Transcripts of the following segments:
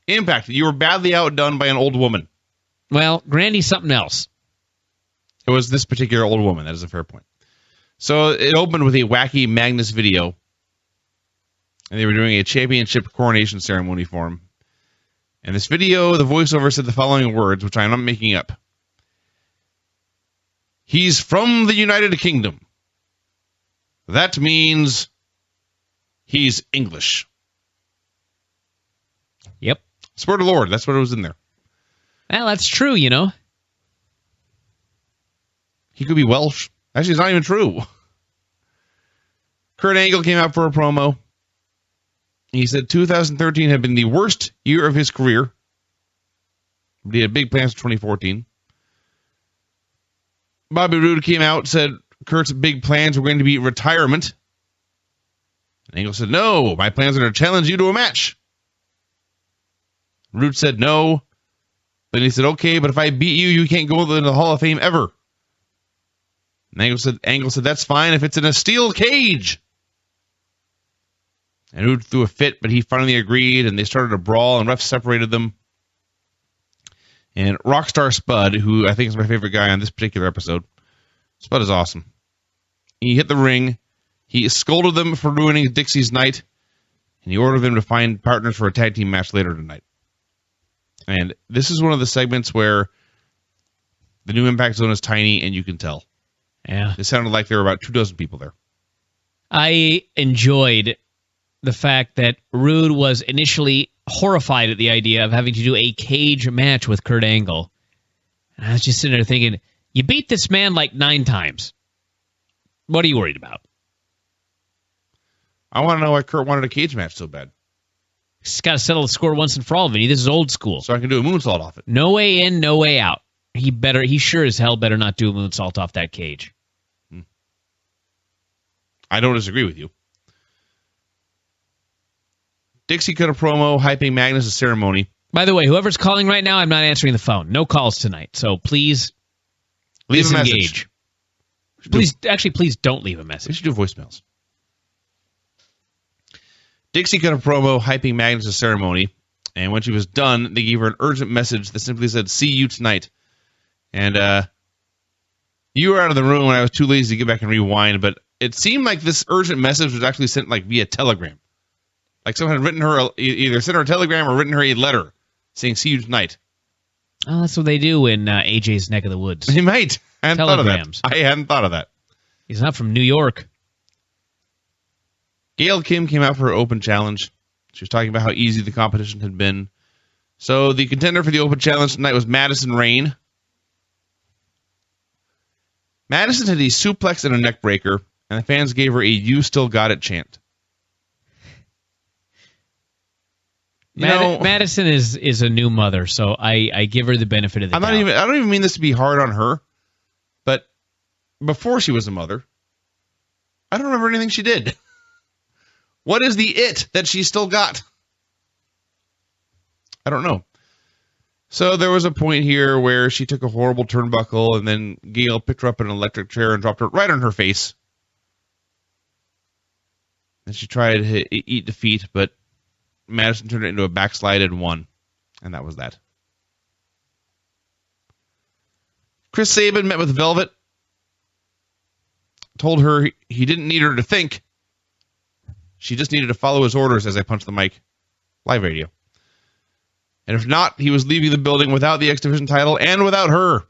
Impact, you were badly outdone by an old woman. Well, Grandy's something else. It was this particular old woman. That is a fair point. So it opened with a wacky Magnus video. And they were doing a championship coronation ceremony for him. And this video, the voiceover said the following words, which I'm not making up. He's from the United Kingdom. That means he's English. Yep. Sport of Lord, that's what it was in there. Well, that's true, you know. He could be Welsh. Actually, it's not even true. Kurt Angle came out for a promo. He said 2013 had been the worst year of his career. He had big plans for 2014. Bobby Roode came out, said Kurt's big plans were going to be retirement. And Angle said, no, my plans are to challenge you to a match. Roode said no. Then he said, okay, but if I beat you, you can't go into the Hall of Fame ever. And Angle said, that's fine if it's in a steel cage. And Roode threw a fit, but he finally agreed, and they started a brawl, and refs separated them. And Rockstar Spud, who I think is my favorite guy on this particular episode, Spud is awesome. He hit the ring. He scolded them for ruining Dixie's night, and he ordered them to find partners for a tag team match later tonight. And this is one of the segments where the new Impact Zone is tiny, and you can tell. Yeah. It sounded like there were about 24 people there. I enjoyed the fact that Roode was initially horrified at the idea of having to do a cage match with Kurt Angle. And I was just sitting there thinking, you beat this man like 9 times. What are you worried about? I want to know why Kurt wanted a cage match so bad. He's got to settle the score once and for all, Vinny. This is old school. So I can do a moonsault off it. No way in, no way out. He sure as hell better not do a moonsault off that cage. I don't disagree with you. Dixie cut a promo hyping Magnus' ceremony. By the way, whoever's calling right now, I'm not answering the phone. No calls tonight. So please leave disengage. A message. Please don't leave a message. We should do voicemails. Dixie cut a promo hyping Magnus' ceremony, and when she was done, they gave her an urgent message that simply said, see you tonight. And you were out of the room when I was too lazy to get back and rewind, but it seemed like this urgent message was actually sent like via telegram. Like someone had written her, either sent her a telegram or written her a letter saying, see you tonight. Oh, that's what they do in AJ's neck of the woods. They might. I hadn't Telegrams. thought of that. I hadn't thought of that. He's not from New York. Gail Kim came out for her open challenge. She was talking about how easy the competition had been. So the contender for the open challenge tonight was Madison Rayne. Madison had a suplex and a neck breaker, and the fans gave her a "You Still Got It" chant. Madison is a new mother, so I give her the benefit of the doubt. I don't even mean this to be hard on her, but before she was a mother, I don't remember anything she did. What is the it that she still got? I don't know. So there was a point here where she took a horrible turnbuckle, and then Gail picked her up in an electric chair and dropped her right on her face. And she tried to eat defeat, but Madison turned it into a backslide and won. And that was that. Chris Sabin met with Velvet. Told her he didn't need her to think. She just needed to follow his orders as I punched the mic. Live radio. And if not, he was leaving the building without the X Division title and without her.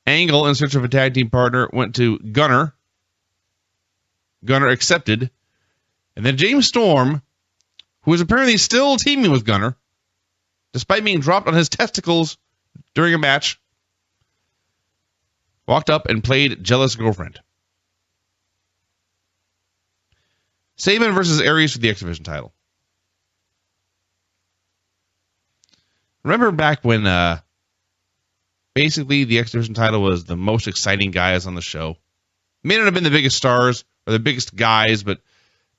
Angle, in search of a tag team partner, went to Gunner. Gunner accepted. And then James Storm, who is apparently still teaming with Gunner, despite being dropped on his testicles during a match, walked up and played Jealous Girlfriend. Sabin versus Aries for the X Division title. Remember back when basically the X Division title was the most exciting guys on the show? May not have been the biggest stars or the biggest guys, but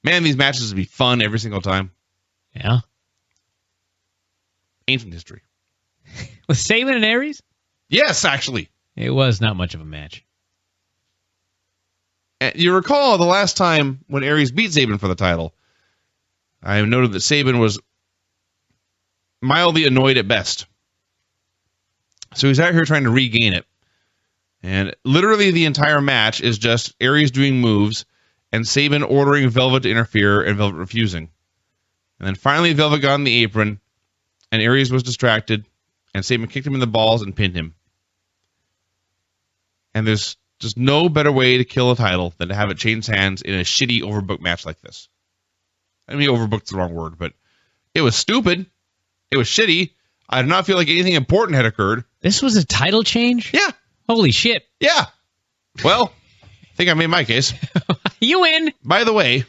man, these matches would be fun every single time. Yeah. Ancient history. With Sabin and Aries? Yes, actually. It was not much of a match. And you recall the last time when Aries beat Sabin for the title, I noted that Sabin was mildly annoyed at best. So he's out here trying to regain it. And literally the entire match is just Aries doing moves and Sabin ordering Velvet to interfere and Velvet refusing. And then finally Velvet got on the apron and Aries was distracted and Sabin kicked him in the balls and pinned him. And there's just no better way to kill a title than to have it change hands in a shitty overbooked match like this. I mean, overbooked's the wrong word, but it was stupid. It was shitty. I did not feel like anything important had occurred. This was a title change? Yeah. Holy shit. Yeah. Well, I think I made my case. You win. By the way,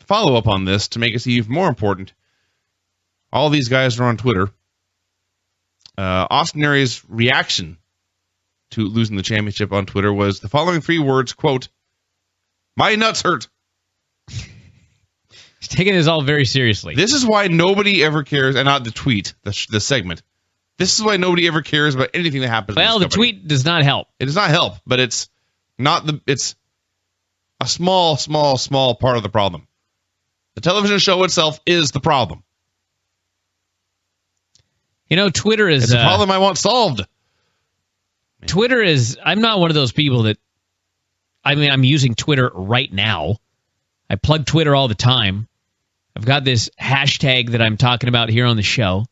follow up on this to make it even more important. All these guys are on Twitter. Austin Aries' reaction to losing the championship on Twitter was the following 3 words, quote, "My nuts hurt." He's taking this all very seriously. This is why nobody ever cares, and not the tweet, the segment. This is why nobody ever cares about anything that happens. Well, the tweet does not help. It does not help, but it's a small part of the problem. The television show itself is the problem. You know, Twitter is... It's a problem I want solved. Twitter is... I'm not one of those people that... I mean, I'm using Twitter right now. I plug Twitter all the time. I've got this hashtag that I'm talking about here on the show.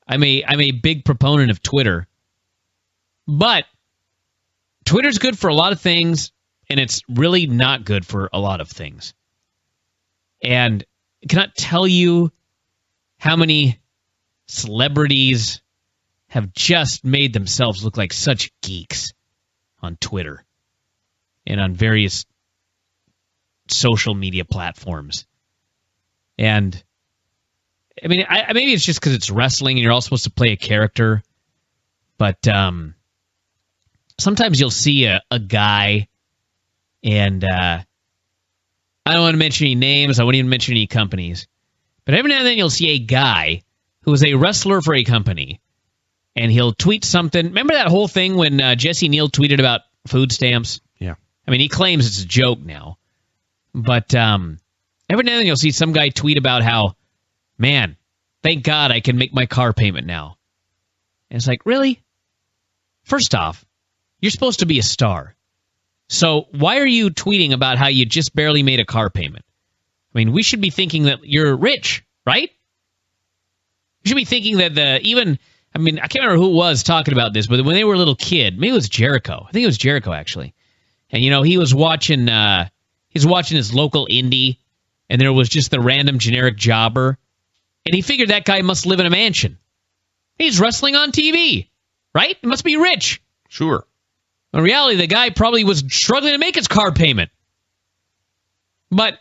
I'm a big proponent of Twitter. But Twitter's good for a lot of things, and it's really not good for a lot of things. And I cannot tell you how many celebrities have just made themselves look like such geeks on Twitter and on various social media platforms. And I mean, maybe it's just because it's wrestling and you're all supposed to play a character, but sometimes you'll see a guy, and I don't want to mention any names, I won't even mention any companies, but every now and then you'll see a guy who is a wrestler for a company, and he'll tweet something. Remember that whole thing when Jesse Neal tweeted about food stamps? Yeah. I mean, he claims it's a joke now, but every now and then you'll see some guy tweet about how, man, thank God I can make my car payment now. And it's like, really? First off, you're supposed to be a star. So why are you tweeting about how you just barely made a car payment? I mean, we should be thinking that you're rich, right? We should be thinking that I can't remember who it was talking about this, but when they were a little kid, maybe it was Jericho. I think it was Jericho, actually. And, he was watching his local indie, and there was just the random generic jobber. And he figured that guy must live in a mansion. He's wrestling on TV, right? He must be rich. Sure. In reality, the guy probably was struggling to make his car payment. But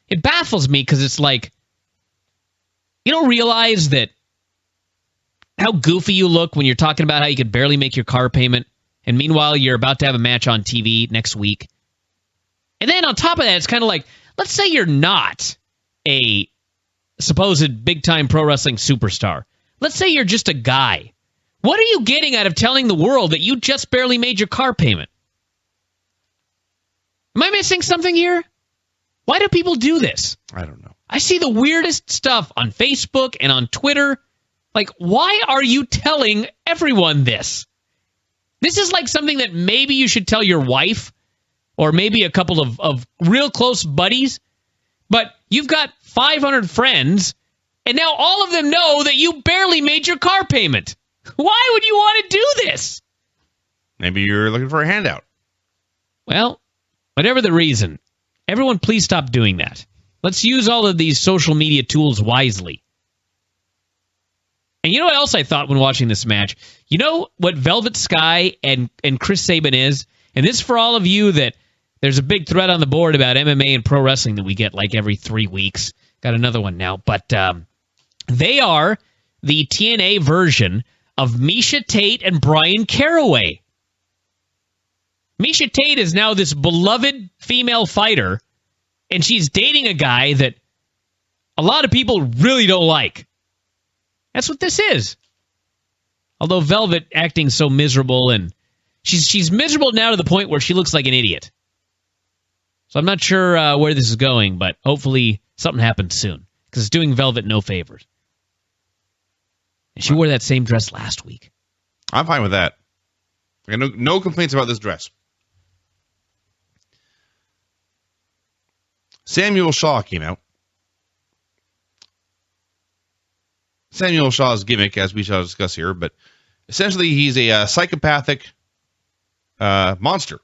it baffles me because it's like, you don't realize that how goofy you look when you're talking about how you could barely make your car payment, and meanwhile you're about to have a match on TV next week. And then on top of that, it's kind of like, let's say you're not a supposed big-time pro wrestling superstar. Let's say you're just a guy. What are you getting out of telling the world that you just barely made your car payment? Am I missing something here? Why do people do this? I don't know. I see the weirdest stuff on Facebook and on Twitter. Like, why are you telling everyone this? This is like something that maybe you should tell your wife or maybe a couple of real close buddies. But you've got 500 friends, and now all of them know that you barely made your car payment. Why would you want to do this? Maybe you're looking for a handout. Well, whatever the reason, everyone please stop doing that. Let's use all of these social media tools wisely. And you know what else I thought when watching this match? You know what Velvet Sky and Chris Sabin is? And this for all of you that there's a big thread on the board about MMA and pro wrestling that we get like every 3 weeks. Got another one now. But they are the TNA version of Misha Tate and Brian Caraway. Misha Tate is now this beloved female fighter, and she's dating a guy that a lot of people really don't like. That's what this is. Although Velvet acting so miserable, and she's miserable now to the point where she looks like an idiot. So I'm not sure where this is going, but hopefully something happens soon. because it's doing Velvet no favors. And she wore that same dress last week. I'm fine with that. I got no complaints about this dress. Samuel Shaw came out. Samuel Shaw's gimmick, as we shall discuss here, but essentially he's a psychopathic monster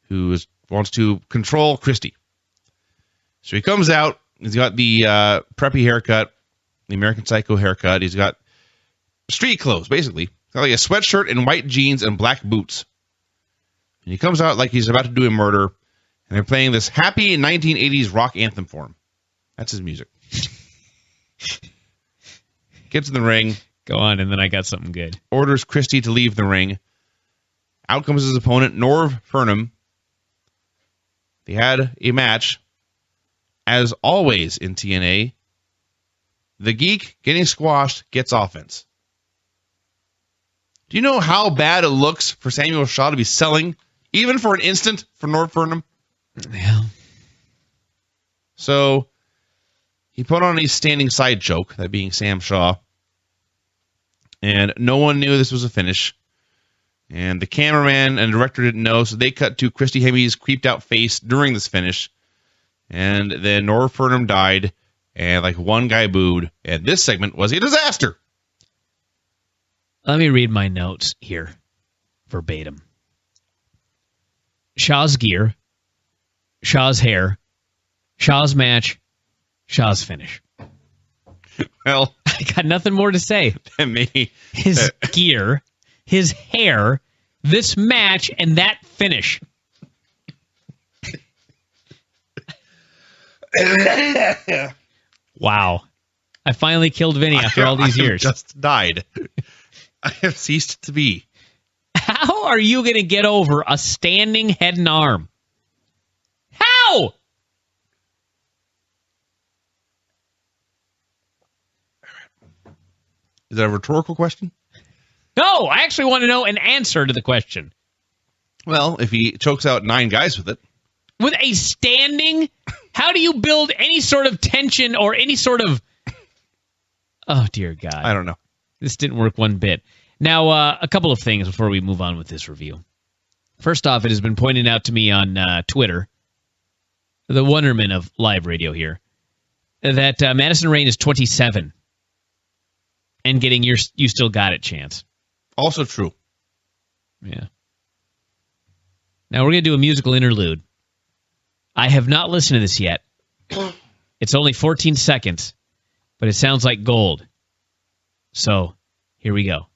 who wants to control Christy. So he comes out. He's got the preppy haircut, the American Psycho haircut. He's got street clothes, basically. He's got like a sweatshirt and white jeans and black boots. And he comes out like he's about to do a murder, and they're playing this happy 1980s rock anthem for him. That's his music. Gets in the ring. Go on, and then I got something good. Orders Christy to leave the ring. Out comes his opponent, Norv Furnham. They had a match. As always in TNA, the geek getting squashed gets offense. Do you know how bad it looks for Samuel Shaw to be selling, even for an instant, for Norv Furnham? Yeah. So he put on a standing side choke, that being Sam Shaw. And no one knew this was a finish. And the cameraman and director didn't know, so they cut to Christy Hemme's creeped out face during this finish. And then Norv Furnham died, and like one guy booed. And this segment was a disaster. Let me read my notes here, verbatim. Shaw's gear, Shaw's hair, Shaw's match, Shaw's finish. Well, I got nothing more to say. His gear, his hair, this match, and that finish. Wow. I finally killed Vinny after all these years. I just died. I have ceased to be. How are you going to get over a standing head and arm? How? Is that a rhetorical question? No, I actually want to know an answer to the question. Well, if he chokes out 9 guys with it. With a standing? How do you build any sort of tension or any sort of... Oh, dear God. I don't know. This didn't work one bit. Now, a couple of things before we move on with this review. First off, it has been pointed out to me on Twitter, the wonderment of live radio here, that Madison Rain is 27 and getting You Still Got It chance. Also true. Yeah. Now, we're going to do a musical interlude. I have not listened to this yet. It's only 14 seconds, but it sounds like gold. So, here we go.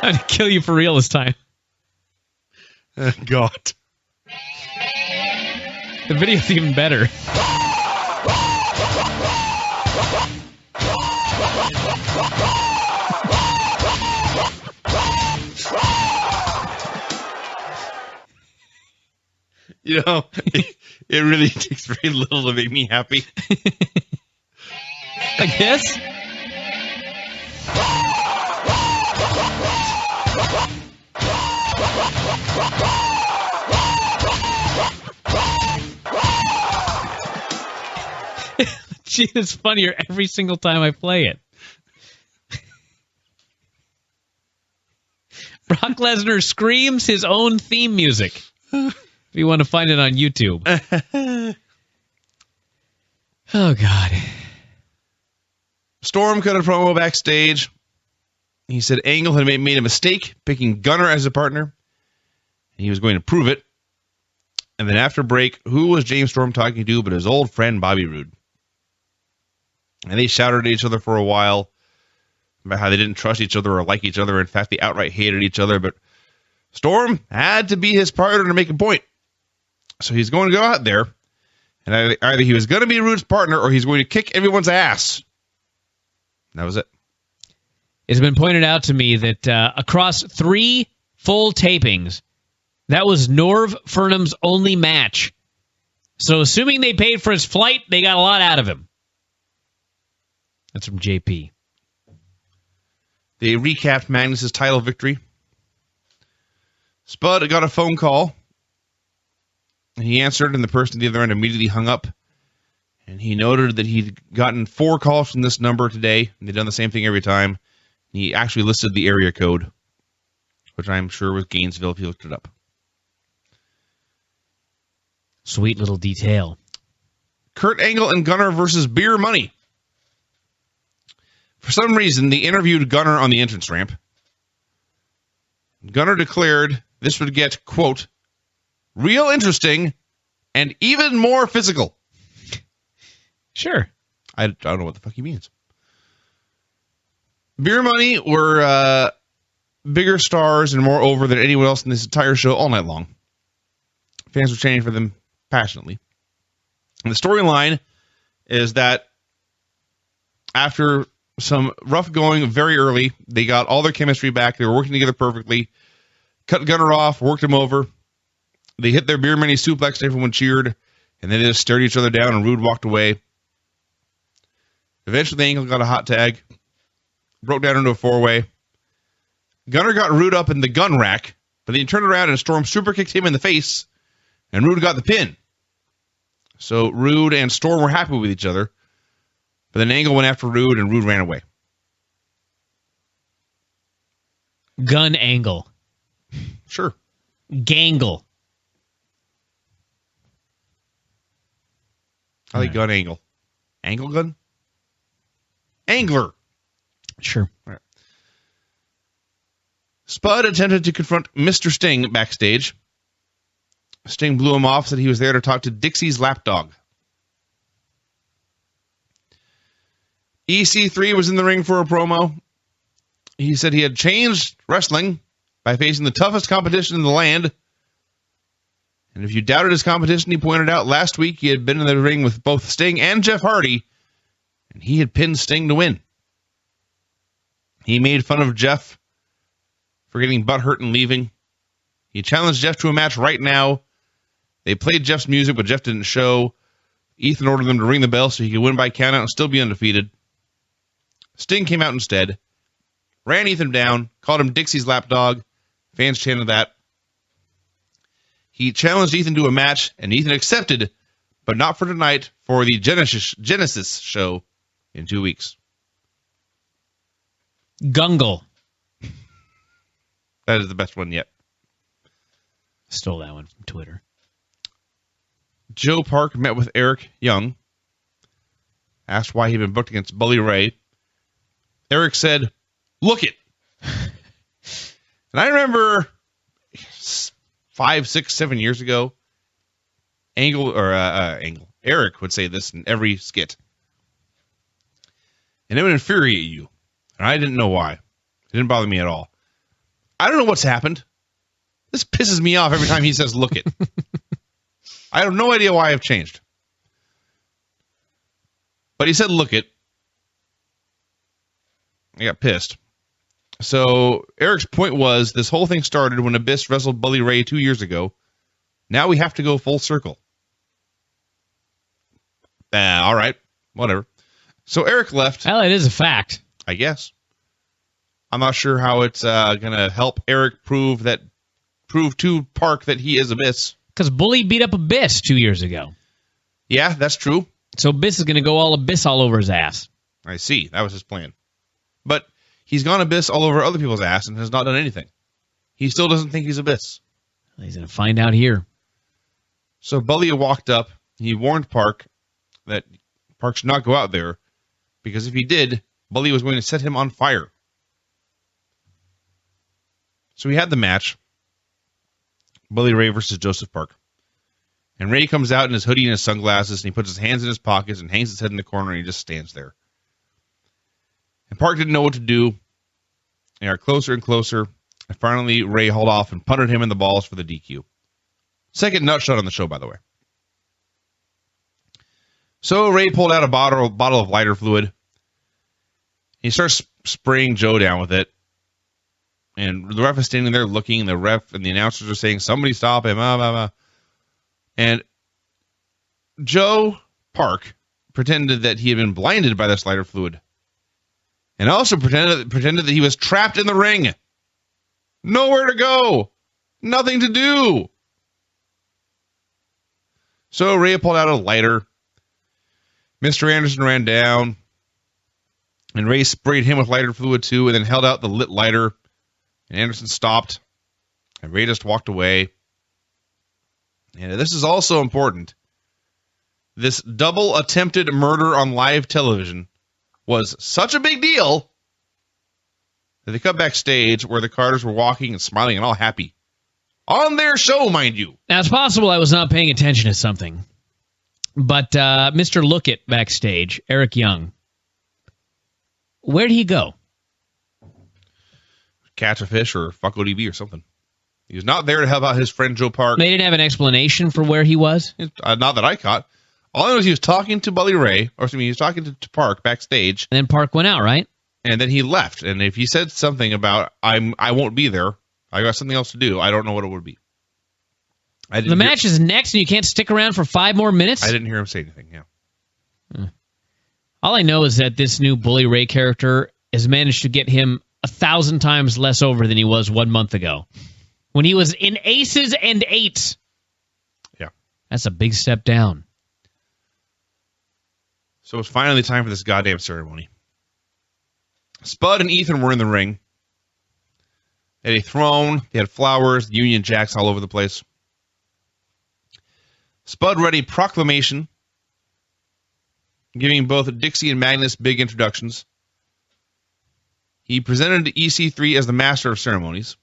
I'm going to kill you for real this time. God. The video's even better. You know, it really takes very little to make me happy. I guess. Gee, it's funnier every single time I play it. Brock Lesnar screams his own theme music. If you want to find it on YouTube. Oh, God. Storm cut a promo backstage. He said Angle had made a mistake picking Gunner as a partner. He was going to prove it. And then after break, who was James Storm talking to but his old friend Bobby Roode? And they shouted at each other for a while about how they didn't trust each other or like each other. In fact, they outright hated each other. But Storm had to be his partner to make a point. So he's going to go out there, and either he was going to be Roode's partner or he's going to kick everyone's ass. That was it. It's been pointed out to me that across 3 full tapings, that was Norv Furnham's only match. So assuming they paid for his flight, they got a lot out of him. That's from JP. They recapped Magnus' title victory. Spud got a phone call. And he answered, and the person at the other end immediately hung up. And he noted that he'd gotten 4 calls from this number today, and they'd done the same thing every time. He actually listed the area code, which I'm sure was Gainesville if you looked it up. Sweet little detail. Kurt Angle and Gunner versus Beer Money. For some reason, they interviewed Gunner on the entrance ramp. Gunner declared this would get, quote, real interesting and even more physical. Sure. I don't know what the fuck he means. Beer Money were bigger stars and more over than anyone else in this entire show all night long. Fans were chanting for them passionately. And the storyline is that after some rough going very early, they got all their chemistry back. They were working together perfectly. Cut Gunner off, worked him over. They hit their Beer Money suplex and everyone cheered. And then they just stared each other down and Rude walked away. Eventually, Angle got a hot tag. Broke down into a 4-way. Gunner got Rude up in the gun rack, but then he turned around and Storm super kicked him in the face, and Rude got the pin. So Rude and Storm were happy with each other, but then Angle went after Rude, and Rude ran away. Gun Angle. Sure. Gangle. I like Gun Angle. Angle gun? Angler. Sure. All right. Spud attempted to confront Mr. Sting backstage. Sting blew him off, said he was there to talk to Dixie's lapdog. EC3 was in the ring for a promo. He said he had changed wrestling by facing the toughest competition in the land. And if you doubted his competition, he pointed out last week he had been in the ring with both Sting and Jeff Hardy, and he had pinned Sting to win. He made fun of Jeff for getting butthurt and leaving. He challenged Jeff to a match right now. They played Jeff's music, but Jeff didn't show. Ethan ordered them to ring the bell so he could win by countout and still be undefeated. Sting came out instead, ran Ethan down, called him Dixie's lapdog. Fans chanted that. He challenged Ethan to a match, and Ethan accepted, but not for tonight, for the Genesis show in 2 weeks. Gungle. That is the best one yet. Stole that one from Twitter. Joe Park met with Eric Young, asked why he'd been booked against Bully Ray. Eric said, "Look it." And I remember 5, 6, 7 years ago, Eric would say this in every skit. And it would infuriate you. And I didn't know why. It didn't bother me at all. I don't know what's happened. This pisses me off every time he says, "Look it." I have no idea why I've changed. But he said, "Look it." I got pissed. So Eric's point was, this whole thing started when Abyss wrestled Bully Ray 2 years ago. Now we have to go full circle. All right. Whatever. So Eric left. Well, it is a fact. I guess. I'm not sure how it's going to help Eric prove to Park that he is Abyss. Because Bully beat up Abyss 2 years ago. Yeah, that's true. So Abyss is going to go all Abyss all over his ass. I see. That was his plan. But he's gone Abyss all over other people's ass and has not done anything. He still doesn't think he's Abyss. He's going to find out here. So Bully walked up. He warned Park that Park should not go out there, because if he did, Bully was going to set him on fire. So we had the match. Bully Ray versus Joseph Park. And Ray comes out in his hoodie and his sunglasses, and he puts his hands in his pockets and hangs his head in the corner, and he just stands there. And Park didn't know what to do. They are closer and closer. And finally, Ray hauled off and punted him in the balls for the DQ. Second nut shot on the show, by the way. So Ray pulled out a bottle of lighter fluid. He starts spraying Joe down with it. And the ref is standing there looking, and the ref and the announcers are saying, "Somebody stop him." And Joe Park pretended that he had been blinded by this lighter fluid and also pretended that he was trapped in the ring. Nowhere to go. Nothing to do. So Ray pulled out a lighter. Mr. Anderson ran down, and Ray sprayed him with lighter fluid too, and then held out the lit lighter, and Anderson stopped, and Ray just walked away. And this is also important. This double attempted murder on live television was such a big deal that they cut backstage where the Carters were walking and smiling and all happy. On their show, mind you. Now, it's possible I was not paying attention to something. But Mr. Lookit backstage, Eric Young, where did he go? Catch a fish or fuck ODB or something. He was not there to help out his friend Joe Park. They didn't have an explanation for where he was? Not that I caught. All I know is he was talking to Bully Ray, or excuse me, he was talking to Park backstage. And then Park went out, right? And then he left. And if he said something about, I won't be there, I got something else to do, I don't know what it would be. The match is next and you can't stick around for 5 more minutes? I didn't hear him say anything, yeah. All I know is that this new Bully Ray character has managed to get him 1,000 times less over than he was 1 month ago. When he was in Aces and Eights. Yeah. That's a big step down. So it's finally time for this goddamn ceremony. Spud and Ethan were in the ring. They had a throne. They had flowers, Union Jacks all over the place. Spud read a proclamation giving both Dixie and Magnus big introductions. He presented EC3 as the master of ceremonies.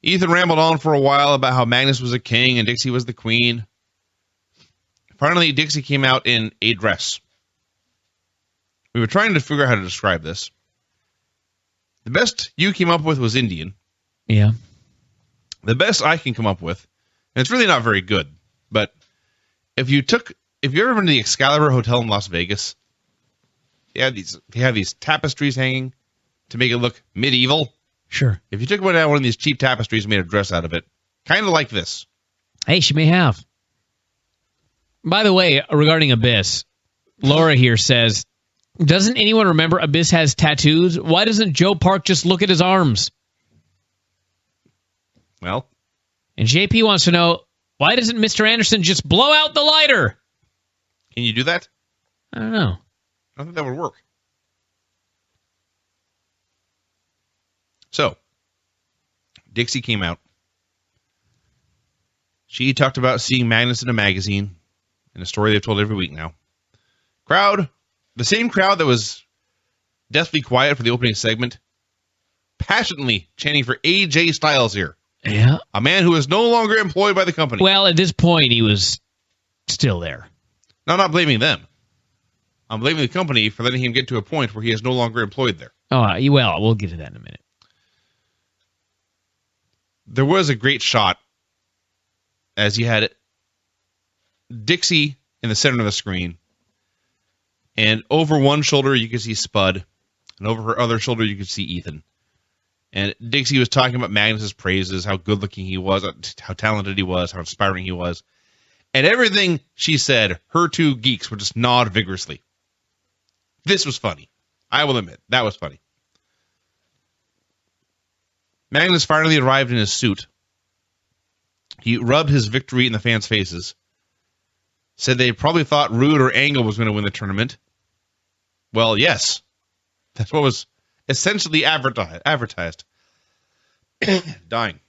Ethan rambled on for a while about how Magnus was a king and Dixie was the queen. Finally, Dixie came out in a dress. We were trying to figure out how to describe this. The best you came up with was Indian. Yeah. The best I can come up with, and it's really not very good, but if you ever been to the Excalibur Hotel in Las Vegas, they have these tapestries hanging to make it look medieval. Sure. If you took one of these cheap tapestries and made a dress out of it, kind of like this. Hey, she may have. By the way, regarding Abyss, Laura here says, doesn't anyone remember Abyss has tattoos? Why doesn't Joe Park just look at his arms? Well. And JP wants to know, why doesn't Mr. Anderson just blow out the lighter? Can you do that? I don't know. I don't think that would work. So, Dixie came out. She talked about seeing Magnus in a magazine, in a story they've told every week now. Crowd, the same crowd that was deathly quiet for the opening segment, passionately chanting for AJ Styles here. Yeah. A man who is no longer employed by the company. Well, at this point, he was still there. No, I'm not blaming them. I'm blaming the company for letting him get to a point where he is no longer employed there. Oh, well, we'll get to that in a minute. There was a great shot as you had Dixie in the center of the screen, and over one shoulder you could see Spud, and over her other shoulder you could see Ethan. And Dixie was talking about Magnus's praises, how good-looking he was, how talented he was, how inspiring he was. And everything she said, her two geeks would just nod vigorously. This was funny. I will admit, that was funny. Magnus finally arrived in his suit. He rubbed his victory in the fans' faces. Said they probably thought Rude or Angle was going to win the tournament. Well, yes. That's what was essentially advertised. Dying.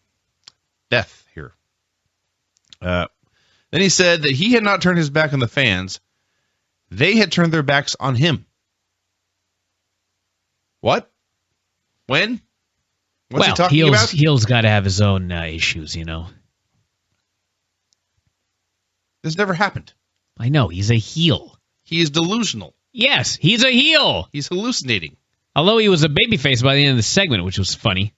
Death here. Then he said that he had not turned his back on the fans. They had turned their backs on him. What? When? What's he talking about? Heel's got to have his own issues, you know. This never happened. I know, he's a heel. He is delusional. Yes, he's a heel. He's hallucinating. Although he was a babyface by the end of the segment, which was funny.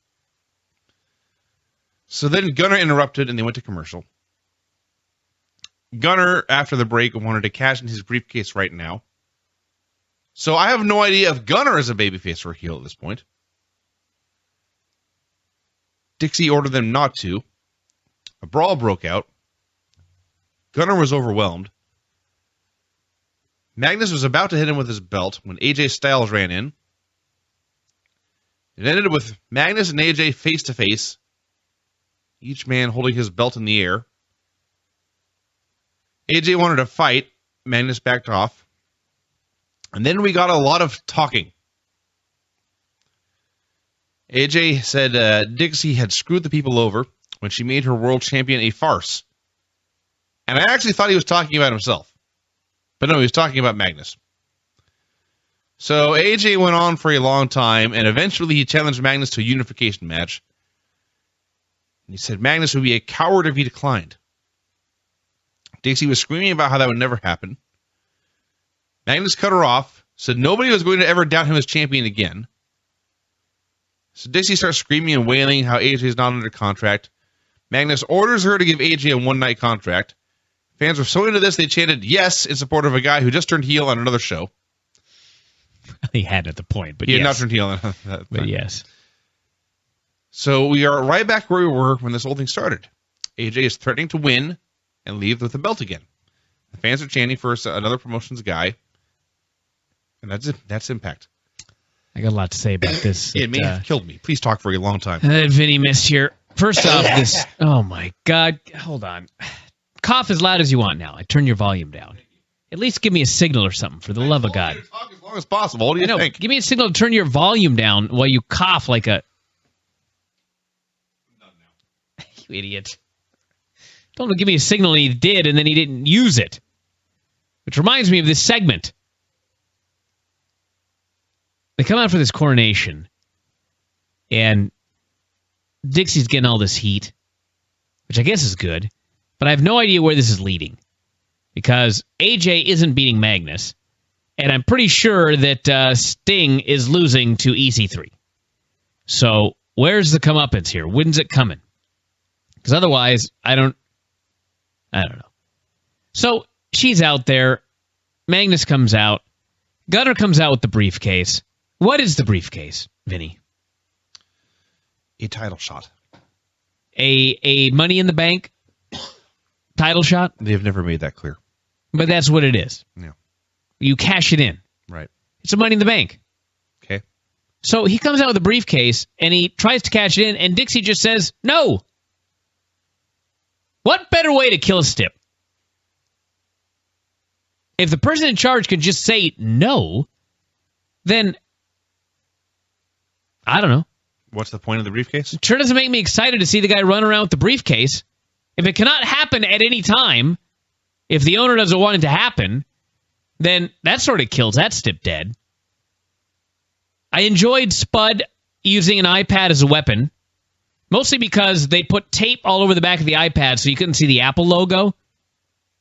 So then Gunner interrupted and they went to commercial. Gunner, after the break, wanted to cash in his briefcase right now. So I have no idea if Gunner is a babyface or a heel at this point. Dixie ordered them not to. A brawl broke out. Gunner was overwhelmed. Magnus was about to hit him with his belt when AJ Styles ran in. It ended with Magnus and AJ face to face, each man holding his belt in the air. AJ wanted to fight. Magnus backed off. And then we got a lot of talking. AJ said Dixie had screwed the people over when she made her world champion a farce. And I actually thought he was talking about himself. But no, he was talking about Magnus. So AJ went on for a long time, and eventually he challenged Magnus to a unification match. And he said Magnus would be a coward if he declined. Dixie was screaming about how that would never happen. Magnus cut her off, said nobody was going to ever doubt him as champion again. So Dixie starts screaming and wailing how AJ is not under contract. Magnus orders her to give AJ a one-night contract. Fans were so into this, they chanted yes in support of a guy who just turned heel on another show. He had at the point, but he yes. had not turned heel on that. But yes. So we are right back where we were when this whole thing started. AJ is threatening to win and leave with the belt again. The fans are chanting for another promotions guy. And that's it. That's Impact. I got a lot to say about this. It may have killed me. Please talk for a long time. Vinny missed here. First off, this... Oh, my God. Hold on. Cough as loud as you want now. I turn your volume down. At least give me a signal or something, for the love of God. Talk as long as possible. What do you think? Give me a signal to turn your volume down while you cough like a... You idiot. Don't give me a signal, and he did, and then he didn't use it. Which reminds me of this segment. They come out for this coronation, and Dixie's getting all this heat, which I guess is good, but I have no idea where this is leading, because AJ isn't beating Magnus, and I'm pretty sure that Sting is losing to EC3. So where's the comeuppance here? When's it coming? Because otherwise, I don't know. So she's out there. Magnus comes out. Gunner comes out with the briefcase. What is the briefcase, Vinny? A title shot. A Money in the Bank title shot? They have never made that clear. But that's what it is. Yeah. You cash it in. Right. It's a Money in the Bank. Okay. So he comes out with a briefcase, and he tries to cash it in, and Dixie just says, no. What better way to kill a stip? If the person in charge could just say no, then I don't know. What's the point of the briefcase? It sure doesn't make me excited to see the guy run around with the briefcase. If it cannot happen at any time, if the owner doesn't want it to happen, then that sort of kills that stip dead. I enjoyed Spud using an iPad as a weapon, mostly because they put tape all over the back of the iPad so you couldn't see the Apple logo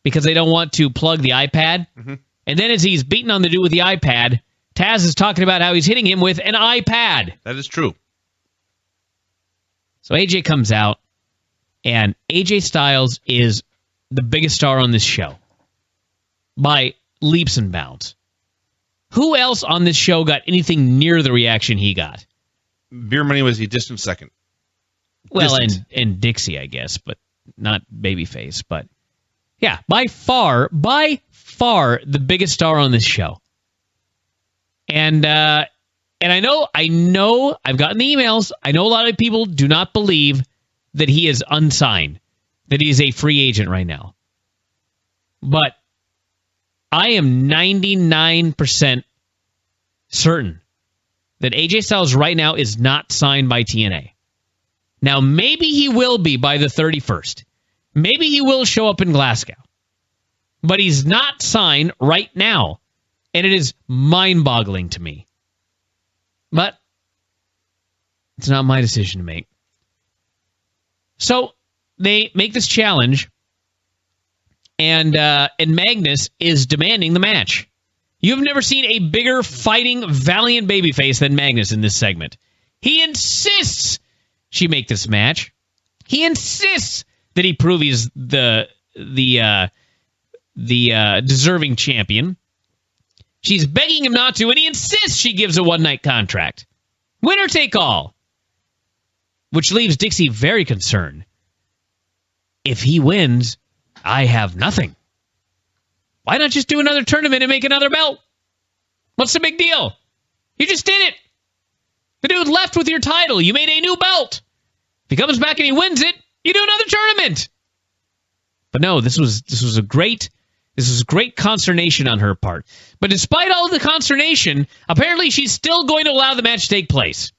because they don't want to plug the iPad. Mm-hmm. And then as he's beating on the dude with the iPad, Taz is talking about how he's hitting him with an iPad. That is true. So AJ comes out, and AJ Styles is the biggest star on this show by leaps and bounds. Who else on this show got anything near the reaction he got? Beer Money was a distant second. Well, and Dixie, I guess, but not Babyface. But yeah, by far, the biggest star on this show. And I know, I've gotten the emails. I know a lot of people do not believe that he is unsigned, that he is a free agent right now. But I am 99% certain that AJ Styles right now is not signed by TNA. Now, maybe he will be by the 31st. Maybe he will show up in Glasgow. But he's not signed right now. And it is mind-boggling to me. But it's not my decision to make. So they make this challenge, and Magnus is demanding the match. You've never seen a bigger fighting, valiant babyface than Magnus in this segment. He insists she make this match. He insists that he prove he's the deserving champion. She's begging him not to, and he insists she gives a one-night contract. Winner take all. Which leaves Dixie very concerned. If he wins, I have nothing. Why not just do another tournament and make another belt? What's the big deal? You just did it. The dude left with your title. You made a new belt. If he comes back and he wins it, you do another tournament. But no, this was great consternation on her part. But despite all of the consternation, apparently she's still going to allow the match to take place.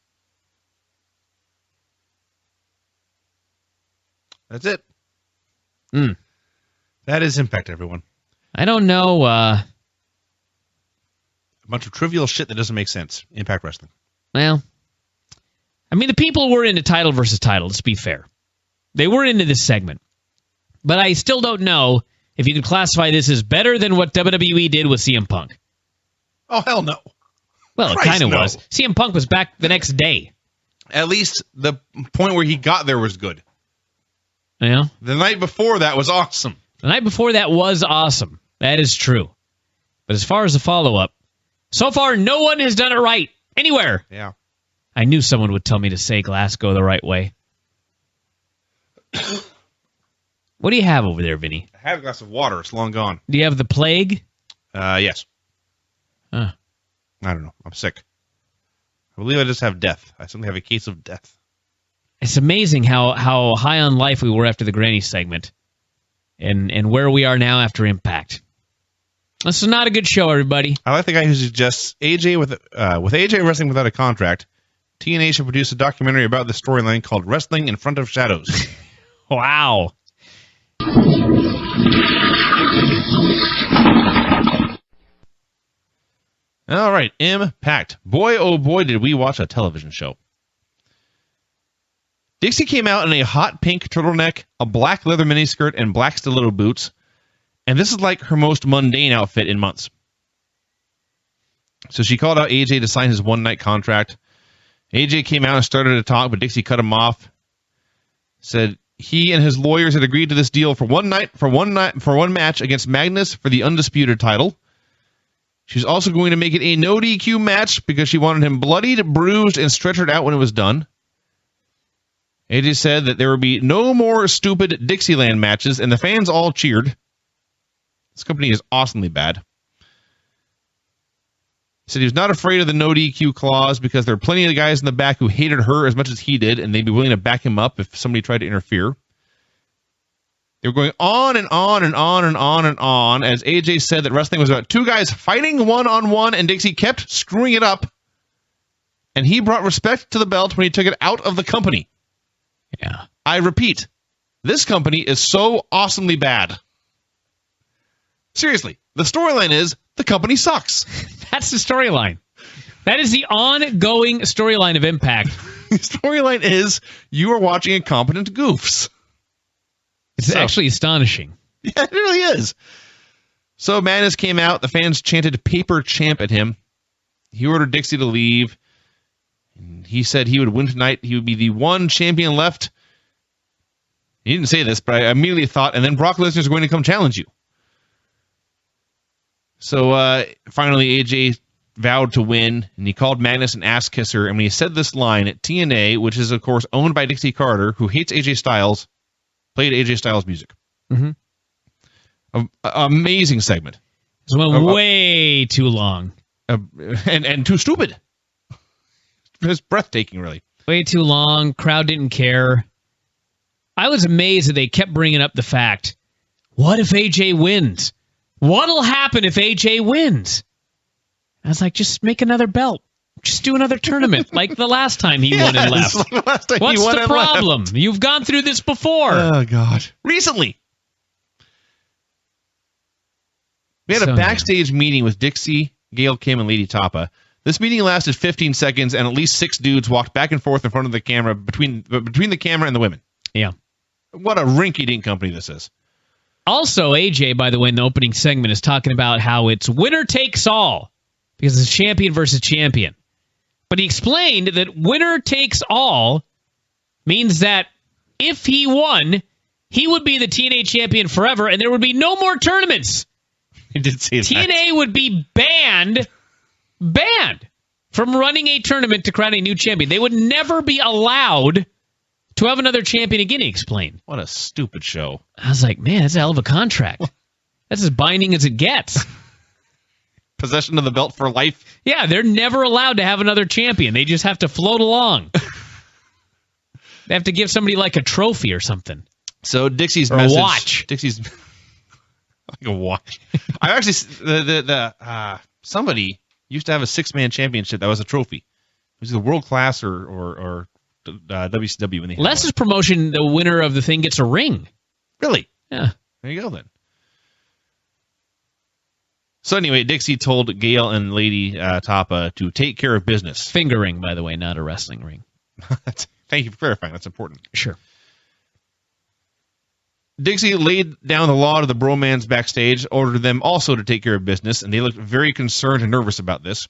That's it. That is Impact, everyone. I don't know. A bunch of trivial shit that doesn't make sense. Impact Wrestling. Well, I mean, the people were into title versus title, let's be fair. They were into this segment. But I still don't know if you can classify this as better than what WWE did with CM Punk. Oh, hell no. Well, it kind of was. CM Punk was back the next day. At least the point where he got there was good. Yeah. The night before that was awesome. The night before that was awesome. That is true. But as far as the follow-up, so far no one has done it right. Anywhere. Yeah. I knew someone would tell me to say Glasgow the right way. What do you have over there, Vinny? I have a glass of water. It's long gone. Do you have the plague? Yes. Huh. I don't know. I'm sick. I believe I just have death. I simply have a case of death. It's amazing how high on life we were after the Granny segment and where we are now after Impact. This is not a good show, everybody. I like the guy who suggests AJ with AJ wrestling without a contract, TNA should produce a documentary about the storyline called Wrestling in Front of Shadows. Wow. All right, Impact. Boy, oh boy, did we watch a television show. Dixie came out in a hot pink turtleneck, a black leather miniskirt, and black stiletto boots. And this is like her most mundane outfit in months. So she called out AJ to sign his one-night contract. AJ came out and started to talk, but Dixie cut him off. Said he and his lawyers had agreed to this deal for one match against Magnus for the undisputed title. She's also going to make it a no DQ match because she wanted him bloodied, bruised, and stretchered out when it was done. AJ said that there would be no more stupid Dixieland matches, and the fans all cheered. This company is awesomely bad. He said he was not afraid of the no DQ clause because there are plenty of guys in the back who hated her as much as he did, and they'd be willing to back him up if somebody tried to interfere. They were going on and on and on and on and on as AJ said that wrestling was about two guys fighting one-on-one, and Dixie kept screwing it up. And he brought respect to the belt when he took it out of the company. Yeah. I repeat, this company is so awesomely bad. Seriously, the storyline is the company sucks. That's the storyline. That is the ongoing storyline of Impact. The storyline is you are watching incompetent goofs. It's actually astonishing. Yeah, it really is. So Magnus came out. The fans chanted "Paper Champ" at him. He ordered Dixie to leave. And he said he would win tonight. He would be the one champion left. He didn't say this, but I immediately thought, and then Brock Lesnar is going to come challenge you. So finally, AJ vowed to win, and he called Magnus an ass kisser. And when he said this line at TNA, which is, of course, owned by Dixie Carter, who hates AJ Styles, played AJ Styles music. Mm-hmm. Amazing segment. It went way too long. And too stupid. It was breathtaking, really. Way too long. Crowd didn't care. I was amazed that they kept bringing up the fact, what if AJ wins? What'll happen if AJ wins? I was like, just make another belt. Just do another tournament, like the last time he won and left. Like the last time What's he won the and problem? left. You've gone through this before. Oh, God. Recently. We had a backstage meeting with Dixie, Gail Kim, and Lady Tapa. This meeting lasted 15 seconds, and at least 6 dudes walked back and forth in front of the camera, between the camera and the women. Yeah. What a rinky-dink company this is. Also, AJ, by the way, in the opening segment, is talking about how it's winner takes all because it's champion versus champion. But he explained that winner takes all means that if he won, he would be the TNA champion forever, and there would be no more tournaments. He did say that. TNA would be banned from running a tournament to crown a new champion. They would never be allowed to have another champion again, he explained. What a stupid show. I was like, man, that's a hell of a contract. That's as binding as it gets. Possession of the belt for life. Yeah, they're never allowed to have another champion. They just have to float along. They have to give somebody like a trophy or something. So Dixie's or message. A watch. Dixie's like a watch. I actually somebody used to have a 6-man championship that was a trophy. It was either world class or WCW when they had Les's one. promotion, the winner of the thing gets a ring. Really? Yeah. There you go then. So anyway, Dixie told Gail and Lady Tapa to take care of business. Finger ring, by the way, not a wrestling ring. Thank you for clarifying. That's important. Sure. Dixie laid down the law to the bromans backstage, ordered them also to take care of business, and they looked very concerned and nervous about this.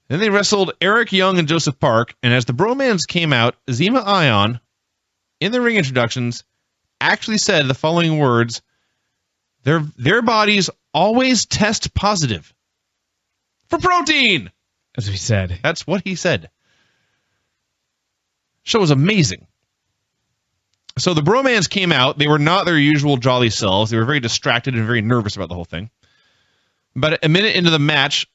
Then they wrestled Eric Young and Joseph Park, and as the bromans came out, Zema Ion, in the ring introductions, actually said the following words: Their bodies always test positive for protein. As we said. That's what he said. Show was amazing. So the bromans came out. They were not their usual jolly selves. They were very distracted and very nervous about the whole thing. But a minute into the match,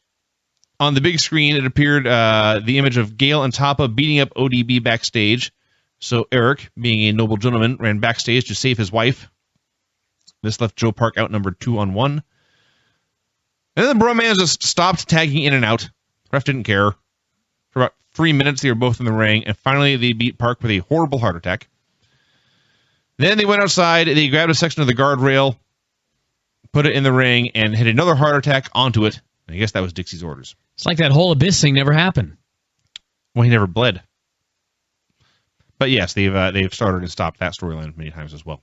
on the big screen, it appeared the image of Gail and Tapa beating up ODB backstage. So Eric, being a noble gentleman, ran backstage to save his wife. This left Joe Park outnumbered 2-on-1. And then the bromans just stopped tagging in and out. Ref didn't care. For about 3 minutes, they were both in the ring, and finally they beat Park with a horrible heart attack. Then they went outside, they grabbed a section of the guardrail, put it in the ring, and hit another heart attack onto it. I guess that was Dixie's orders. It's like that whole Abyss thing never happened. Well, he never bled. But yes, they've started and stopped that storyline many times as well.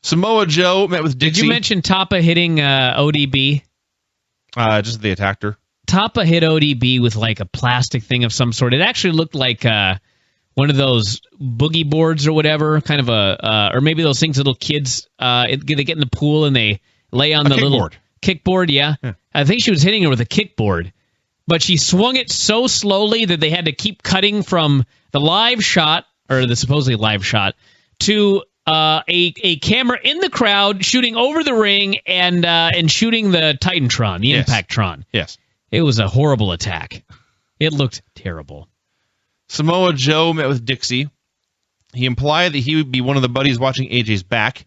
Samoa Joe met with Dixie. Did you mention Tapa hitting ODB? Just they attacked her. Tapa hit ODB with like a plastic thing of some sort. It actually looked like one of those boogie boards or whatever, kind of or maybe those things little kids, they get in the pool and they lay on the little kickboard. Yeah. I think she was hitting her with a kickboard, but she swung it so slowly that they had to keep cutting from the live shot, or the supposedly live shot, to a camera in the crowd shooting over the ring and shooting the Titantron, the Impactron. Yes. It was a horrible attack. It looked terrible. Samoa Joe met with Dixie. He implied that he would be one of the buddies watching AJ's back.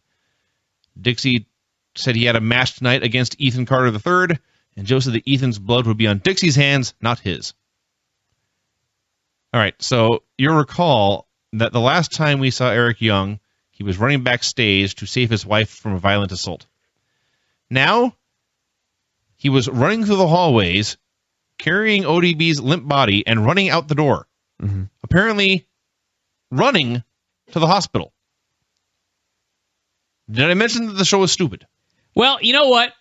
Dixie said he had a match tonight against Ethan Carter III, and Joe said that Ethan's blood would be on Dixie's hands, not his. All right, so you'll recall that the last time we saw Eric Young, he was running backstage to save his wife from a violent assault. Now, he was running through the hallways, carrying ODB's limp body, and running out the door. Mm-hmm. Apparently, running to the hospital. Did I mention that the show was stupid? Well, you know what?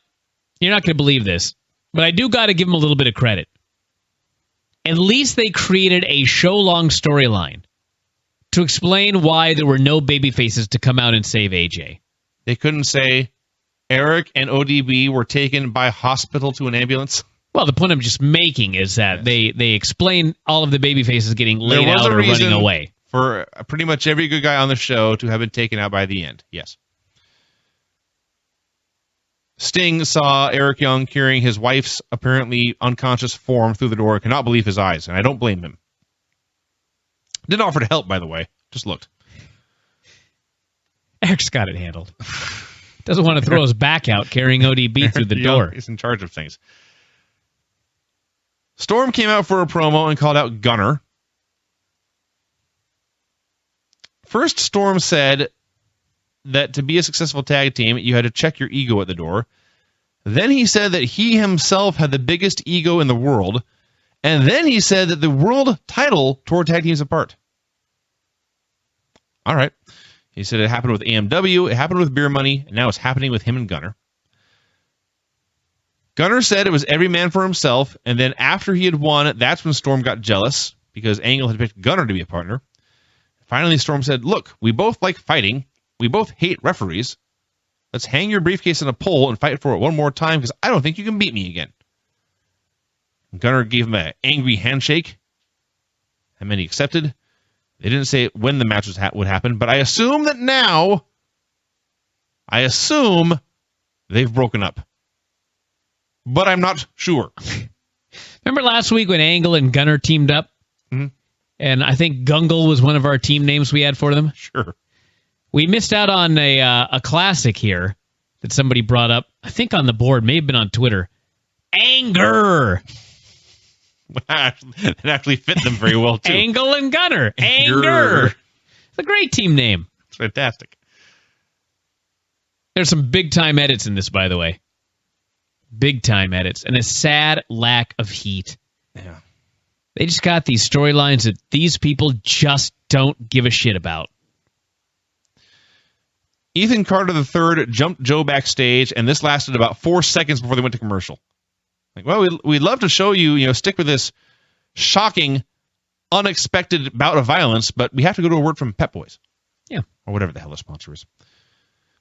You're not going to believe this, but I do got to give them a little bit of credit. At least they created a show-long storyline to explain why there were no baby faces to come out and save AJ. They couldn't say Eric and ODB were taken by hospital to an ambulance? Well, the point I'm just making is that they explain all of the baby faces getting laid out or running away. For pretty much every good guy on the show to have been taken out by the end. Yes. Sting saw Eric Young carrying his wife's apparently unconscious form through the door. Cannot believe his eyes, and I don't blame him. Didn't offer to help, by the way. Just looked. Eric's got it handled. Doesn't want to throw his back out carrying ODB through the door. He's in charge of things. Storm came out for a promo and called out Gunner. First, Storm said that to be a successful tag team, you had to check your ego at the door. Then he said that he himself had the biggest ego in the world. And then he said that the world title tore tag teams apart. All right. He said it happened with AMW, it happened with Beer Money, and now it's happening with him and Gunner. Gunner said it was every man for himself, and then after he had won, that's when Storm got jealous, because Angle had picked Gunner to be a partner. Finally, Storm said, look, we both like fighting. We both hate referees. Let's hang your briefcase on a pole and fight for it one more time, because I don't think you can beat me again. Gunner gave him an angry handshake, and then he accepted. They didn't say when the match would happen, but I assume that now, they've broken up. But I'm not sure. Remember last week when Angle and Gunner teamed up? Mm-hmm. And I think Gungle was one of our team names we had for them. Sure. We missed out on a classic here that somebody brought up, I think on the board, may have been on Twitter. Anger! It actually fit them very well, too. Angle and Gunner. Anger! It's a great team name. It's fantastic. There's some big-time edits in this, by the way. Big-time edits. And a sad lack of heat. Yeah. They just got these storylines that these people just don't give a shit about. Ethan Carter III jumped Joe backstage, and this lasted about 4 seconds before they went to commercial. Like, well, we'd love to show you, stick with this shocking, unexpected bout of violence, but we have to go to a word from Pep Boys. Yeah. Or whatever the hell the sponsor is.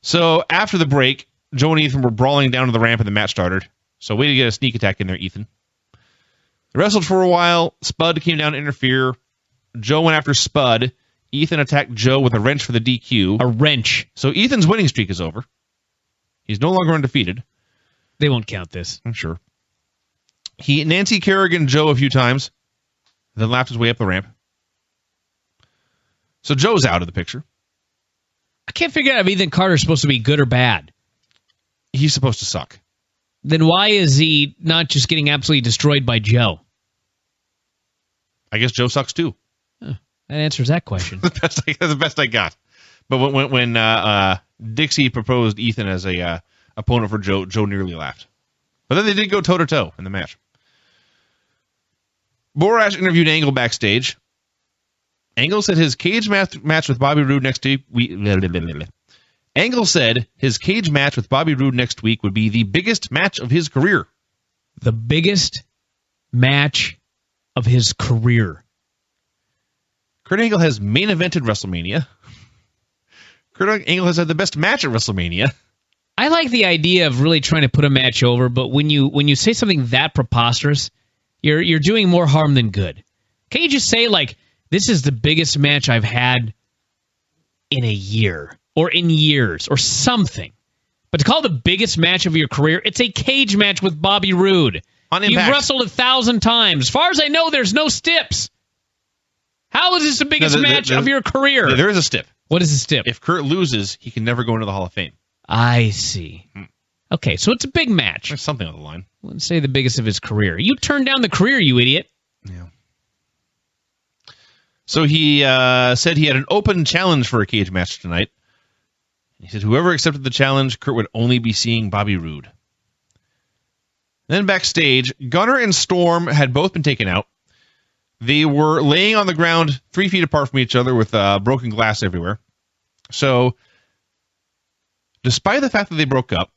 So after the break, Joe and Ethan were brawling down to the ramp and the match started. So way to get a sneak attack in there, Ethan. They wrestled for a while. Spud came down to interfere. Joe went after Spud. Ethan attacked Joe with a wrench for the DQ. A wrench. So Ethan's winning streak is over. He's no longer undefeated. They won't count this. I'm sure. He Nancy Kerrigan Joe a few times, then laughed his way up the ramp. So Joe's out of the picture. I can't figure out if Ethan Carter's supposed to be good or bad. He's supposed to suck. Then why is he not just getting absolutely destroyed by Joe? I guess Joe sucks too. That answers that question. That's the best I got. But when Dixie proposed Ethan as a opponent for Joe, Joe nearly laughed. But then they did go toe-to-toe in the match. Borash interviewed Angle backstage. Angle said his cage match with Bobby Roode next week. Angle said his cage match with Bobby Roode next week would be the biggest match of his career. The biggest match of his career. Kurt Angle has main evented WrestleMania. Kurt Angle has had the best match at WrestleMania. I like the idea of really trying to put a match over, but when you say something that preposterous, you're doing more harm than good. Can't you just say, like, this is the biggest match I've had in a year, or in years, or something? But to call it the biggest match of your career, it's a cage match with Bobby Roode. On Impact. You've wrestled 1,000 times. As far as I know, there's no stips. How is this the biggest match of your career? There is a stip. What is a stip? If Kurt loses, he can never go into the Hall of Fame. I see. Okay, so it's a big match. There's something on the line. Let's say the biggest of his career. You turned down the career, you idiot. Yeah. So he said he had an open challenge for a cage match tonight. He said whoever accepted the challenge, Kurt would only be seeing Bobby Roode. Then backstage, Gunner and Storm had both been taken out. They were laying on the ground 3 feet apart from each other with broken glass everywhere. So, despite the fact that they broke up,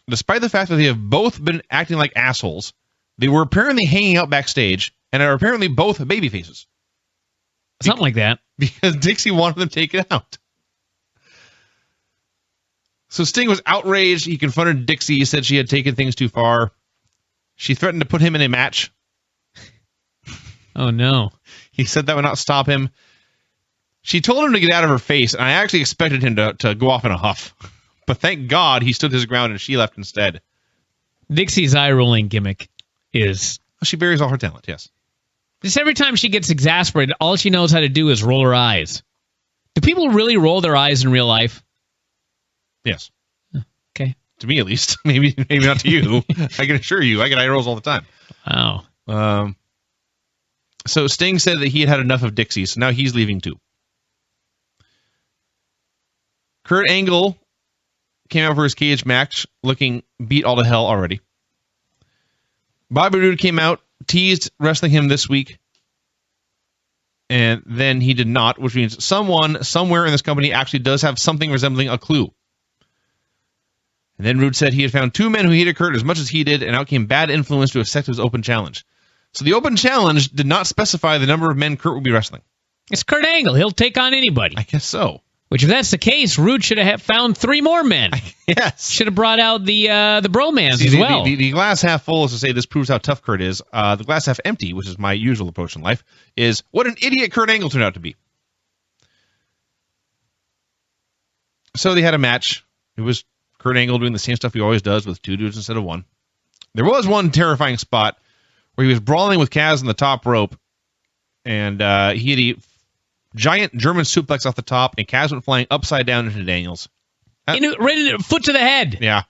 despite the fact that they have both been acting like assholes, they were apparently hanging out backstage and are apparently both baby faces. Something like that. Because Dixie wanted them taken out. So Sting was outraged. He confronted Dixie. He said she had taken things too far. She threatened to put him in a match. Oh, no. He said that would not stop him. She told him to get out of her face, and I actually expected him to go off in a huff. But thank God he stood his ground and she left instead. Dixie's eye-rolling gimmick is... She buries all her talent, yes. Just every time she gets exasperated, all she knows how to do is roll her eyes. Do people really roll their eyes in real life? Yes. Okay. To me, at least. Maybe not to you. I can assure you, I get eye rolls all the time. Wow. So Sting said that he had enough of Dixie, so now he's leaving too. Kurt Angle came out for his cage match looking beat all to hell already. Bobby Roode came out, teased wrestling him this week, and then he did not, which means someone somewhere in this company actually does have something resembling a clue. And then Roode said he had found 2 men who hated Kurt as much as he did, and out came bad influence to accept his open challenge. So the open challenge did not specify the number of men Kurt would be wrestling. It's Kurt Angle. He'll take on anybody. I guess so. Which, if that's the case, Roode should have found 3 more men. Yes. Should have brought out the bromance as well. The glass half full is to say this proves how tough Kurt is. The glass half empty, which is my usual approach in life, is what an idiot Kurt Angle turned out to be. So they had a match. It was Kurt Angle doing the same stuff he always does with 2 dudes instead of 1. There was one terrifying spot where he was brawling with Kaz on the top rope, and he had a giant German suplex off the top, and Kaz went flying upside down into Daniels. Right in foot to the head. Yeah,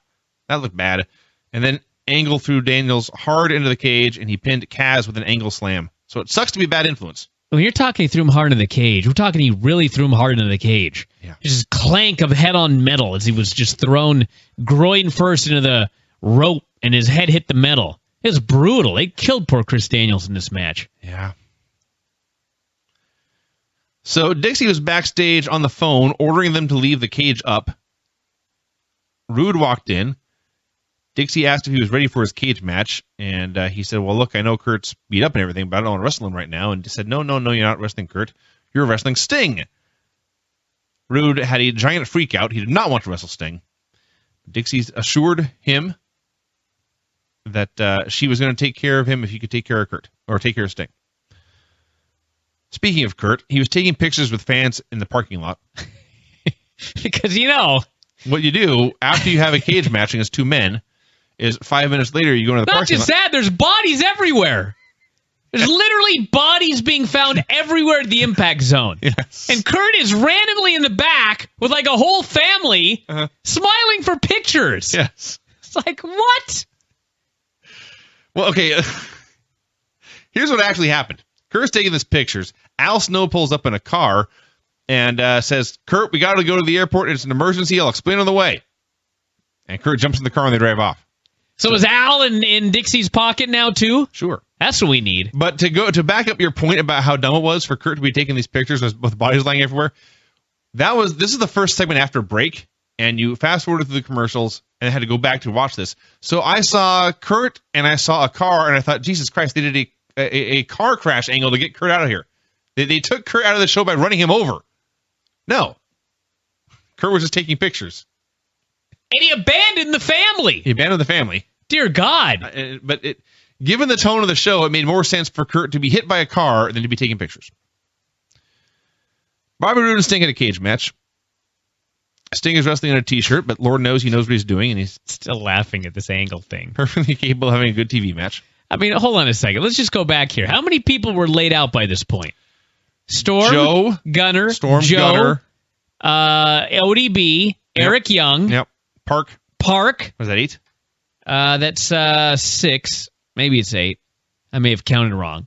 that looked bad. And then Angle threw Daniels hard into the cage, and he pinned Kaz with an Angle slam. So it sucks to be bad influence. When you're talking he threw him hard into the cage, we're talking he really threw him hard into the cage. Yeah. Just clank of head on metal as he was just thrown groin first into the rope, and his head hit the metal. It was brutal. They killed poor Chris Daniels in this match. Yeah. So Dixie was backstage on the phone ordering them to leave the cage up. Rude walked in. Dixie asked if he was ready for his cage match, and he said, well, look, I know Kurt's beat up and everything, but I don't want to wrestle him right now. And he said, no, you're not wrestling Kurt. You're wrestling Sting. Rude had a giant freak out. He did not want to wrestle Sting. Dixie assured him that she was going to take care of him if he could take care of Kurt, or take care of Sting. Speaking of Kurt, he was taking pictures with fans in the parking lot. Because, what you do after you have a cage match against 2 men is 5 minutes later you go into the parking lot. Not just that, there's bodies everywhere. There's literally bodies being found everywhere at the impact zone. Yes. And Kurt is randomly in the back with like a whole family smiling for pictures. Yes. It's like, what? Well, okay. Here's what actually happened. Kurt's taking these pictures. Al Snow pulls up in a car and says, Kurt, we got to go to the airport. It's an emergency. I'll explain on the way. And Kurt jumps in the car and they drive off. So is Al in Dixie's pocket now, too? Sure. That's what we need. But to back up your point about how dumb it was for Kurt to be taking these pictures with bodies lying everywhere, this is the first segment after break, and you fast forwarded through the commercials and I had to go back to watch this. So I saw Kurt and I saw a car and I thought, Jesus Christ, they did a car crash angle to get Kurt out of here. They took Kurt out of the show by running him over. No. Kurt was just taking pictures. And he abandoned the family. Dear God. But given the tone of the show, it made more sense for Kurt to be hit by a car than to be taking pictures. Bobby Roode and Sting had a cage match. Sting is wrestling in a t-shirt, but Lord knows he knows what he's doing, and he's still laughing at this angle thing. Perfectly capable of having a good TV match. I mean, hold on a second. Let's just go back here. How many people were laid out by this point? Joe, Gunner, Gunner, ODB, Eric Young. Yep. Park. Was that 8? That's 6. Maybe it's 8. I may have counted wrong.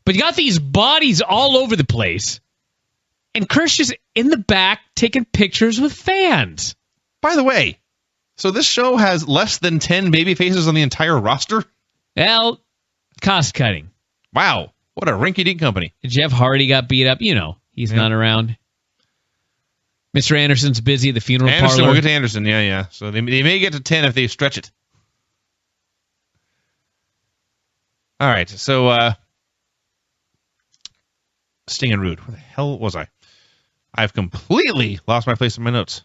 But you got these bodies all over the place. And Kurt's just in the back taking pictures with fans. By the way, so this show has less than 10 baby faces on the entire roster? Well, cost cutting. Wow. What a rinky-dink company. Jeff Hardy got beat up. He's not around. Mr. Anderson's busy at the funeral parlor. We'll get to Anderson. Yeah. So they may get to 10 if they stretch it. All right. So Sting and Rude. Where the hell was I? I've completely lost my place in my notes.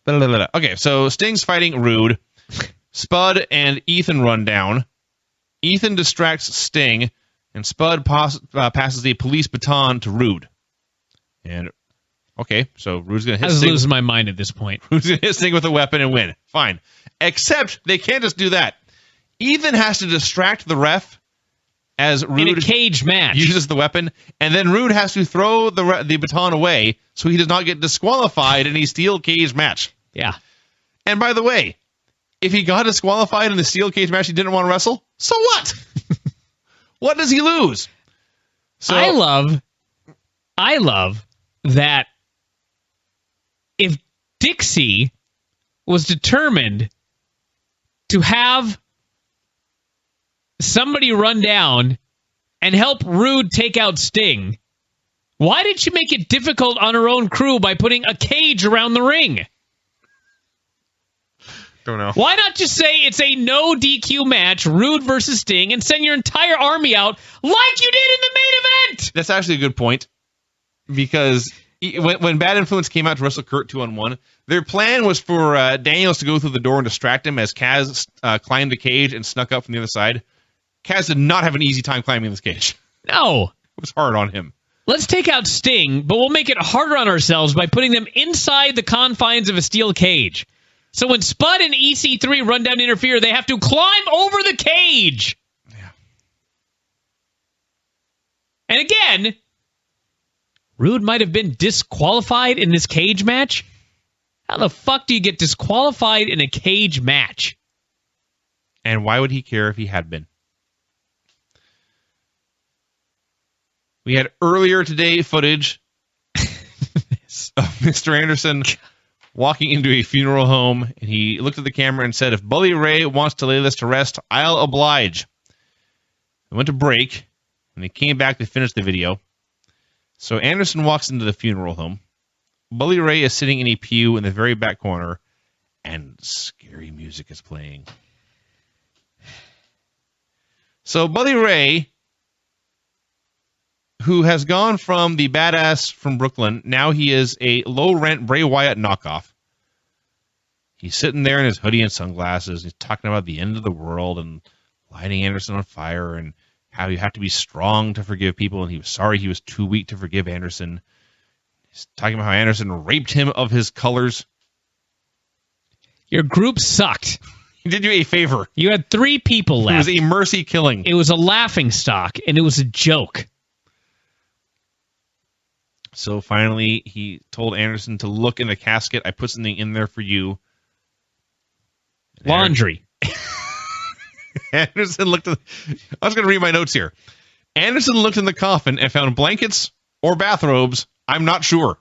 Okay, so Sting's fighting Rude. Spud and Ethan run down. Ethan distracts Sting, and Spud passes the police baton to Rude. And okay, so Rude's going to hit Sting. I was losing my mind at this point. Rude's going to hit Sting with a weapon and win. Fine. Except they can't just do that. Ethan has to distract the ref as Rude in a cage match uses the weapon, and then Rude has to throw the baton away so he does not get disqualified in a steel cage match. Yeah. And by the way, if he got disqualified in the steel cage match he didn't want to wrestle, so what? What does he lose? So I love that if Dixie was determined to have somebody run down and help Rude take out Sting, why did she make it difficult on her own crew by putting a cage around the ring? Don't know. Why not just say it's a no DQ match, Rude versus Sting, and send your entire army out like you did in the main event? That's actually a good point, because when Bad Influence came out to wrestle Kurt 2-on-1, their plan was for Daniels to go through the door and distract him as Kaz climbed the cage and snuck up from the other side. Kaz did not have an easy time climbing this cage. No. It was hard on him. Let's take out Sting, but we'll make it harder on ourselves by putting them inside the confines of a steel cage. So when Spud and EC3 run down to interfere, they have to climb over the cage. Yeah. And again, Rude might have been disqualified in this cage match. How the fuck do you get disqualified in a cage match? And why would he care if he had been? We had earlier today footage of Mr. Anderson walking into a funeral home, and he looked at the camera and said, "If Bully Ray wants to lay this to rest, I'll oblige." They went to break, and they came back to finish the video. So Anderson walks into the funeral home. Bully Ray is sitting in a pew in the very back corner, and scary music is playing. So Bully Ray, who has gone from the badass from Brooklyn, now he is a low-rent Bray Wyatt knockoff. He's sitting there in his hoodie and sunglasses. He's talking about the end of the world and lighting Anderson on fire and how you have to be strong to forgive people, and he was sorry he was too weak to forgive Anderson. He's talking about how Anderson raped him of his colors. Your group sucked. He did you a favor. You had 3 people left. It was a mercy killing. It was a laughing stock, and it was a joke. So finally, he told Anderson to look in the casket. I put something in there for you. Laundry. Anderson looked at... I was going to read my notes here. Anderson looked in the coffin and found blankets or bathrobes. I'm not sure.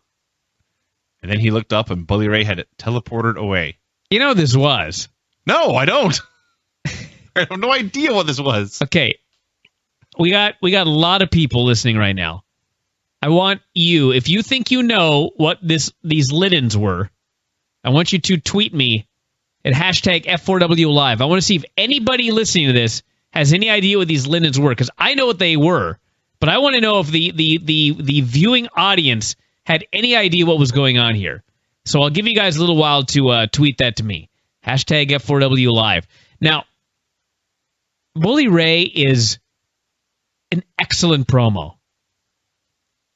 And then he looked up, and Bully Ray had it teleported away. You know what this was? No, I don't. I have no idea what this was. Okay. We got a lot of people listening right now. I want you, if you think you know what these linens were, I want you to tweet me at hashtag F4W Live. I want to see if anybody listening to this has any idea what these linens were, because I know what they were, but I want to know if the viewing audience had any idea what was going on here. So I'll give you guys a little while to tweet that to me. Hashtag F4W Live. Now, Bully Ray is an excellent promo.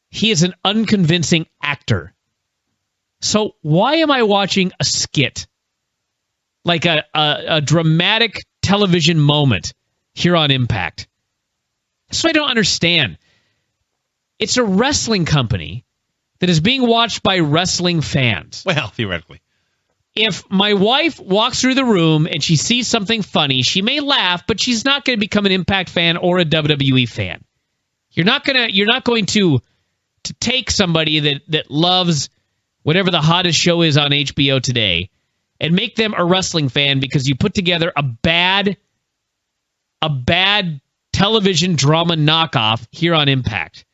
He is an unconvincing actor. So why am I watching a skit? Like a dramatic television moment here on Impact. That's what I don't understand. It's a wrestling company that is being watched by wrestling fans. Well, theoretically. If my wife walks through the room and she sees something funny, she may laugh, but she's not going to become an Impact fan or a WWE fan. You're not going to take somebody that loves whatever the hottest show is on HBO today and make them a wrestling fan because you put together a bad television drama knockoff here on Impact.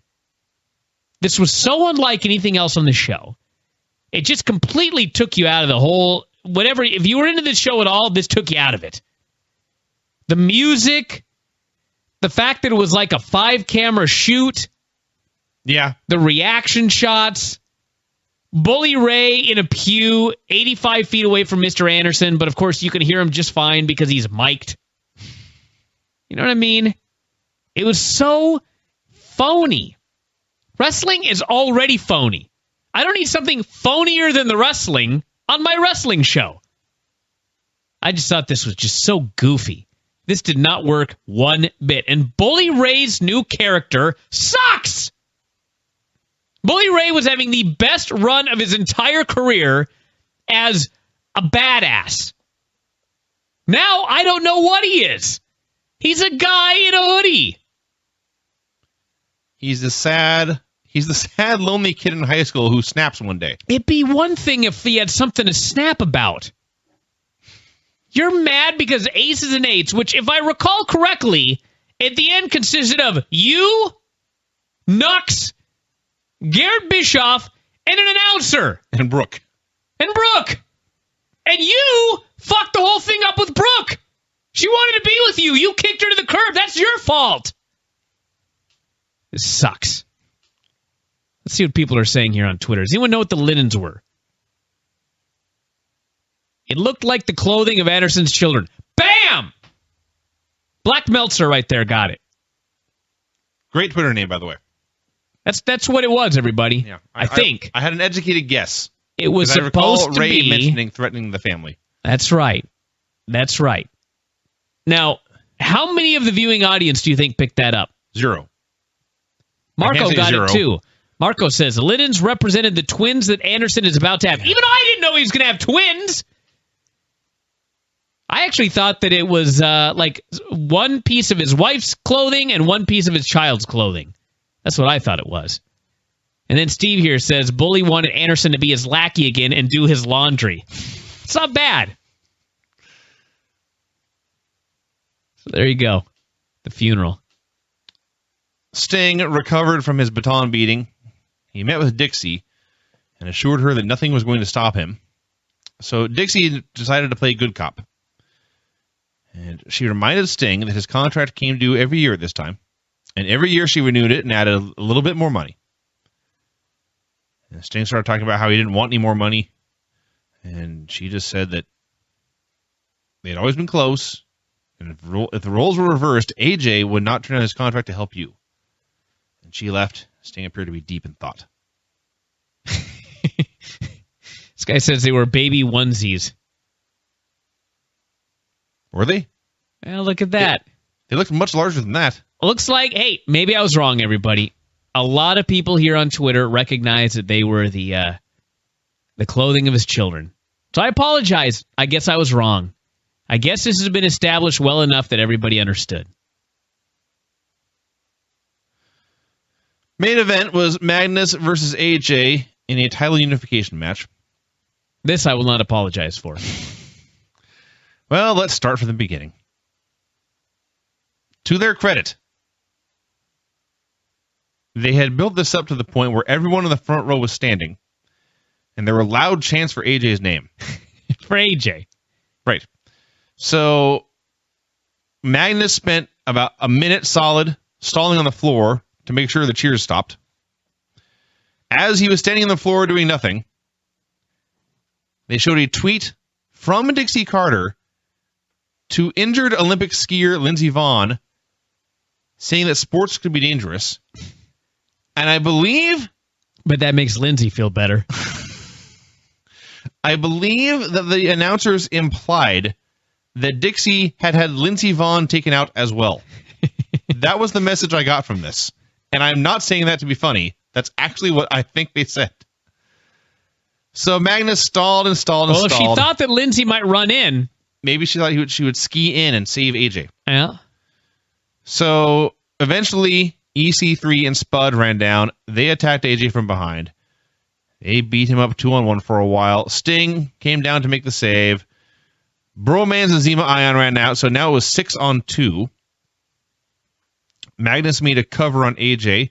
This was so unlike anything else on the show. It just completely took you out of the whole... Whatever. If you were into this show at all, this took you out of it. The music, the fact that it was like a 5-camera shoot... Yeah. The reaction shots. Bully Ray in a pew 85 feet away from Mr. Anderson, but of course you can hear him just fine because he's mic'd. You know what I mean? It was so phony. Wrestling is already phony. I don't need something phonier than the wrestling on my wrestling show. I just thought this was just so goofy. This did not work one bit. And Bully Ray's new character sucks! Bully Ray was having the best run of his entire career as a badass. Now I don't know what he is. He's a guy in a hoodie. He's the sad, lonely kid in high school who snaps one day. It'd be one thing if he had something to snap about. You're mad because aces and eights, which if I recall correctly, at the end consisted of you, Nux, Garrett Bischoff, and an announcer. And Brooke. And you fucked the whole thing up with Brooke. She wanted to be with you. You kicked her to the curb. That's your fault. This sucks. Let's see what people are saying here on Twitter. Does anyone know what the linens were? It looked like the clothing of Anderson's children. Bam! Black Meltzer right there got it. Great Twitter name, by the way. That's what it was, everybody. Yeah, I think. I had an educated guess. It was I recall supposed to Ray be... mentioning threatening the family. That's right. That's right. Now, how many of the viewing audience do you think picked that up? 0. Marco got 0. it too. Marco says, Liddens represented the twins that Anderson is about to have. Even I didn't know he was going to have twins. I actually thought that it was like one piece of his wife's clothing and one piece of his child's clothing. That's what I thought it was. And then Steve here says, Bully wanted Anderson to be his lackey again and do his laundry. It's not bad. So there you go. The funeral. Sting recovered from his baton beating. He met with Dixie and assured her that nothing was going to stop him. So Dixie decided to play good cop. And she reminded Sting that his contract came due every year at this time. And every year she renewed it and added a little bit more money. And Sting started talking about how he didn't want any more money. And she just said that they had always been close. And if the roles were reversed, AJ would not turn down his contract to help you. And she left. Sting appeared to be deep in thought. This guy says they were baby onesies. Were they? Well, look at that. They looked much larger than that. Looks like, hey, maybe I was wrong, everybody. A lot of people here on Twitter recognize that they were the clothing of his children. So I apologize. I guess I was wrong. I guess this has been established well enough that everybody understood. Main event was Magnus versus AJ in a title unification match. This I will not apologize for. Well, let's start from the beginning. To their credit, they had built this up to the point where everyone in the front row was standing, and there were loud chants for AJ's name. For AJ. Right. So, Magnus spent about a minute solid stalling on the floor to make sure the cheers stopped. As he was standing on the floor doing nothing, they showed a tweet from Dixie Carter to injured Olympic skier Lindsey Vonn saying that sports could be dangerous. And I believe... But that makes Lindsey feel better. I believe that the announcers implied that Dixie had Lindsey Vonn taken out as well. That was the message I got from this. And I'm not saying that to be funny. That's actually what I think they said. So Magnus stalled and stalled and stalled. Well, if she thought that Lindsey might run in... Maybe she thought she would ski in and save AJ. Yeah. So eventually, EC3 and Spud ran down. They attacked AJ from behind. They beat him up 2-on-1 for a while. Sting came down to make the save. Bromans and Zema Ion ran out, so now it was 6-on-2. Magnus made a cover on AJ.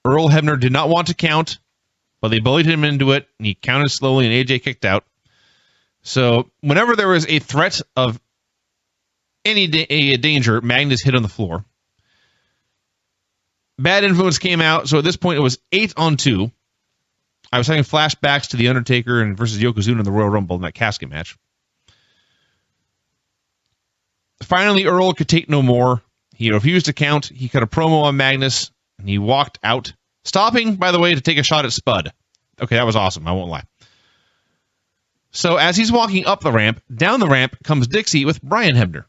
Earl Hebner did not want to count, but they bullied him into it, and he counted slowly, and AJ kicked out. So whenever there was a threat of any danger, Magnus hit on the floor. Bad Influence came out, so at this point it was 8-on-2. I was having flashbacks to The Undertaker and versus Yokozuna in the Royal Rumble in that casket match. Finally, Earl could take no more. He refused to count. He cut a promo on Magnus, and he walked out, stopping, by the way, to take a shot at Spud. Okay, that was awesome. I won't lie. So as he's walking up the ramp, down the ramp comes Dixie with Bryan Hebner.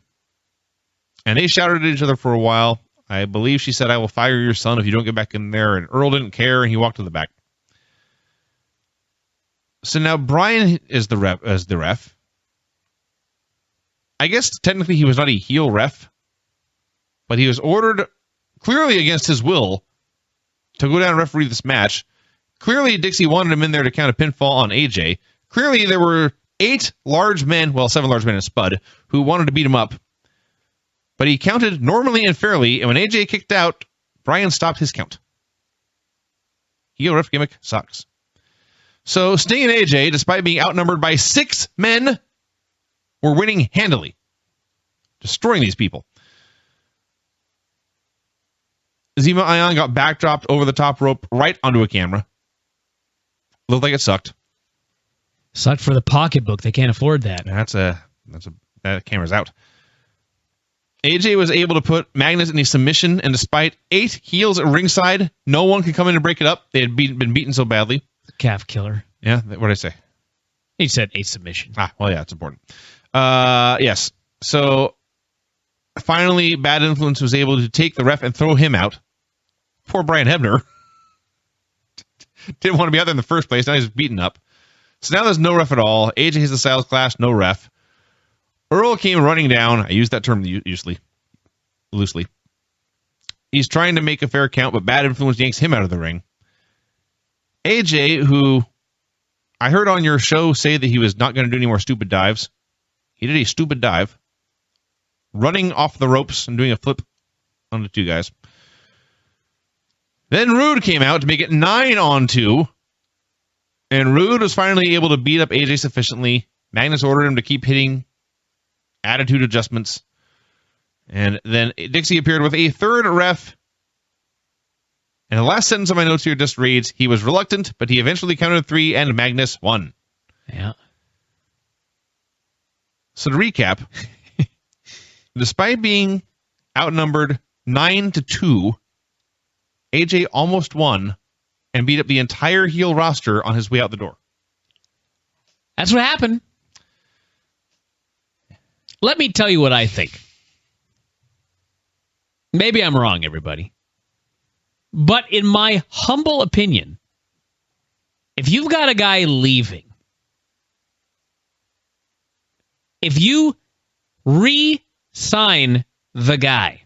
And they shouted at each other for a while. I believe she said, "I will fire your son if you don't get back in there." And Earl didn't care, and he walked to the back. So now Bryan is the ref. I guess technically he was not a heel ref, but he was ordered clearly against his will to go down and referee this match. Clearly Dixie wanted him in there to count a pinfall on AJ. Clearly there were 7 large men and Spud, who wanted to beat him up. But he counted normally and fairly, and when AJ kicked out, Bryan stopped his count. Heel ref gimmick sucks. So Sting and AJ, despite being outnumbered by 6 men, were winning handily, destroying these people. Zema Ion got backdropped over the top rope right onto a camera. Looked like it sucked. Sucked for the pocketbook. They can't afford that. That camera's out. AJ was able to put Magnus in a submission, and despite 8 heels at ringside, no one could come in and break it up. They had been beaten so badly. Calf killer. Yeah, what did I say? He said 8 submission. Well, yeah, it's important. Yes. So finally, Bad Influence was able to take the ref and throw him out. Poor Brian Hebner. Didn't want to be out there in the first place. Now he's beaten up. So now there's no ref at all. AJ has the Styles Clash, no ref. Earl came running down. I use that term loosely. He's trying to make a fair count, but Bad Influence yanks him out of the ring. AJ, who I heard on your show say that he was not going to do any more stupid dives. He did a stupid dive, running off the ropes and doing a flip on the two guys. Then Rude came out to make it 9-on-2, and Rude was finally able to beat up AJ sufficiently. Magnus ordered him to keep hitting attitude adjustments, and then Dixie appeared with a third ref. And the last sentence of my notes here just reads, he was reluctant, but he eventually counted 3, and Magnus won. Yeah. So to recap, despite being outnumbered 9-2, AJ almost won and beat up the entire heel roster on his way out the door. That's what happened. Let me tell you what I think. Maybe I'm wrong, everybody. But in my humble opinion, if you've got a guy leaving, if you re-sign the guy,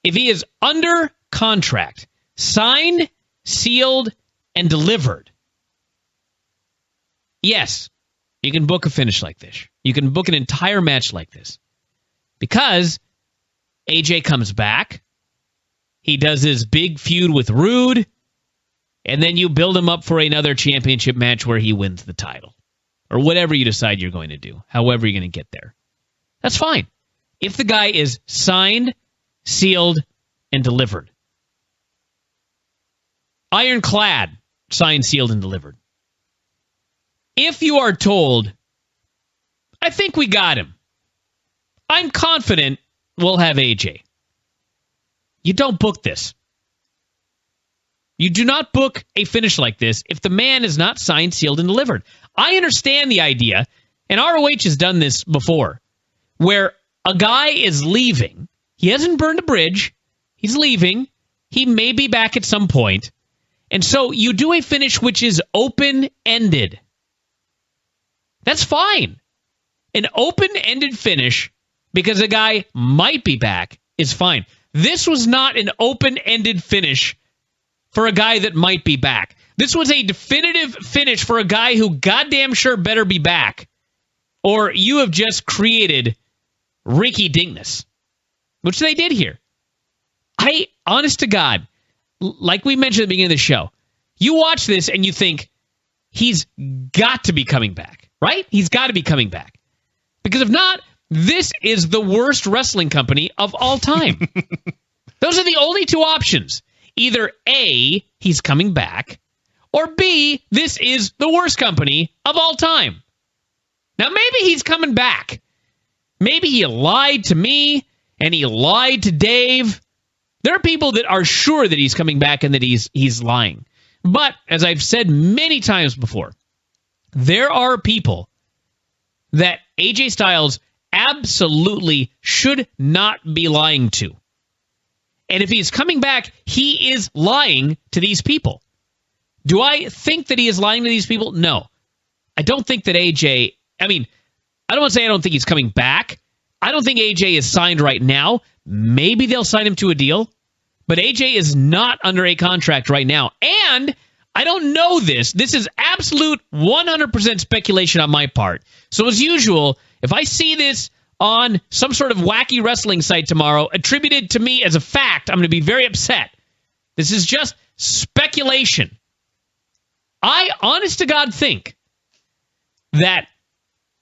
if he is under contract, signed, sealed, and delivered, yes, you can book a finish like this. You can book an entire match like this. Because AJ comes back, he does his big feud with Rude, and then you build him up for another championship match where he wins the title. Or whatever you decide you're going to do. However you're going to get there. That's fine. If the guy is signed, sealed, and delivered. Ironclad, signed, sealed, and delivered. If you are told, I think we got him. I'm confident we'll have AJ. You don't book this. You do not book a finish like this if the man is not signed, sealed, and delivered. I understand the idea, and ROH has done this before, where a guy is leaving. He hasn't burned a bridge. He's leaving. He may be back at some point. And so you do a finish which is open-ended. That's fine. An open-ended finish, because a guy might be back, is fine. This was not an open-ended finish for a guy that might be back. This was a definitive finish for a guy who goddamn sure better be back. Or you have just created rinky-dinkness, which they did here. Honest to God, like we mentioned at the beginning of the show, you watch this and you think, he's got to be coming back, right? He's got to be coming back. Because if not, this is the worst wrestling company of all time. Those are the only two options. Either A, he's coming back, or B, this is the worst company of all time. Now, maybe he's coming back. Maybe he lied to me, and he lied to Dave. There are people that are sure that he's coming back and that he's lying. But, as I've said many times before, there are people that AJ Styles absolutely should not be lying to. And if he's coming back, he is lying to these people. Do I think that he is lying to these people? No. I don't think that AJ... I don't want to say I don't think he's coming back. I don't think AJ is signed right now. Maybe they'll sign him to a deal. But AJ is not under a contract right now. And I don't know this. This is absolute 100% speculation on my part. So as usual, if I see this on some sort of wacky wrestling site tomorrow, attributed to me as a fact, I'm going to be very upset. This is just speculation. I, honest to God, think that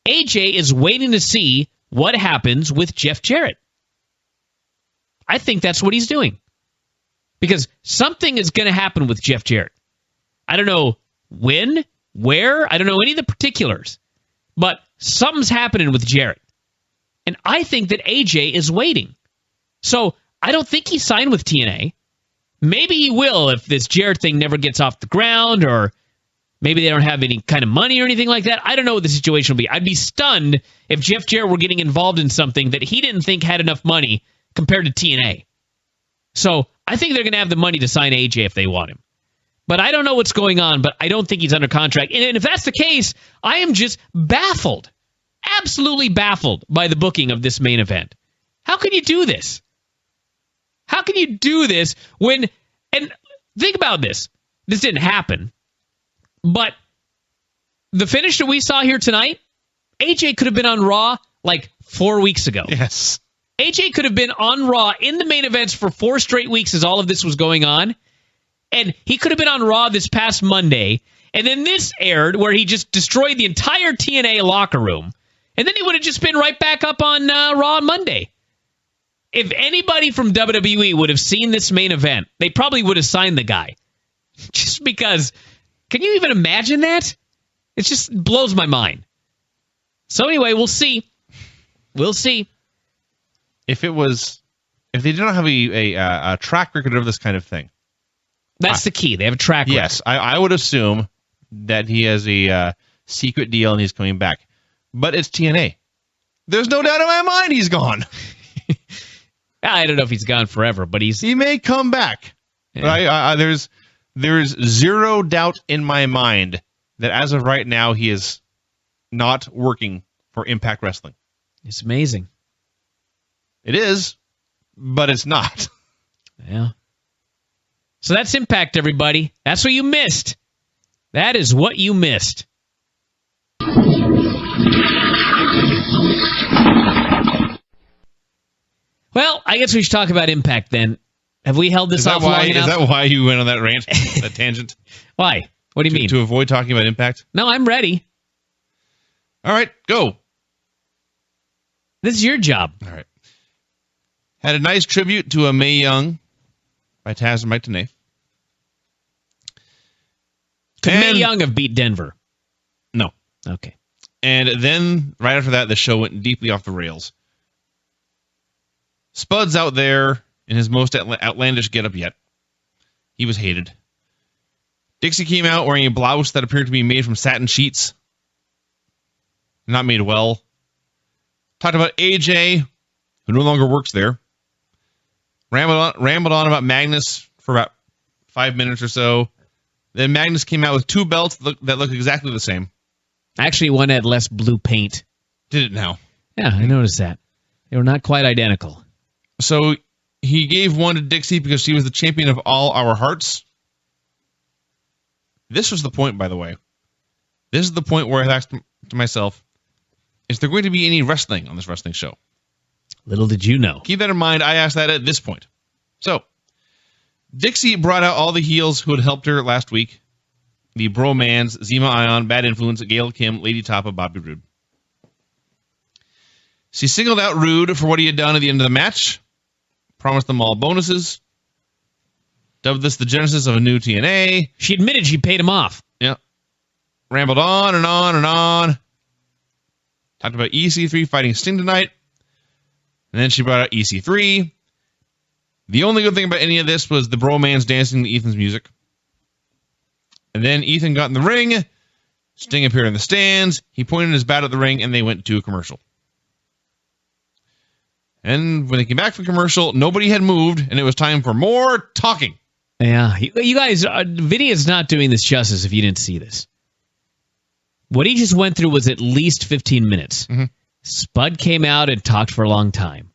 AJ is waiting to see what happens with Jeff Jarrett. I think that's what he's doing. Because something is going to happen with Jeff Jarrett. I don't know when, where, I don't know any of the particulars. But something's happening with Jarrett. And I think that AJ is waiting. So I don't think he signed with TNA. Maybe he will if this Jarrett thing never gets off the ground, or Maybe they don't have any kind of money or anything like that. I don't know what the situation will be. I'd be stunned if Jeff Jarrett were getting involved in something that he didn't think had enough money compared to TNA. So I think they're going to have the money to sign AJ if they want him. But I don't know what's going on, but I don't think he's under contract. And if that's the case, I am just baffled, absolutely baffled by the booking of this main event. How can you do this? How can you do this when, and think about this. This didn't happen, but the finish that we saw here tonight, AJ could have been on Raw like 4 weeks ago. Yes. AJ could have been on Raw in the main events for 4 straight weeks as all of this was going on. And he could have been on Raw this past Monday. And then this aired where he just destroyed the entire TNA locker room. And then he would have just been right back up on Raw on Monday. If anybody from WWE would have seen this main event, they probably would have signed the guy. Just because, can you even imagine that? It just blows my mind. So anyway, we'll see. We'll see. If they did not have a track record of this kind of thing. That's the key. They have a track record. Yes, I would assume that he has a secret deal and he's coming back. But it's TNA. There's no doubt in my mind he's gone. I don't know if he's gone forever, but he may come back. Yeah. But there's zero doubt in my mind that as of right now he is not working for Impact Wrestling. It's amazing. It is, but it's not. Yeah. So that's Impact, everybody. That's what you missed. That is what you missed. Well, I guess we should talk about Impact then. Have we held this off long enough? Is that why you went on that rant, that tangent? Why? What do you mean? To avoid talking about Impact? No, I'm ready. All right, go. This is your job. All right. Had a nice tribute to a Mae Young by Taz and Mike Tenay. Could Mae Young have beat Denver? No. Okay. And then, right after that, the show went deeply off the rails. Spud's out there in his most outlandish getup yet. He was hated. Dixie came out wearing a blouse that appeared to be made from satin sheets. Not made well. Talked about AJ, who no longer works there. Rambled on about Magnus for about 5 minutes or so. Then Magnus came out with 2 belts that look exactly the same. Actually, one had less blue paint. Did it now? Yeah, I noticed that. They were not quite identical. So he gave one to Dixie because she was the champion of all our hearts. This was the point, by the way. This is the point where I asked to myself, is there going to be any wrestling on this wrestling show? Little did you know. Keep that in mind. I asked that at this point. So, Dixie brought out all the heels who had helped her last week. The Bromans, Zima Ion, Bad Influence, Gail Kim, Lady Tapa, Bobby Roode. She singled out Roode for what he had done at the end of the match. Promised them all bonuses. Dubbed this the genesis of a new TNA. She admitted she paid him off. Yeah. Rambled on and on and on. Talked about EC3 fighting Sting tonight. And then she brought out EC3. The only good thing about any of this was the bromans dancing to Ethan's music. And then Ethan got in the ring. Sting appeared in the stands. He pointed his bat at the ring, and they went to a commercial. And when they came back from commercial, nobody had moved, and it was time for more talking. Yeah, you guys, Vinny is not doing this justice if you didn't see this. What he just went through was at least 15 minutes. Mm-hmm. Spud came out and talked for a long time.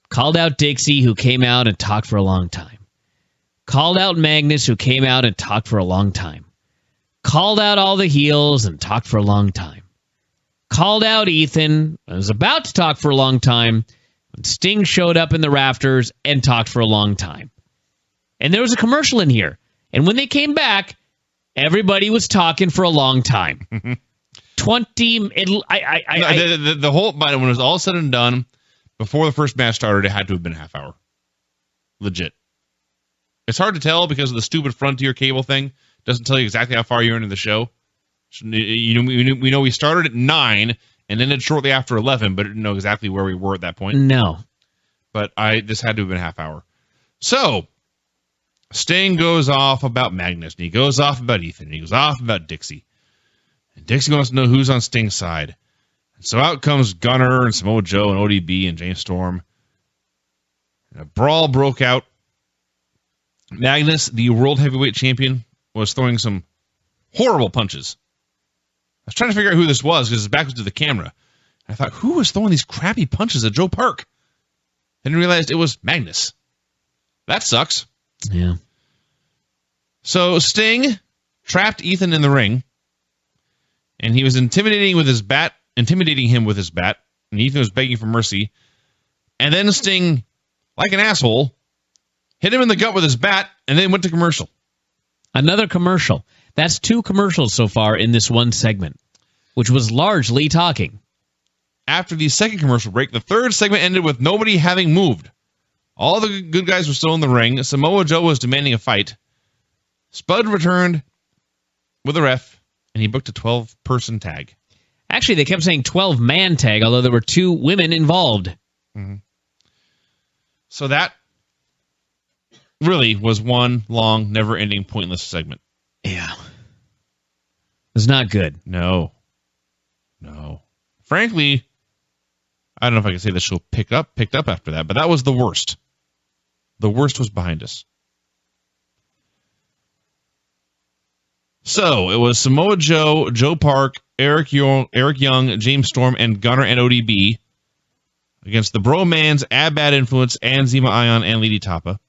Called out Dixie, who came out and talked for a long time. Called out Magnus, who came out and talked for a long time. Called out all the heels and talked for a long time. Called out Ethan, was about to talk for a long time, when Sting showed up in the rafters and talked for a long time. And there was a commercial in here. And when they came back, everybody was talking for a long time. 20... The whole... But when it was all said and done, before the first match started, it had to have been a half hour. Legit. It's hard to tell because of the stupid Frontier cable thing. Doesn't tell you exactly how far you're into the show. We know we started at 9 and ended shortly after 11, but didn't know exactly where we were at that point. No. But this had to have been a half hour. So, Sting goes off about Magnus, and he goes off about Ethan, and he goes off about Dixie. And Dixie wants to know who's on Sting's side. And so out comes Gunner and Samoa Joe and ODB and James Storm. And a brawl broke out. Magnus, the World Heavyweight Champion, was throwing some horrible punches. I was trying to figure out who this was because his back was to the camera. I thought, who was throwing these crappy punches at Joe Park? Then realized it was Magnus. That sucks. Yeah. So Sting trapped Ethan in the ring, and he was intimidating him with his bat, and Ethan was begging for mercy. And then Sting, like an asshole, hit him in the gut with his bat, and then went to commercial. Another commercial. That's 2 commercials so far in this one segment, which was largely talking. After the second commercial break, the third segment ended with nobody having moved. All the good guys were still in the ring. Samoa Joe was demanding a fight. Spud returned with a ref, and he booked a 12-person tag. Actually, they kept saying 12-man tag, although there were 2 women involved. Mm-hmm. So that really was one long, never-ending, pointless segment. Yeah. It's not good. No. Frankly, I don't know if I can say the show picked up after that, but that was the worst. The worst was behind us. So it was Samoa Joe, Joe Park, Eric Young, James Storm, and Gunner and ODB against the Bromans, Bad Influence, and Zema Ion and Lady Tapa.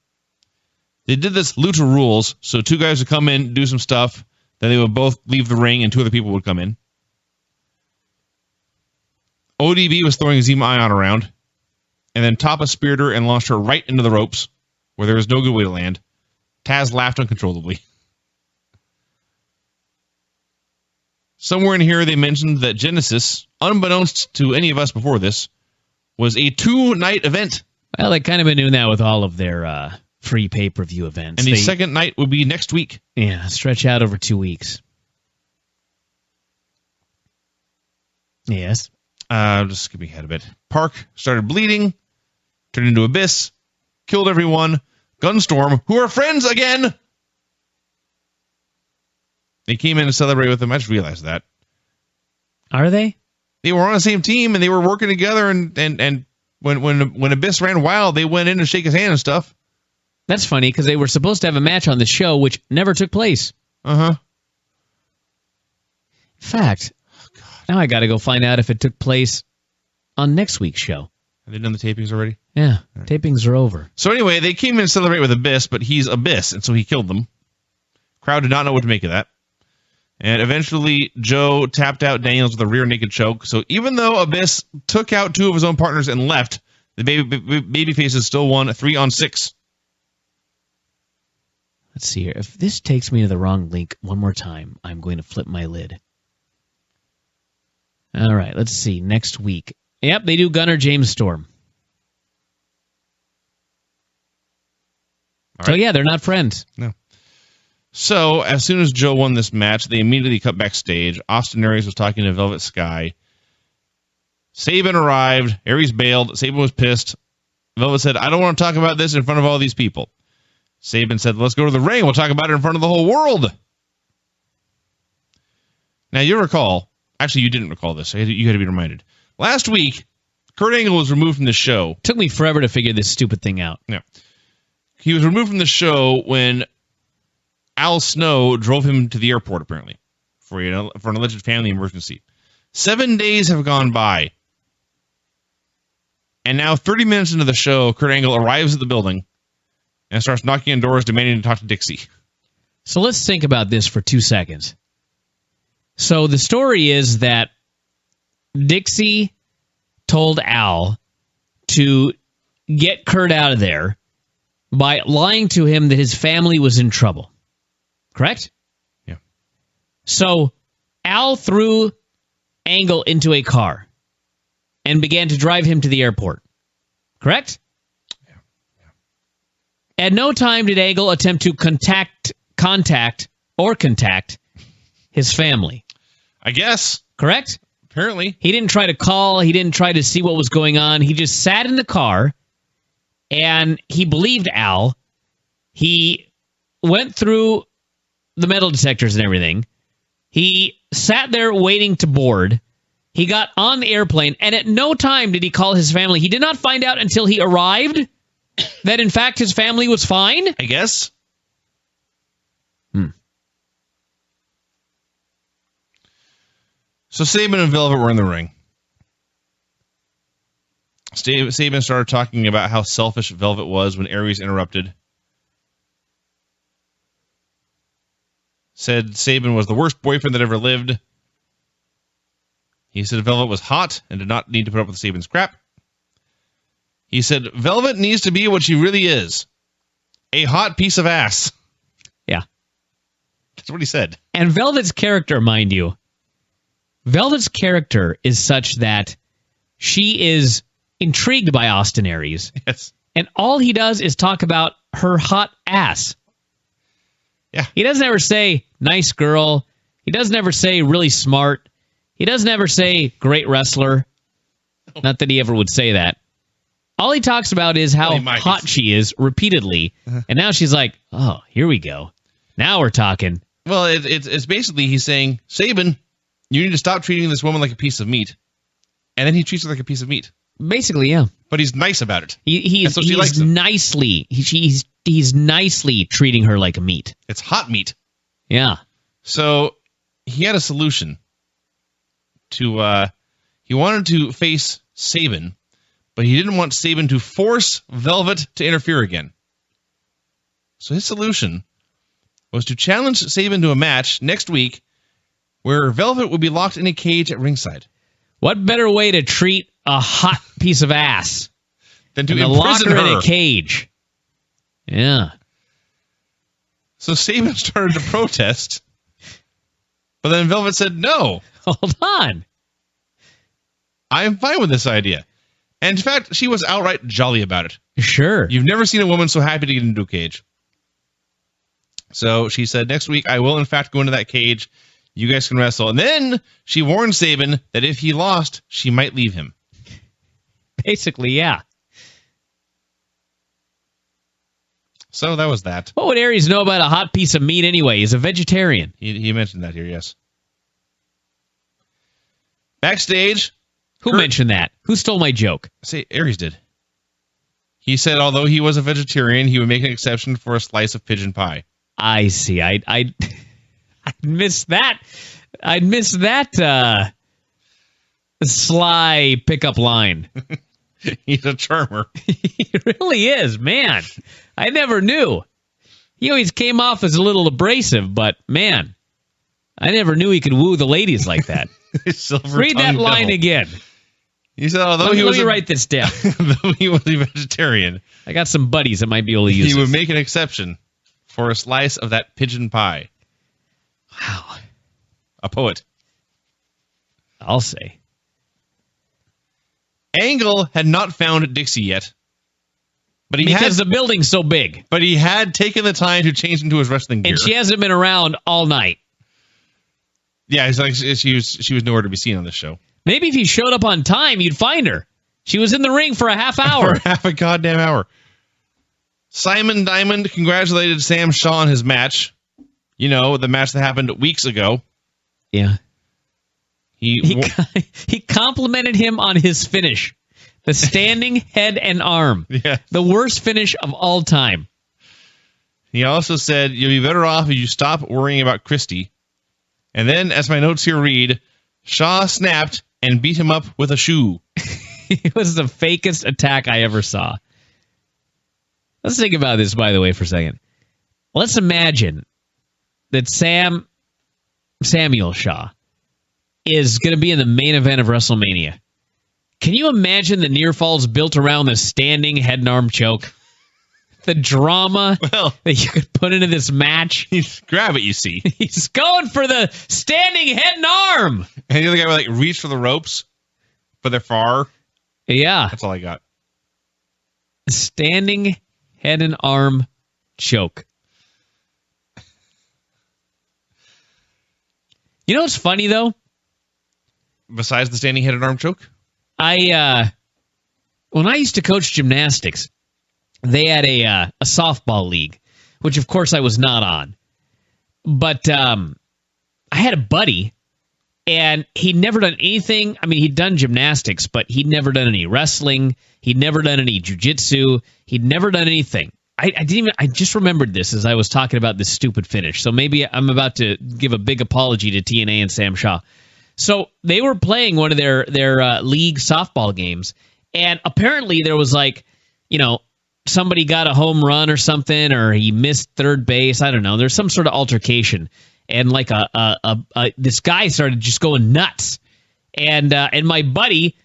They did this Lucha Rules, so 2 guys would come in, do some stuff, then they would both leave the ring, and 2 other people would come in. ODB was throwing Zema Ion around, and then Tapa speared her and launched her right into the ropes, where there was no good way to land. Taz laughed uncontrollably. Somewhere in here they mentioned that Genesis, unbeknownst to any of us before this, was a 2-night event. Well, they've kind of been doing that with all of their free pay-per-view events. And the second night would be next week. Yeah, stretch out over 2 weeks. Yes. Just skipping ahead a bit. Park started bleeding, turned into Abyss, killed everyone. Gunstorm, who are friends again. They came in to celebrate with him. I just realized that. Are they? They were on the same team, and they were working together, and when Abyss ran wild, they went in to shake his hand and stuff. That's funny, because they were supposed to have a match on the show, which never took place. Uh-huh. In fact, now I got to go find out if it took place on next week's show. Have they done the tapings already? Yeah, right. Tapings are over. So anyway, they came in to celebrate with Abyss, but he's Abyss, and so he killed them. Crowd did not know what to make of that. And eventually, Joe tapped out Daniels with a rear naked choke. So even though Abyss took out 2 of his own partners and left, the babyfaces still won 3-on-6. Let's see here. If this takes me to the wrong link one more time, I'm going to flip my lid. All right, let's see. Next week. Yep, they do Gunner James Storm. All right. So, yeah, they're not friends. No. So, as soon as Joe won this match, they immediately cut backstage. Austin Aries was talking to Velvet Sky. Sabin arrived. Aries bailed. Sabin was pissed. Velvet said, I don't want to talk about this in front of all these people. Sabin said, let's go to the ring. We'll talk about it in front of the whole world. Now, you recall, actually, you didn't recall this. You had to be reminded. Last week, Kurt Angle was removed from the show. Took me forever to figure this stupid thing out. Yeah. He was removed from the show when Al Snow drove him to the airport, apparently, for an alleged family emergency. 7 days have gone by. And now, 30 minutes into the show, Kurt Angle arrives at the building and starts knocking on doors demanding to talk to Dixie. So let's think about this for 2 seconds. So the story is that Dixie told Al to get Kurt out of there by lying to him that his family was in trouble. Correct? Yeah. So Al threw Angle into a car and began to drive him to the airport. Correct? Yeah. At no time did Angle attempt to contact his family. I guess. Correct? Apparently. He didn't try to call. He didn't try to see what was going on. He just sat in the car, and he believed Al. He went through the metal detectors and everything. He sat there waiting to board. He got on the airplane, and at no time did he call his family. He did not find out until he arrived that, in fact, his family was fine? I guess. So Sabin and Velvet were in the ring. Sabin started talking about how selfish Velvet was when Aries interrupted. Said Sabin was the worst boyfriend that ever lived. He said Velvet was hot and did not need to put up with Sabin's crap. He said Velvet needs to be what she really is. A hot piece of ass. Yeah. That's what he said. And Velvet's character, mind you, Velvet's character is such that she is intrigued by Austin Aries. Yes. And all he does is talk about her hot ass. Yeah. He doesn't ever say, nice girl. He doesn't ever say, really smart. He doesn't ever say, great wrestler. Not that he ever would say that. All he talks about is how hot she is repeatedly. And now she's like, oh, here we go. Now we're talking. Well, it's basically he's saying, Sabin, you need to stop treating this woman like a piece of meat. And then he treats her like a piece of meat. Basically, yeah. But he's nice about it. He's nicely treating her like a meat. It's hot meat. Yeah. So he had a solution to he wanted to face Sabin, but he didn't want Sabin to force Velvet to interfere again. So his solution was to challenge Sabin to a match next week where Velvet would be locked in a cage at ringside. What better way to treat a hot piece of ass than to lock imprison her her in a cage? Yeah. So Sabin started to protest, but then Velvet said, no. Hold on. I am fine with this idea. And in fact, she was outright jolly about it. Sure. You've never seen a woman so happy to get into a cage. So she said, next week, I will in fact go into that cage. You guys can wrestle. And then she warned Sabin that if he lost, she might leave him. Basically, yeah. So that was that. What would Aries know about a hot piece of meat anyway? He's a vegetarian. He mentioned that here, yes. Backstage. Who mentioned that? Who stole my joke? Say, Aries did. He said although he was a vegetarian, he would make an exception for a slice of pigeon pie. I see. I missed that. I'd missed that sly pickup line. He's a charmer. He really is, man. I never knew. He always came off as a little abrasive, but man, I never knew he could woo the ladies like that. Read that line again. He said, although let me write this down. Though he was a vegetarian, I got some buddies that might be able to use he this. would make an exception for a slice of that pigeon pie. Wow. A poet. I'll say. Angle had not found Dixie yet. But because the building's so big. But he had taken the time to change into his wrestling gear. And she hasn't been around all night. Yeah, it's like she was nowhere to be seen on this show. Maybe if he showed up on time, you'd find her. She was in the ring for a half hour. For half a goddamn hour. Simon Diamond congratulated Sam Shaw on his match. You know, the match that happened weeks ago. Yeah. He complimented him on his finish. The standing head and arm. Yeah. The worst finish of all time. He also said, you'll be better off if you stop worrying about Christy. And then, as my notes here read, Shaw snapped and beat him up with a shoe. It was the fakest attack I ever saw. Let's think about this, by the way, for a second. Let's imagine that Samuel Shaw is going to be in the main event of WrestleMania. Can you imagine the near falls built around the standing head and arm choke? The drama that you could put into this match. Grab it, you see. He's going for the standing head and arm. And the other guy would reach for the ropes, but they're far. Yeah. That's all I got. Standing head and arm choke. You know what's funny, though? Besides the standing head and arm choke? When I used to coach gymnastics, they had a softball league which of course I was not on. But I had a buddy, and he'd never done anything. I mean, he'd done gymnastics, but he'd never done any wrestling. He'd never done any jiu-jitsu. He'd never done anything. I just remembered this as I was talking about this stupid finish. So maybe I'm about to give a big apology to TNA and Sam Shaw. So they were playing one of their league softball games, and apparently there was somebody got a home run or something, or he missed third base. I don't know. There's some sort of altercation, and this guy started just going nuts, and my buddy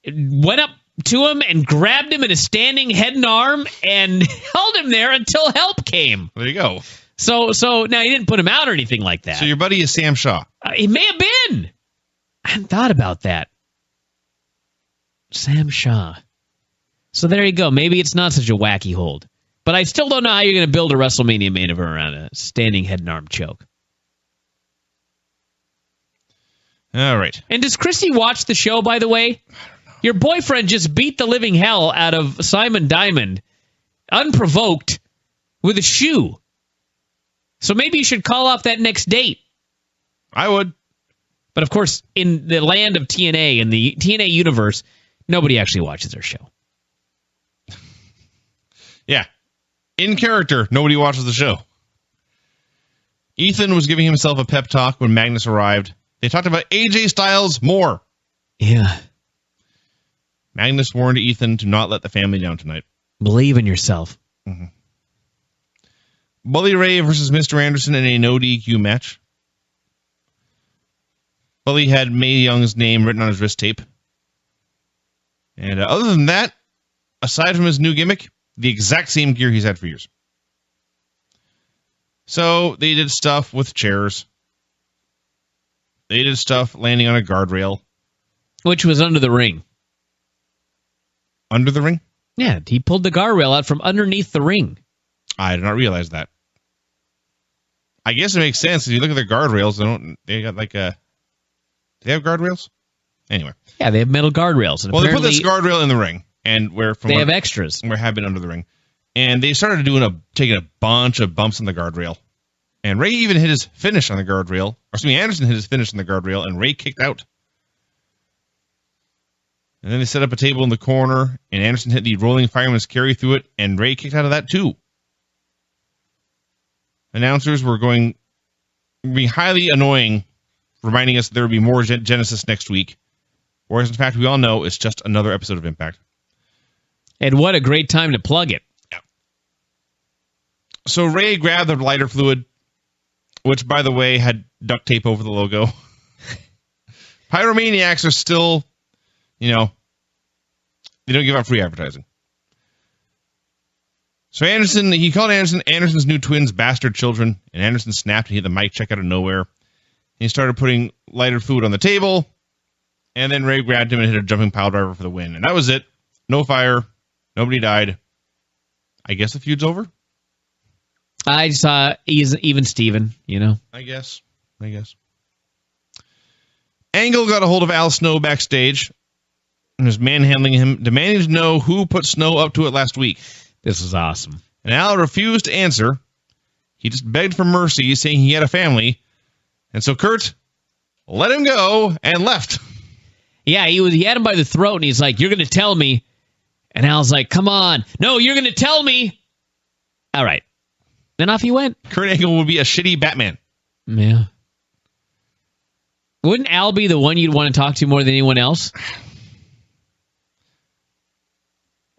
went up to him and grabbed him in a standing head and arm and held him there until help came. There you go. So now he didn't put him out or anything like that. So your buddy is Sam Shaw. He may have been. I hadn't thought about that. Sam Shaw. So there you go. Maybe it's not such a wacky hold. But I still don't know how you're going to build a WrestleMania main event around a standing head and arm choke. All right. And does Christy watch the show, by the way? I don't know. Your boyfriend just beat the living hell out of Simon Diamond, unprovoked, with a shoe. So maybe you should call off that next date. I would. But of course, in the land of TNA, in the TNA universe, nobody actually watches their show. Yeah. In character, nobody watches the show. Ethan was giving himself a pep talk when Magnus arrived. They talked about AJ Styles more. Yeah. Magnus warned Ethan to not let the family down tonight. Believe in yourself. Mm-hmm. Bully Ray versus Mr. Anderson in a no DQ match. Bully had Mae Young's name written on his wrist tape. And other than that, aside from his new gimmick, the exact same gear he's had for years. So they did stuff with chairs. They did stuff landing on a guardrail. Which was under the ring. Under the ring? Yeah, he pulled the guardrail out from underneath the ring. I did not realize that. I guess it makes sense. If you look at their guardrails, they got like a... Do they have guardrails? Anyway. Yeah, they have metal guardrails. And well, they put this guardrail in the ring. And they have extras. Where have been under the ring. And they started taking a bunch of bumps on the guardrail. And Ray even hit his finish on the guardrail. Or excuse me, Anderson hit his finish on the guardrail, and Ray kicked out. And then they set up a table in the corner, and Anderson hit the rolling fireman's carry through it, and Ray kicked out of that too. Announcers were be highly annoying, reminding us there would be more Genesis next week. Whereas, in fact, we all know it's just another episode of Impact. And what a great time to plug it. Yeah. So Ray grabbed the lighter fluid, which, by the way, had duct tape over the logo. Pyromaniacs are still, they don't give out free advertising. So he called Anderson's new twins bastard children, and Anderson snapped and hit the mic check out of nowhere. And he started putting lighter fluid on the table, and then Ray grabbed him and hit a jumping pile driver for the win. And that was it. No fire. Nobody died. I guess the feud's over? I saw even Steven, I guess. Angle got a hold of Al Snow backstage and was manhandling him, demanding to know who put Snow up to it last week. This was awesome. And Al refused to answer. He just begged for mercy, saying he had a family. And so Kurt let him go and left. Yeah, he had him by the throat, and he's like, "You're going to tell me." And Al's like, "Come on. No, you're going to tell me." All right. Then off he went. Kurt Angle would be a shitty Batman. Yeah. Wouldn't Al be the one you'd want to talk to more than anyone else?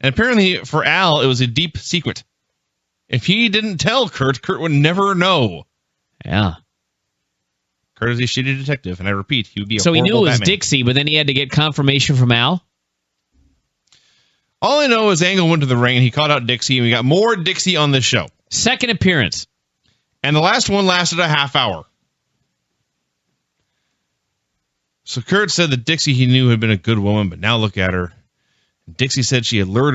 And apparently for Al, it was a deep secret. If he didn't tell Kurt would never know. Yeah. Kurt is a shitty detective, and I repeat, he would be a So he knew it was Batman. Dixie, but then he had to get confirmation from Al? All I know is Angle went to the ring, and he called out Dixie, and we got more Dixie on this show. Second appearance. And the last one lasted a half hour. So Kurt said that Dixie he knew had been a good woman, but now look at her. Dixie said she had lured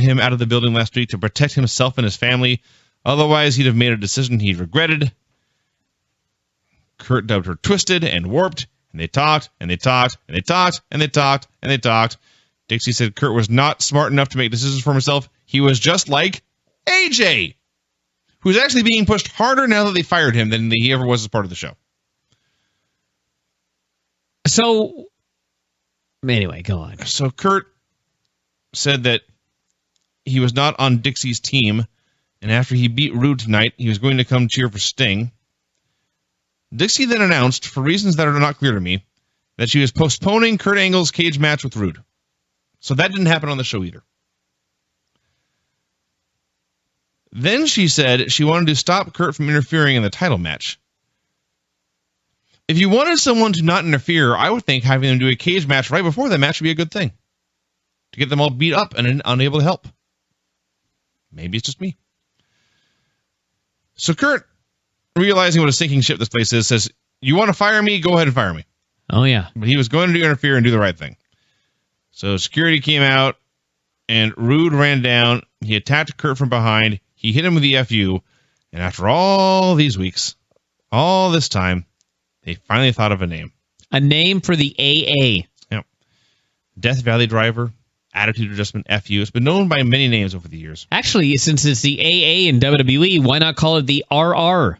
him out of the building last week to protect himself and his family. Otherwise, he'd have made a decision he'd regretted. Kurt dubbed her twisted and warped, and they talked, and they talked, and they talked, and they talked, and they talked. Dixie said Kurt was not smart enough to make decisions for himself. He was just like AJ, who's actually being pushed harder now that they fired him than he ever was as part of the show. So, anyway, go on. So Kurt said that he was not on Dixie's team, and after he beat Rude tonight, he was going to come cheer for Sting. Dixie then announced, for reasons that are not clear to me, that she was postponing Kurt Angle's cage match with Rude. So that didn't happen on the show either. Then she said she wanted to stop Kurt from interfering in the title match. If you wanted someone to not interfere, I would think having them do a cage match right before that match would be a good thing. To get them all beat up and unable to help. Maybe it's just me. So Kurt, realizing what a sinking ship this place is, says, you want to fire me? Go ahead and fire me. Oh, yeah. But he was going to interfere and do the right thing. So security came out, and Rude ran down. He attacked Kurt from behind. He hit him with the FU. And after all these weeks, all this time, they finally thought of a name. A name for the AA. Yep. Death Valley Driver, Attitude Adjustment, FU. It's been known by many names over the years. Actually, since it's the AA in WWE, why not call it the RR?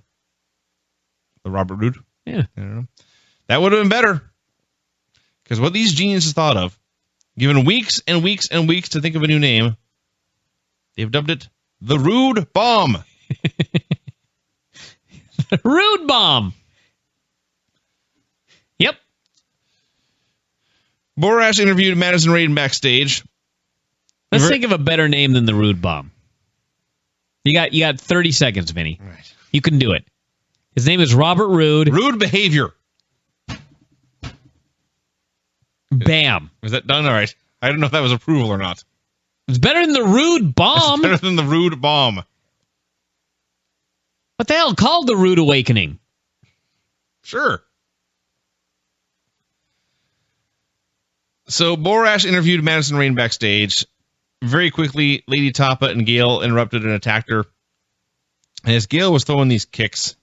The Robert Roode? Yeah. I don't know. That would have been better. Because what these geniuses thought of, given weeks and weeks and weeks to think of a new name, they've dubbed it the Rude Bomb. The Rude Bomb. Yep. Borash interviewed Madison Rayne backstage. Let's think of a better name than the Rude Bomb. You got 30 seconds, Vinny. Right. You can do it. His name is Robert Roode. Rude behavior. Bam. Is that done? All right. I don't know if that was approval or not. It's better than the Rude Bomb. It's better than the Rude Bomb. What the hell? Called the Rude Awakening. Sure. So Borash interviewed Madison Rayne backstage. Very quickly, Lady Tapa and Gail interrupted and attacked her. And as Gail was throwing these kicks,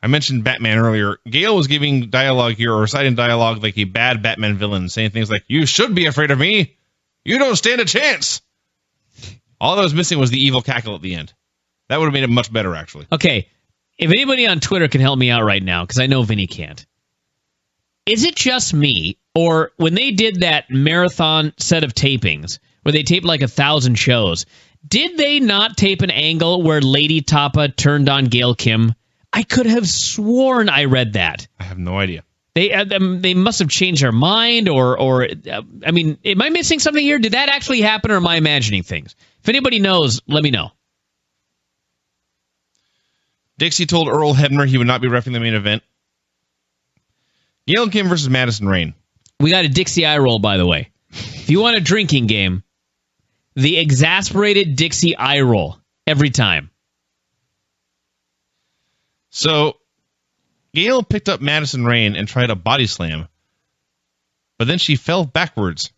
I mentioned Batman earlier. Gail was giving dialogue here, or reciting dialogue like a bad Batman villain, saying things like, you should be afraid of me. You don't stand a chance. All that was missing was the evil cackle at the end. That would have made it much better, actually. Okay, if anybody on Twitter can help me out right now, because I know Vinny can't. Is it just me, or when they did that marathon set of tapings, where they taped like 1,000 shows, did they not tape an angle where Lady Tapa turned on Gail Kim? I could have sworn I read that. I have no idea. They must have changed their mind, or I mean, am I missing something here? Did that actually happen, or am I imagining things? If anybody knows, let me know. Dixie told Earl Hebner he would not be reffing the main event. Gail Kim versus Madison Rayne. We got a Dixie eye roll, by the way. If you want a drinking game, the exasperated Dixie eye roll every time. So, Gail picked up Madison Rayne and tried a body slam, but then she fell backwards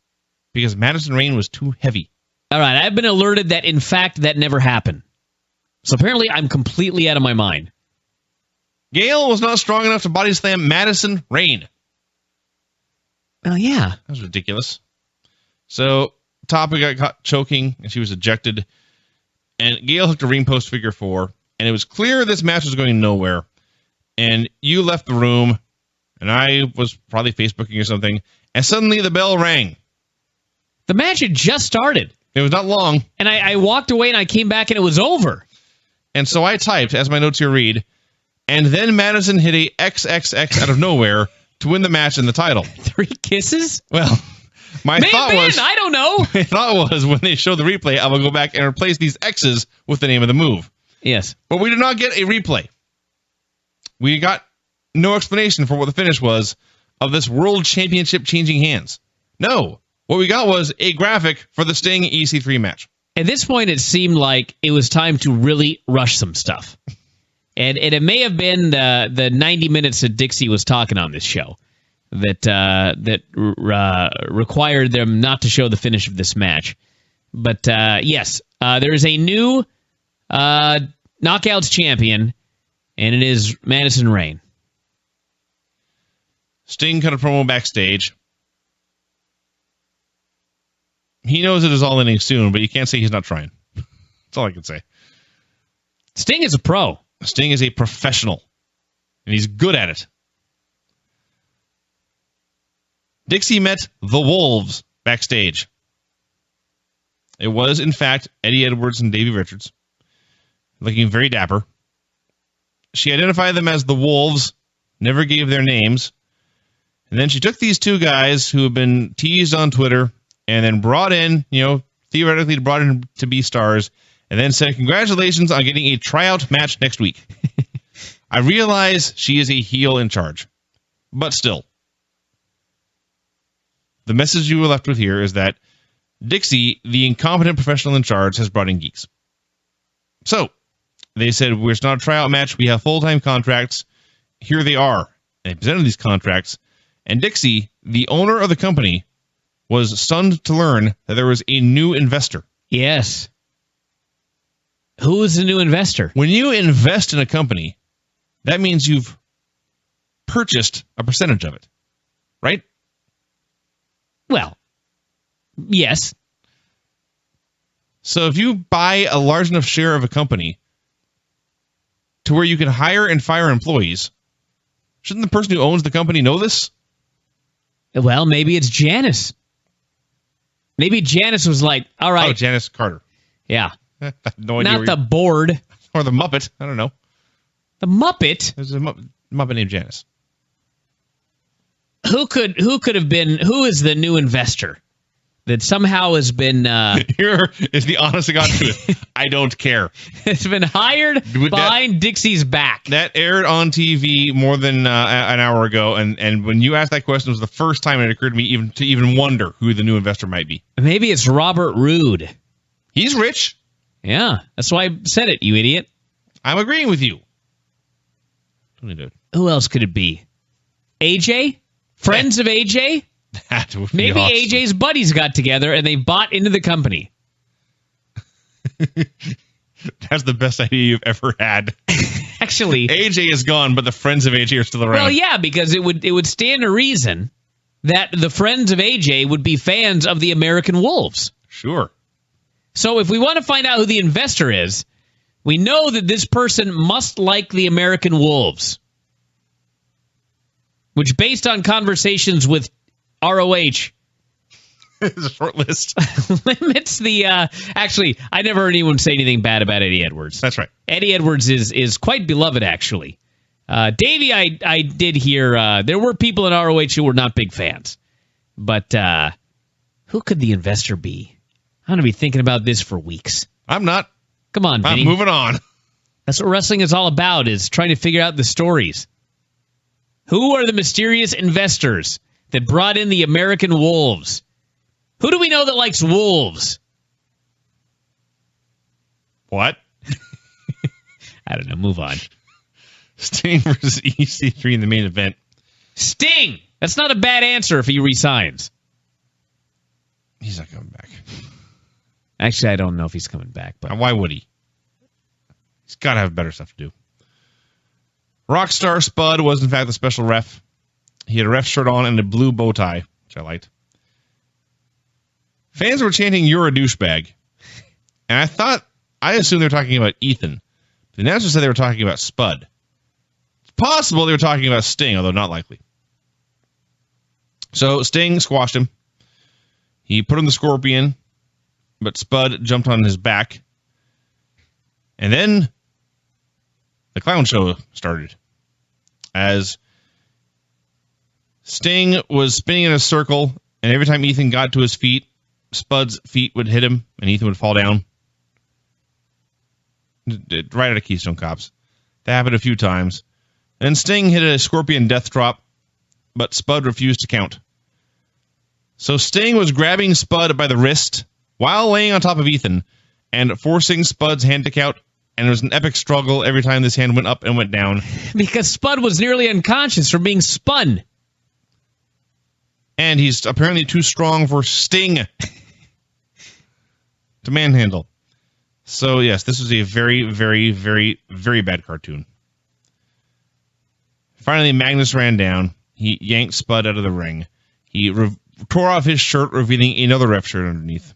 because Madison Rayne was too heavy. All right, I've been alerted that, in fact, that never happened. So apparently I'm completely out of my mind. Gail was not strong enough to body slam Madison Rayne. Oh, yeah. That was ridiculous. So, Tapa got caught choking, and she was ejected. And Gail hooked a ring post figure 4, and it was clear this match was going nowhere. And you left the room, and I was probably Facebooking or something, and suddenly the bell rang. The match had just started. It was not long. And I walked away, and I came back, and it was over. And so I typed, as my notes here read, and then Madison hit a XXX out of nowhere to win the match and the title. 3 kisses? Well, my thought was, I don't know. My thought was, when they show the replay, I will go back and replace these X's with the name of the move. Yes. But we did not get a replay. We got no explanation for what the finish was of this World Championship changing hands. No. What we got was a graphic for the Sting EC3 match. At this point, it seemed like it was time to really rush some stuff. And it may have been the 90 minutes that Dixie was talking on this show that required them not to show the finish of this match. But yes, there is a new Knockouts champion, and it is Madison Rayne. Sting cut a promo backstage. He knows it is all ending soon, but you can't say he's not trying. That's all I can say. Sting is a pro. Sting is a professional, and he's good at it. Dixie met the Wolves backstage. It was, in fact, Eddie Edwards and Davey Richards, looking very dapper. She identified them as the Wolves, never gave their names, and then she took these two guys who have been teased on Twitter and then brought in, theoretically brought in to be stars, and then said, congratulations on getting a tryout match next week. I realize she is a heel in charge, but still. The message you were left with here is that Dixie, the incompetent professional in charge, has brought in geeks. So, they said, it's not a tryout match, we have full-time contracts. Here they are. They presented these contracts, and Dixie, the owner of the company, was stunned to learn that there was a new investor. Yes. Who is the new investor? When you invest in a company, that means you've purchased a percentage of it, right? Well, yes. So if you buy a large enough share of a company to where you can hire and fire employees, shouldn't the person who owns the company know this? Well, maybe it's Janice. Maybe Janice was like, all right. Oh, Janice Carter. Yeah. No idea. Not the board. Or the Muppet. I don't know. The Muppet? There's a Muppet named Janice. Who is the new investor that somehow has been... Here is the honest to God truth. I don't care. It's been hired behind Dixie's back. That aired on TV more than an hour ago, and when you asked that question, it was the first time it occurred to me to wonder who the new investor might be. Maybe it's Robert Roode. He's rich. Yeah, that's why I said it, you idiot. I'm agreeing with you. Who else could it be? AJ? Friends of AJ? That would be Maybe awesome. AJ's buddies got together and they bought into the company. That's the best idea you've ever had. Actually, AJ is gone, but the friends of AJ are still around. Well, yeah, because it would stand to reason that the friends of AJ would be fans of the American Wolves. Sure. So if we want to find out who the investor is, we know that this person must like the American Wolves, which, based on conversations with ROH, it's a short list. limits the... actually, I never heard anyone say anything bad about Eddie Edwards. That's right. Eddie Edwards is quite beloved, actually. Davey, I did hear there were people in ROH who were not big fans. But who could the investor be? I'm going to be thinking about this for weeks. I'm not. Come on, Vinny. I'm moving on. That's what wrestling is all about, is trying to figure out the stories. Who are the mysterious investors that brought in the American Wolves? Who do we know that likes wolves? What? I don't know. Move on. Sting versus EC3 in the main event. Sting! That's not a bad answer if he resigns. He's not coming back. Actually, I don't know if he's coming back. But why would he? He's got to have better stuff to do. Rockstar Spud was, in fact, the special ref. He had a ref shirt on and a blue bow tie, which I liked. Fans were chanting, "You're a douchebag." And I assumed they were talking about Ethan. The announcer said they were talking about Spud. It's possible they were talking about Sting, although not likely. So Sting squashed him. He put on the Scorpion, but Spud jumped on his back. And then the clown show started. As Sting was spinning in a circle, and every time Ethan got to his feet, Spud's feet would hit him, and Ethan would fall down. Right out of Keystone Cops. That happened a few times. And Sting hit a Scorpion death drop, but Spud refused to count. So Sting was grabbing Spud by the wrist while laying on top of Ethan and forcing Spud's hand to count, and it was an epic struggle every time this hand went up and went down. Because Spud was nearly unconscious from being spun. And he's apparently too strong for Sting to manhandle. So, yes, this was a very, very, very, very bad cartoon. Finally, Magnus ran down. He yanked Spud out of the ring. He tore off his shirt, revealing another ref shirt underneath.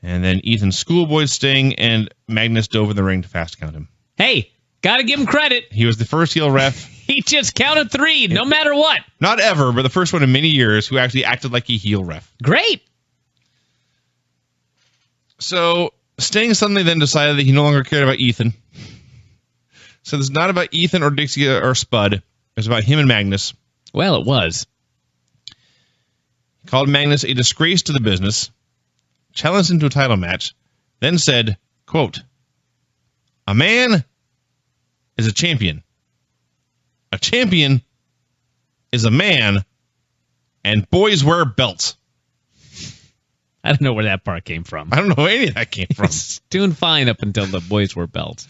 And then Ethan schoolboyed Sting, and Magnus dove in the ring to fast count him. Hey, gotta give him credit. He was the first heel ref. He just counted 3, no matter what. Not ever, but the first one in many years who actually acted like a heel ref. Great. So Sting suddenly then decided that he no longer cared about Ethan. So it's not about Ethan or Dixie or Spud. It's about him and Magnus. Well, it was. He called Magnus a disgrace to the business, challenged him to a title match, then said, quote, "A man is a champion. A champion is a man, and boys wear belts." I don't know where that part came from. I don't know where any of that came from. It's doing fine up until the boys wore belts.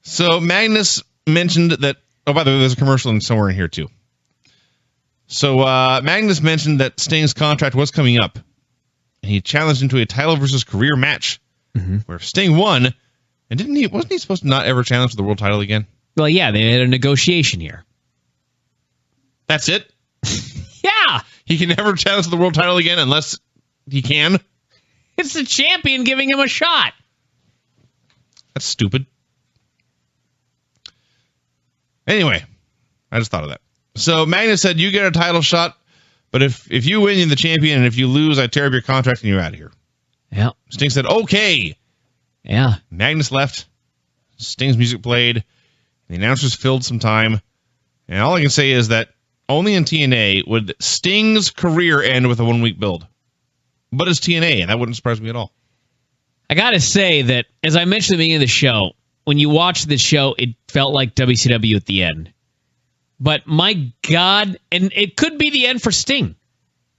So Magnus mentioned that, oh, by the way, there's a commercial in somewhere in here too. So Magnus mentioned that Sting's contract was coming up, and he challenged him to a title versus career match, where if Sting won, and wasn't he supposed to not ever challenge for the world title again? Well, yeah, they had a negotiation here. That's it? Yeah! He can never challenge for the world title again unless he can? It's the champion giving him a shot. That's stupid. Anyway, I just thought of that. So Magnus said, you get a title shot, but if you win, you're the champion, and if you lose, I tear up your contract and you're out of here. Yeah. Sting said, okay. Yeah. Magnus left. Sting's music played. The announcers filled some time. And all I can say is that only in TNA would Sting's career end with a 1-week build. But it's TNA, and that wouldn't surprise me at all. I got to say that, as I mentioned at the beginning of the show, when you watched the show, it felt like WCW at the end. But my God, and it could be the end for Sting.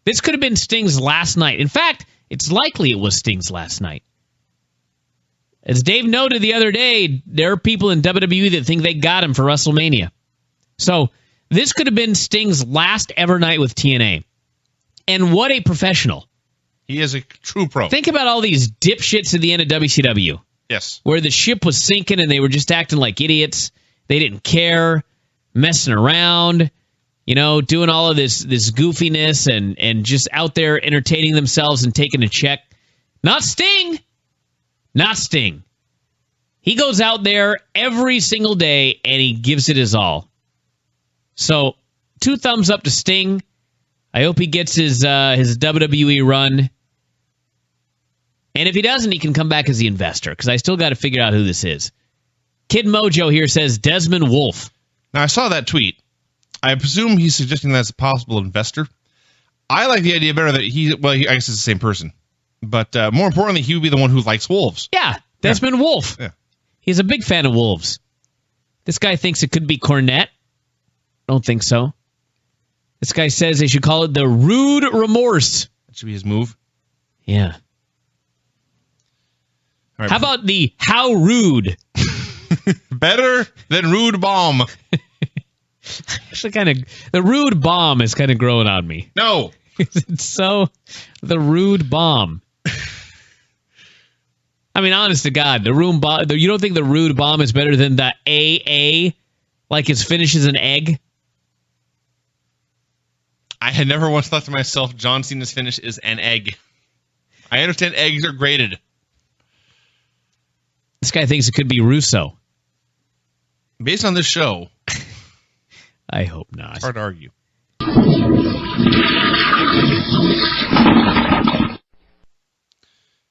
This could have been Sting's last night. In fact, it's likely it was Sting's last night. As Dave noted the other day, there are people in WWE that think they got him for WrestleMania. So this could have been Sting's last ever night with TNA. And what a professional. He is a true pro. Think about all these dipshits at the end of WCW. Yes. Where the ship was sinking and they were just acting like idiots. They didn't care, messing around, doing all of this goofiness and just out there entertaining themselves and taking a check. Not Sting. Not Sting. He goes out there every single day and he gives it his all. So, 2 thumbs up to Sting. I hope he gets his WWE run. And if he doesn't, he can come back as the investor, because I still got to figure out who this is. Kid Mojo here says Desmond Wolfe. Now, I saw that tweet. I presume he's suggesting that's a possible investor. I like the idea better that I guess it's the same person. But more importantly, he would be the one who likes wolves. Yeah, Desmond Wolfe. Yeah. He's a big fan of wolves. This guy thinks it could be Cornette. Don't think so. This guy says they should call it the Rude Remorse. That should be his move. Yeah. All right, how about the How Rude? Better than Rude Bomb. Actually, the Rude Bomb is kind of growing on me. No. It's so the Rude Bomb. I mean, honest to God, the Rude Bomb. You don't think the Rude Bomb is better than the AA, like its finish is an egg? I had never once thought to myself, John Cena's finish is an egg. I understand eggs are grated. This guy thinks it could be Russo. Based on this show, I hope not. It's hard to argue.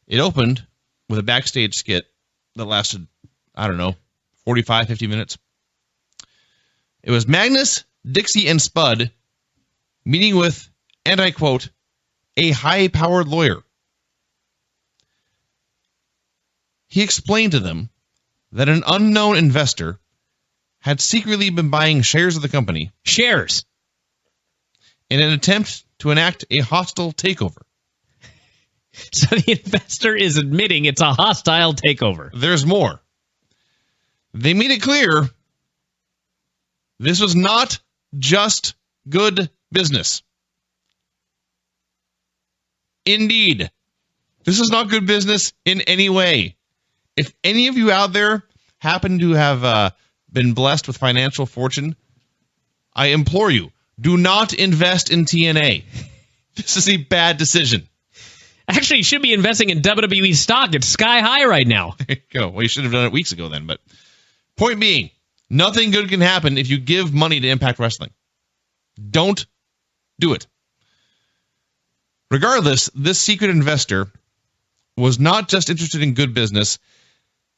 It opened with a backstage skit that lasted, 45, 50 minutes. It was Magnus, Dixie, and Spud meeting with, and I quote, a high-powered lawyer. He explained to them that an unknown investor had secretly been buying shares of the company. Shares. In an attempt to enact a hostile takeover. So the investor is admitting it's a hostile takeover. There's more. They made it clear this was not just good business. Indeed. This is not good business in any way. If any of you out there happen to have been blessed with financial fortune, I implore you, do not invest in TNA. This is a bad decision. Actually, you should be investing in WWE stock. It's sky high right now. There you go. Well, you should have done it weeks ago then. But point being, nothing good can happen if you give money to Impact Wrestling. Don't do it. Regardless, this secret investor was not just interested in good business.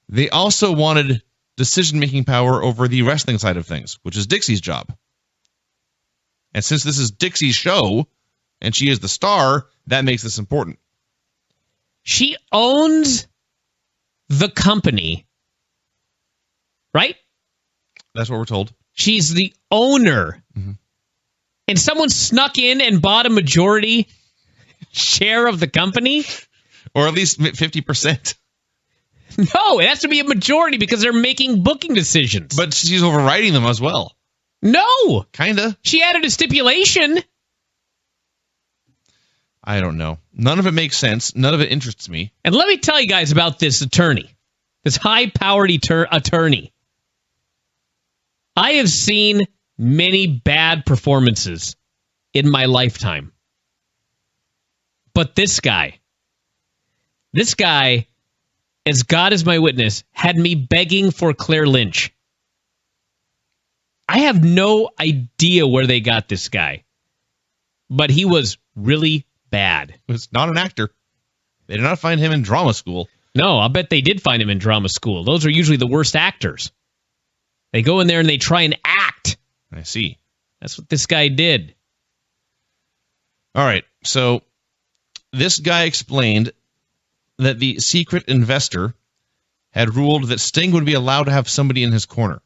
They also wanted decision-making power over the wrestling side of things, which is Dixie's job. And since this is Dixie's show, and she is the star, that makes this important. She owns the company, right? That's what we're told. She's the owner. Mm-hmm. And someone snuck in and bought a majority share of the company? Or at least 50%. No, it has to be a majority because they're making booking decisions. But she's overriding them as well. No. Kinda. She added a stipulation. I don't know. None of it makes sense. None of it interests me. And let me tell you guys about this attorney. This high-powered attorney. I have seen many bad performances in my lifetime. But this guy, as God is my witness, had me begging for Claire Lynch. I have no idea where they got this guy, but he was really bad. He was not an actor. They did not find him in drama school. No, I'll bet they did find him in drama school. Those are usually the worst actors. They go in there and they try and act. I see. That's what this guy did. All right, so this guy explained that the secret investor had ruled that Sting would be allowed to have somebody in his corner.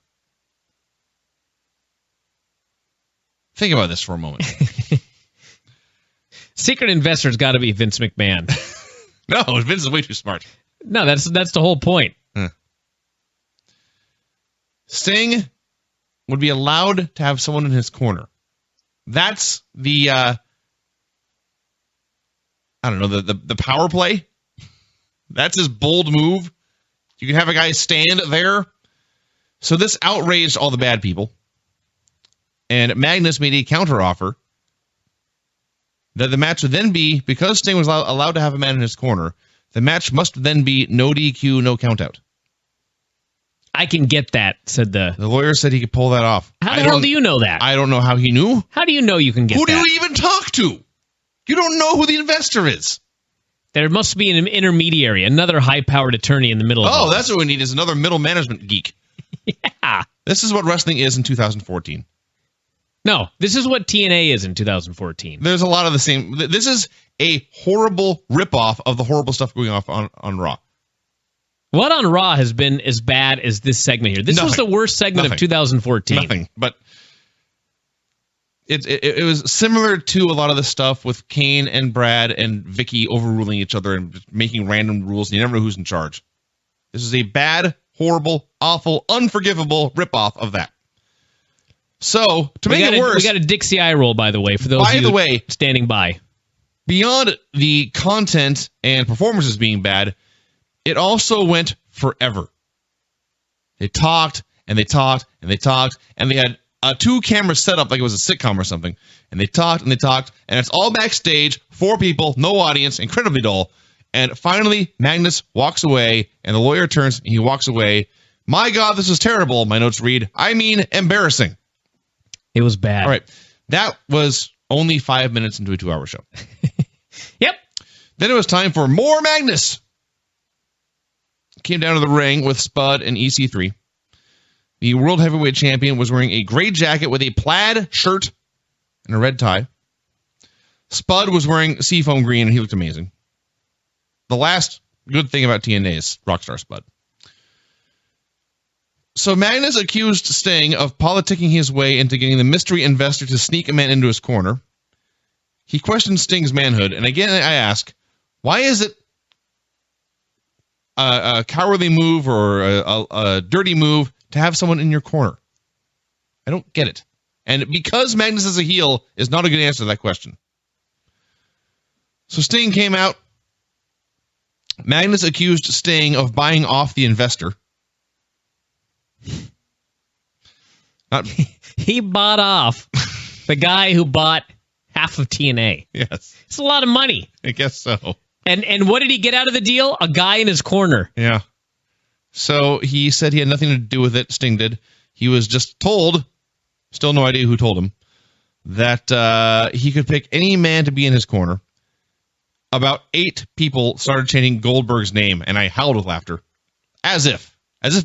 Think about this for a moment. Secret investor's got to be Vince McMahon. No, Vince is way too smart. No, that's the whole point. Sting would be allowed to have someone in his corner. That's the I don't know, the power play. That's his bold move. You can have a guy stand there. So this outraged all the bad people. And Magnus made a counteroffer that the match would then be, because Sting was allowed to have a man in his corner, the match must then be no DQ, no countout. I can get that, said the lawyer said he could pull that off. How the hell do you know that? I don't know how he knew. How do you know you can get that? Who do you even talk to? You don't know who the investor is. There must be an intermediary, another high-powered attorney in the middle of all that's what we need, is another middle management geek. Yeah. This is what wrestling is in 2014. No, this is what TNA is in 2014. There's a lot of the same. This is a horrible ripoff of the horrible stuff going off on Raw. What on Raw has been as bad as this segment here? This was the worst segment of 2014. Nothing, but it was similar to a lot of the stuff with Kane and Brad and Vicky overruling each other and just making random rules, and you never know who's in charge. This is a bad, horrible, awful, unforgivable ripoff of that. So, to make it worse... We got a Dixie eye roll, by the way, for those of you standing by. Beyond the content and performances being bad, it also went forever. They talked, and they talked, and they talked, and they had a 2-camera setup like it was a sitcom or something, and they talked, and it's all backstage, 4 people, no audience, incredibly dull, and finally, Magnus walks away, and the lawyer turns, and he walks away. My God, this is terrible, my notes read. I mean, embarrassing. It was bad. All right. That was only 5 minutes into a 2-hour show. Yep. Then it was time for more Magnus. Came down to the ring with Spud and EC3. The World Heavyweight Champion was wearing a gray jacket with a plaid shirt and a red tie. Spud was wearing seafoam green, and he looked amazing. The last good thing about TNA is Rockstar Spud. So Magnus accused Sting of politicking his way into getting the mystery investor to sneak a man into his corner. He questioned Sting's manhood, and again I ask, why is it a cowardly move or a dirty move to have someone in your corner? I don't get it. And because Magnus is a heel is not a good answer to that question. So Sting came out. Magnus accused Sting of buying off the investor. He bought off the guy who bought half of TNA. Yes. It's a lot of money. I guess so. And what did he get out of the deal? A guy in his corner. Yeah. So he said he had nothing to do with it. Sting did. He was just told, still no idea who told him, that he could pick any man to be in his corner. About 8 people started chanting Goldberg's name, and I howled with laughter. As if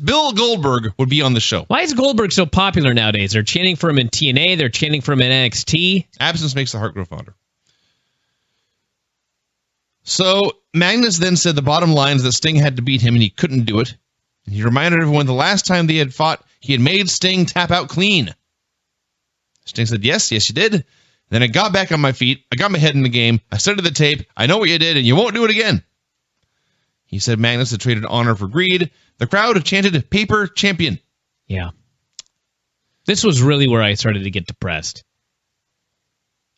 Bill Goldberg would be on the show. Why is Goldberg so popular nowadays? They're chanting for him in TNA. They're chanting for him in NXT. Absence makes the heart grow fonder. So Magnus then said the bottom line is that Sting had to beat him, and he couldn't do it. And he reminded everyone the last time they had fought, he had made Sting tap out clean. Sting said, yes, you did. Then I got back on my feet. I got my head in the game. I studied the tape. I know what you did, and you won't do it again. He said Magnus had traded honor for greed. The crowd had chanted paper champion. Yeah. This was really where I started to get depressed.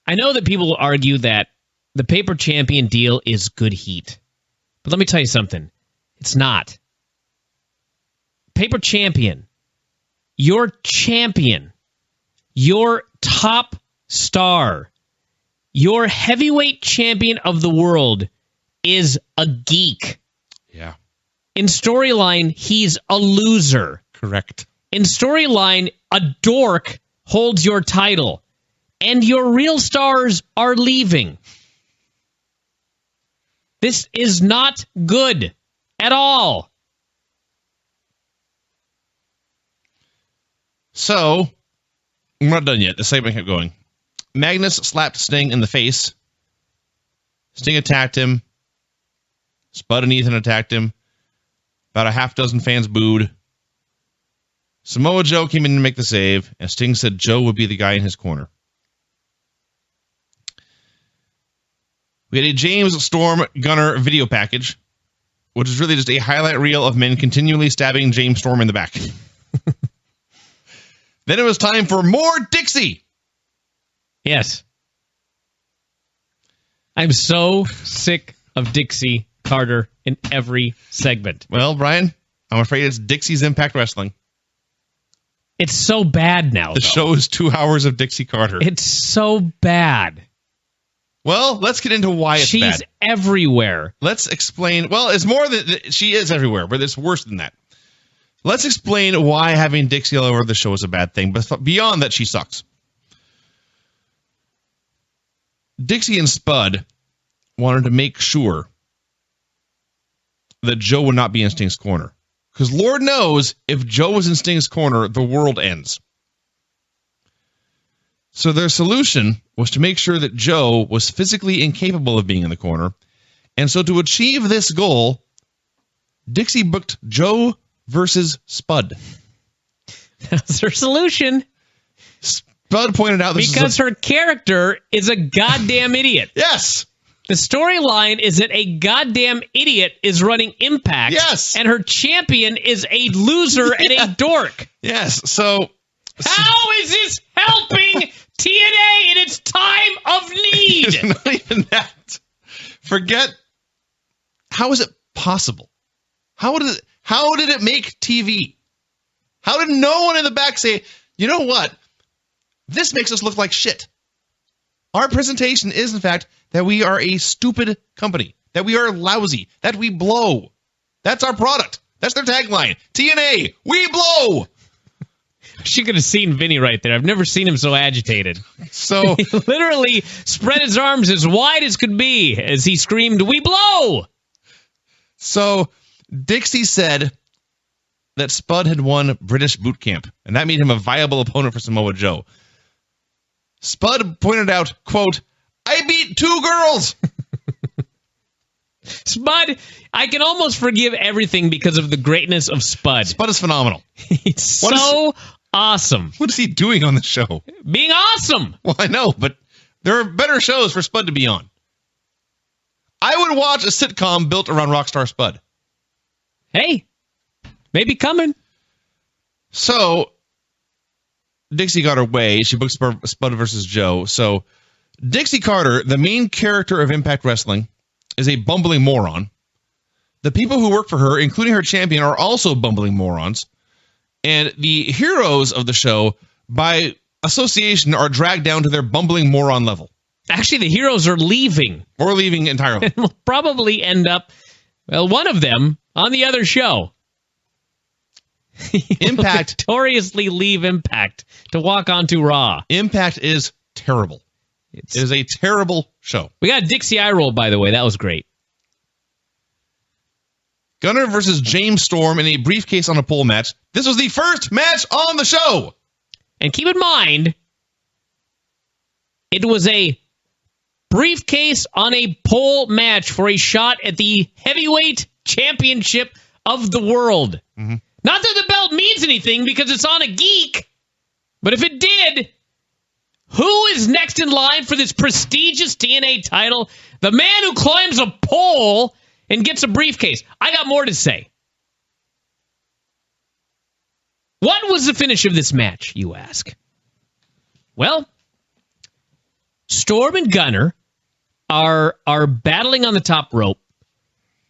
I know that people argue that the paper champion deal is good heat. But let me tell you something. It's not. Paper champion. Your champion. Your top star. Your heavyweight champion of the world is a geek. Yeah. In storyline, he's a loser. Correct. In storyline, a dork holds your title. And your real stars are leaving. This is not good at all. So, we're not done yet. The segment kept going. Magnus slapped Sting in the face. Sting attacked him. Spud and Ethan attacked him. About a half dozen fans booed. Samoa Joe came in to make the save, and Sting said Joe would be the guy in his corner. We had a James Storm Gunner video package, which is really just a highlight reel of men continually stabbing James Storm in the back. Then it was time for more Dixie. Yes. I'm so sick of Dixie Carter in every segment. Well, Brian, I'm afraid it's Dixie's Impact Wrestling. It's so bad now. The show is 2 hours of Dixie Carter. It's so bad. Well, let's get into why it's bad. She's everywhere. Let's explain. Well, it's more than she is everywhere, but it's worse than that. Let's explain why having Dixie all over the show is a bad thing, but beyond that, she sucks. Dixie and Spud wanted to make sure that Joe would not be in Sting's corner. Because Lord knows, if Joe was in Sting's corner, the world ends. So their solution was to make sure that Joe was physically incapable of being in the corner. And so to achieve this goal, Dixie booked Joe versus Spud. That's her solution. Spud pointed out this because her character is a goddamn idiot. Yes. The storyline is that a goddamn idiot is running Impact. Yes. And her champion is a loser and a dork. Yes. So how is this helping TNA in its time of need? It's not even that. Forget. How is it possible? How did it make TV? How did no one in the back say, you know what? This makes us look like shit. Our presentation is, in fact, that we are a stupid company, that we are lousy, that we blow. That's our product. That's their tagline. TNA, we blow. She could have seen Vinny right there. I've never seen him so agitated. So he literally spread his arms as wide as could be as he screamed, "We blow!" So Dixie said that Spud had won British boot camp, and that made him a viable opponent for Samoa Joe. Spud pointed out, quote, "I beat 2 girls." Spud, I can almost forgive everything because of the greatness of Spud. Spud is phenomenal. He's so awesome. What is he doing on the show? Being awesome. Well, I know, but there are better shows for Spud to be on. I would watch a sitcom built around Rockstar Spud. Hey, maybe coming. So Dixie got her way. She booked Spud versus Joe. So Dixie Carter, the main character of Impact Wrestling, is a bumbling moron. The people who work for her, including her champion, are also bumbling morons. And the heroes of the show, by association, are dragged down to their bumbling moron level. Actually, the heroes are leaving. Or leaving entirely. And will probably end up, well, one of them on the other show. Impact. Victoriously leave Impact to walk onto Raw. Impact is terrible. It is a terrible show. We got a Dixie eye roll, by the way. That was great. Gunner versus James Storm in a briefcase on a pole match. This was the first match on the show. And keep in mind, it was a briefcase on a pole match for a shot at the heavyweight championship of the world. Mm-hmm. Not that the belt means anything because it's on a geek, but if it did, who is next in line for this prestigious TNA title? The man who climbs a pole and gets a briefcase. I got more to say. What was the finish of this match, you ask? Well, Storm and Gunner are battling on the top rope,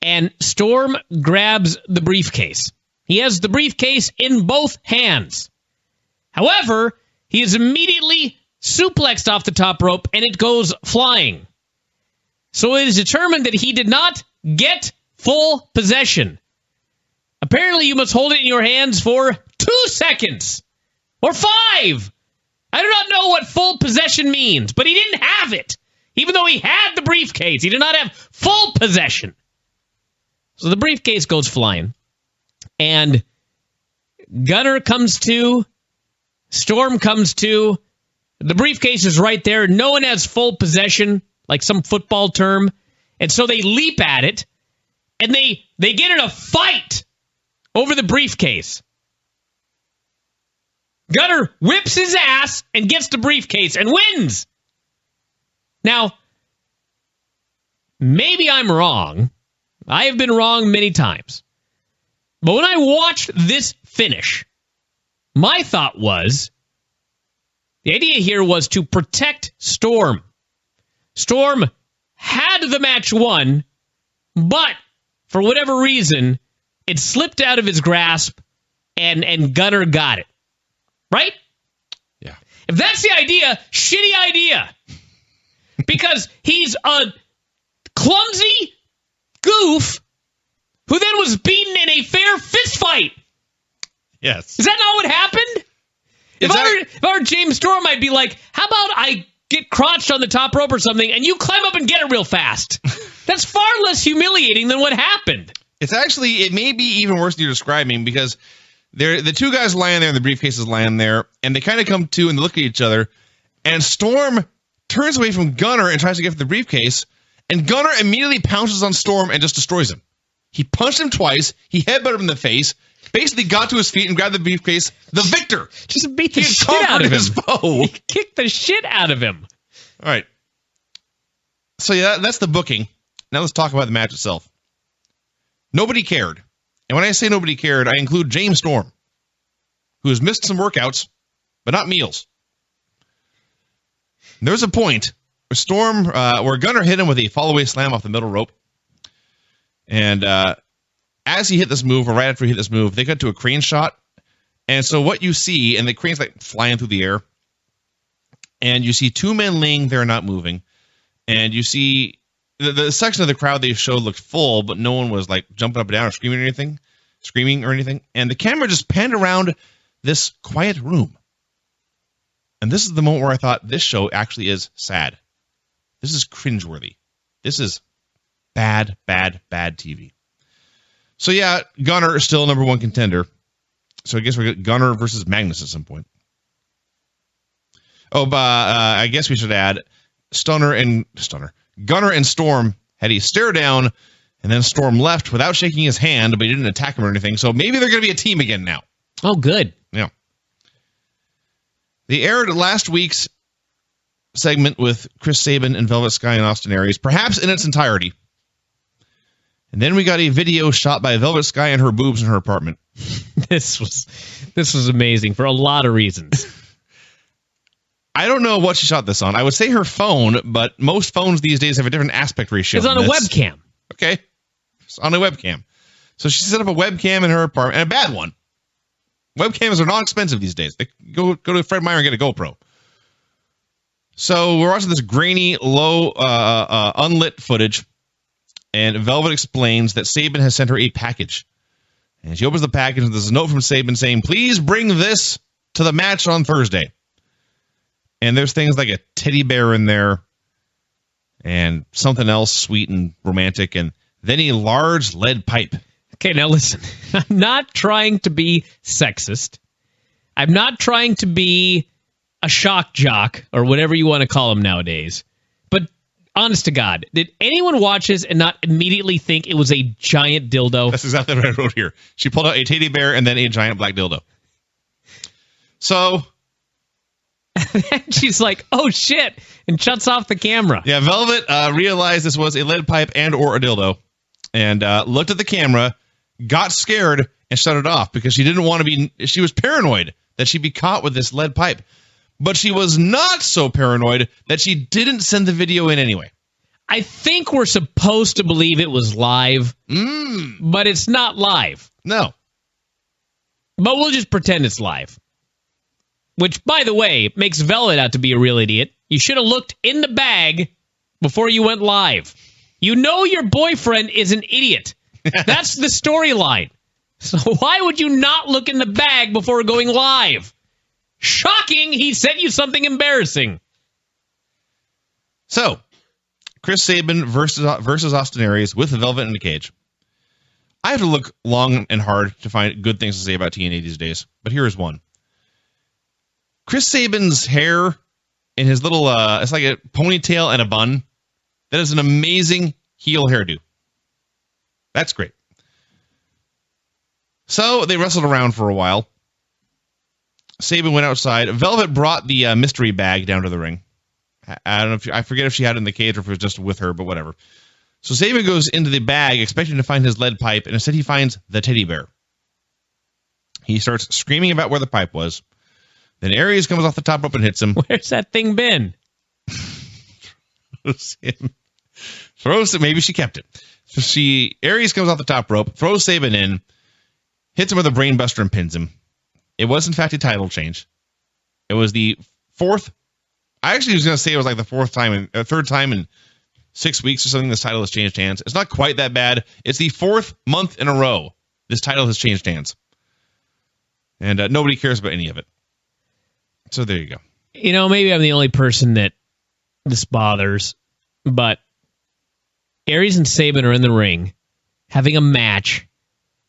and Storm grabs the briefcase. He has the briefcase in both hands. However, he is immediately suplexed off the top rope, and it goes flying. So it is determined that he did not get full possession. Apparently, you must hold it in your hands for 2 seconds or 5. I do not know what full possession means, but he didn't have it. Even though he had the briefcase, he did not have full possession. So the briefcase goes flying. And Gunner comes to, Storm comes to, the briefcase is right there. No one has full possession, like some football term. And so they leap at it, and they get in a fight over the briefcase. Gunner whips his ass and gets the briefcase and wins. Now, maybe I'm wrong. I have been wrong many times. But when I watched this finish, my thought was, the idea here was to protect Storm. Storm had the match won, but for whatever reason, it slipped out of his grasp, and Gunner got it. Right? Yeah. If that's the idea, shitty idea. Because he's a clumsy goof who then was beaten in a fair fist fight. Yes. Is that not what happened? If I were James Storm, I'd be like, how about I get crotched on the top rope or something, and you climb up and get it real fast? That's far less humiliating than what happened. It may be even worse than you're describing, because the two guys lying there and the briefcase is lying there, and they kind of come to and look at each other, and Storm turns away from Gunner and tries to get for the briefcase, and Gunner immediately pounces on Storm and just destroys him. He punched him twice, he headbutted him in the face, basically got to his feet and grabbed the briefcase. The victor! Just beat the shit out of him. He kicked the shit out of him. All right. So yeah, that's the booking. Now let's talk about the match itself. Nobody cared. And when I say nobody cared, I include James Storm, who has missed some workouts, but not meals. And there was a point where Gunner hit him with a fall-away slam off the middle rope. And as he hit this move, or right after he hit this move, they got to a crane shot. And so what you see, and the crane's like flying through the air, and you see two men laying there not moving, and you see the section of the crowd they showed looked full, but no one was like jumping up and down or screaming or anything. And the camera just panned around this quiet room. And this is the moment where I thought this show actually is sad. This is cringeworthy. This is bad, bad, bad TV. So yeah, Gunner is still number one contender. So I guess we get Gunner versus Magnus at some point. Oh, but I guess we should add Gunner and Storm had a stare down, and then Storm left without shaking his hand, but he didn't attack him or anything. So maybe they're going to be a team again now. Oh, good. Yeah. They aired last week's segment with Chris Sabin and Velvet Sky and Austin Aries, perhaps in its entirety. And then we got a video shot by Velvet Sky and her boobs in her apartment. This was amazing for a lot of reasons. I don't know what she shot this on. I would say her phone, but most phones these days have a different aspect ratio. It's on a webcam. Okay. It's on a webcam. So she set up a webcam in her apartment, and a bad one. Webcams are not expensive these days. They go to Fred Meyer and get a GoPro. So we're watching this grainy, low, unlit footage, and Velvet explains that Sabin has sent her a package. And she opens the package, and there's a note from Sabin saying, please bring this to the match on Thursday. And there's things like a teddy bear in there, and something else sweet and romantic, and then a large lead pipe. Okay, now listen. I'm not trying to be sexist. I'm not trying to be a shock jock, or whatever you want to call them nowadays. But honest to God, did anyone watch this and not immediately think it was a giant dildo? That's exactly what I wrote here. She pulled out a teddy bear and then a giant black dildo. So she's like, oh shit, and shuts off the camera. Yeah, Velvet realized this was a lead pipe and or a dildo, and looked at the camera, got scared, and shut it off because she didn't want to be, she was paranoid that she'd be caught with this lead pipe. But she was not so paranoid that she didn't send the video in anyway. I think we're supposed to believe it was live, but it's not live. No. But we'll just pretend it's live. Which, by the way, makes Velvet out to be a real idiot. You should have looked in the bag before you went live. You know your boyfriend is an idiot. That's the storyline. So why would you not look in the bag before going live? Shocking, he sent you something embarrassing. So, Chris Sabin versus Austin Aries with Velvet in a cage. I have to look long and hard to find good things to say about TNA these days, but here is one. Chris Sabin's hair and his little, it's like a ponytail and a bun. That is an amazing heel hairdo. That's great. So they wrestled around for a while. Sabin went outside. Velvet brought the mystery bag down to the ring. I don't know if I forget if she had it in the cage or if it was just with her, but whatever. So Sabin goes into the bag expecting to find his lead pipe, and instead he finds the teddy bear. He starts screaming about where the pipe was. Then Aries comes off the top rope and hits him. Where's that thing been? Throws it. Maybe she kept it. So Aries comes off the top rope, throws Sabin in, hits him with a brainbuster and pins him. It was, in fact, a title change. It was the fourth. I actually was going to say it was like the third time in 6 weeks or something this title has changed hands. It's not quite that bad. It's the fourth month in a row this title has changed hands. And nobody cares about any of it. So there you go. You know, maybe I'm the only person that this bothers, but Aries and Sabin are in the ring having a match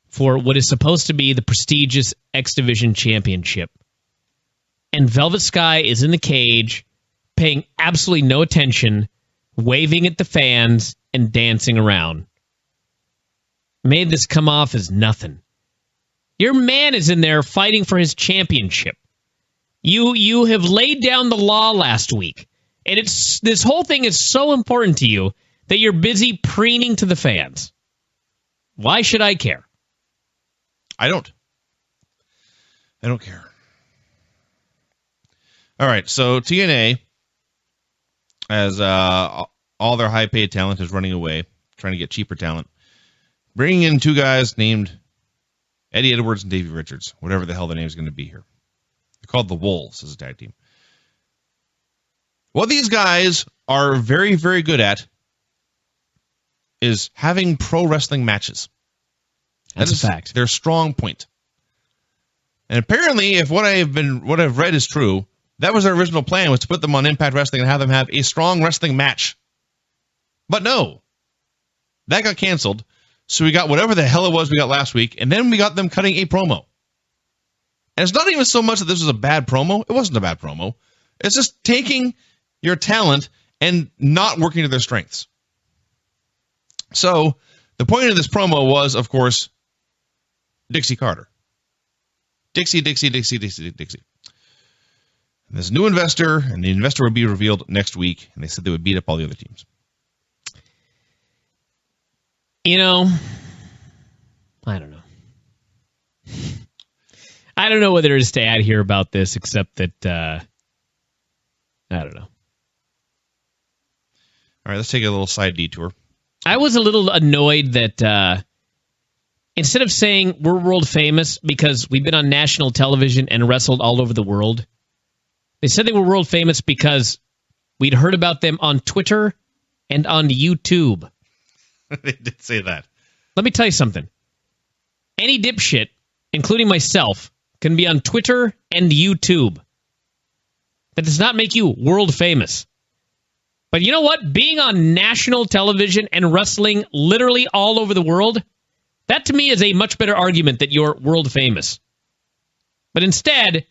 for what is supposed to be the prestigious X Division Championship. And Velvet Sky is in the cage, paying absolutely no attention, waving at the fans, and dancing around. Made this come off as nothing. Your man is in there fighting for his championship. You have laid down the law last week, and this whole thing is so important to you that you're busy preening to the fans. Why should I care? I don't care. All right, so TNA, as all their high-paid talent is running away, trying to get cheaper talent, bringing in two guys named Eddie Edwards and Davey Richards, whatever the hell their name is going to be here. They're called the Wolves as a tag team. What these guys are very, very good at is having pro wrestling matches. That's a fact. Their strong point. And apparently, if what I've read is true, that was their original plan, was to put them on Impact Wrestling and have them have a strong wrestling match. But no. That got canceled. So we got whatever the hell it was we got last week, and then we got them cutting a promo. And it's not even so much that this was a bad promo. It wasn't a bad promo. It's just taking your talent and not working to their strengths. So the point of this promo was, of course, Dixie Carter. Dixie. And there's a new investor, and the investor will be revealed next week, and they said they would beat up all the other teams. You know, I don't know. I don't know what there is to add here about this, except that, I don't know. All right, let's take a little side detour. I was a little annoyed that instead of saying we're world famous because we've been on national television and wrestled all over the world, they said they were world famous because we'd heard about them on Twitter and on YouTube. They did say that. Let me tell you something. Any dipshit, including myself, can be on Twitter and YouTube. That does not make you world famous. But you know what? Being on national television and wrestling literally all over the world, that to me is a much better argument that you're world famous. But instead,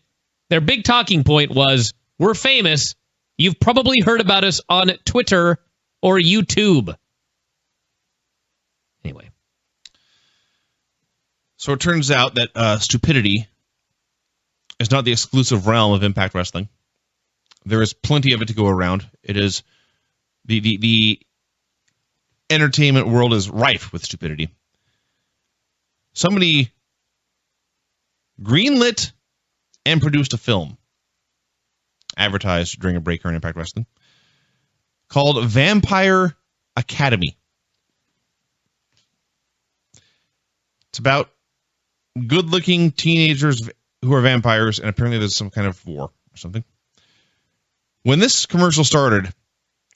their big talking point was, we're famous. You've probably heard about us on Twitter or YouTube. Anyway. So it turns out that stupidity is not the exclusive realm of Impact Wrestling. There is plenty of it to go around. It is the entertainment world is rife with stupidity. Somebody greenlit and produced a film advertised during a break here in Impact Wrestling called Vampire Academy. It's about good-looking teenagers who are vampires, and apparently there's some kind of war or something. When this commercial started,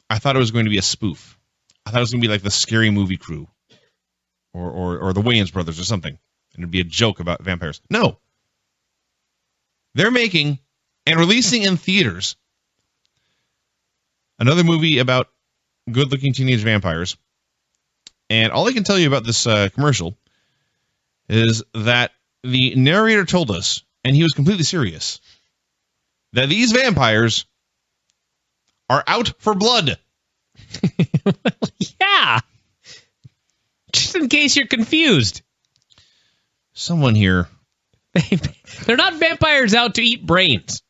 I thought it was going to be a spoof. I thought it was going to be like the Scary Movie crew or the Wayans brothers or something, and it'd be a joke about vampires. No. They're making and releasing in theaters another movie about good-looking teenage vampires. And all I can tell you about this commercial is that the narrator told us, and he was completely serious, that these vampires are out for blood. Yeah. Just in case you're confused. Someone here. They're not vampires out to eat brains.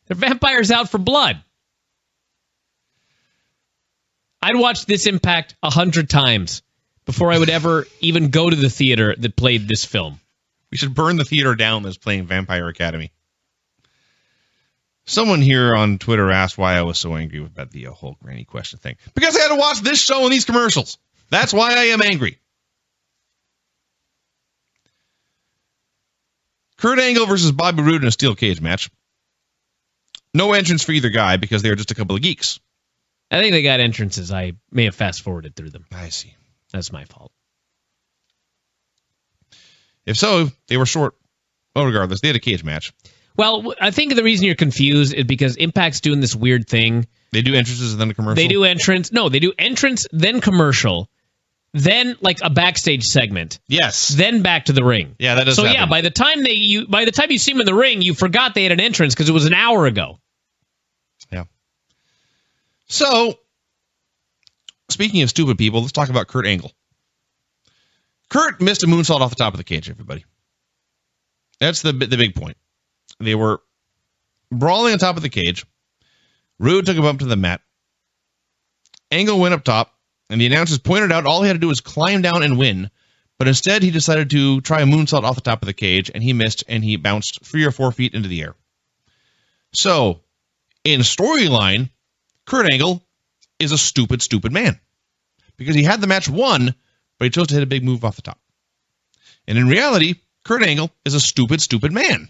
They're vampires out for blood. I'd watch this Impact 100 times before I would ever even go to the theater that played this film. We should burn the theater down that's playing Vampire Academy. Someone here on Twitter asked why I was so angry about the whole granny question thing. Because I had to watch this show and these commercials. That's why I am angry. Kurt Angle versus Bobby Roode in a steel cage match. No entrance for either guy because they are just a couple of geeks. I think they got entrances. I may have fast-forwarded through them. I see. That's my fault. If so, they were short. Well, regardless, they had a cage match. Well, I think the reason you're confused is because Impact's doing this weird thing. They do entrances and then a commercial? They do entrance. No, they do entrance, then commercial, then like a backstage segment. Yes. Then back to the ring. Yeah, that does happen. Yeah, by the time you see them in the ring, you forgot they had an entrance because it was an hour ago. Yeah. So, speaking of stupid people, let's talk about Kurt Angle. Kurt missed a moonsault off the top of the cage, everybody. That's the big point. They were brawling on top of the cage. Roode took a bump to the mat. Angle went up top, and the announcers pointed out all he had to do was climb down and win, but instead he decided to try a moonsault off the top of the cage, and he missed, and he bounced 3 or 4 feet into the air. So, in storyline, Kurt Angle is a stupid, stupid man. Because he had the match won, but he chose to hit a big move off the top. And in reality, Kurt Angle is a stupid, stupid man.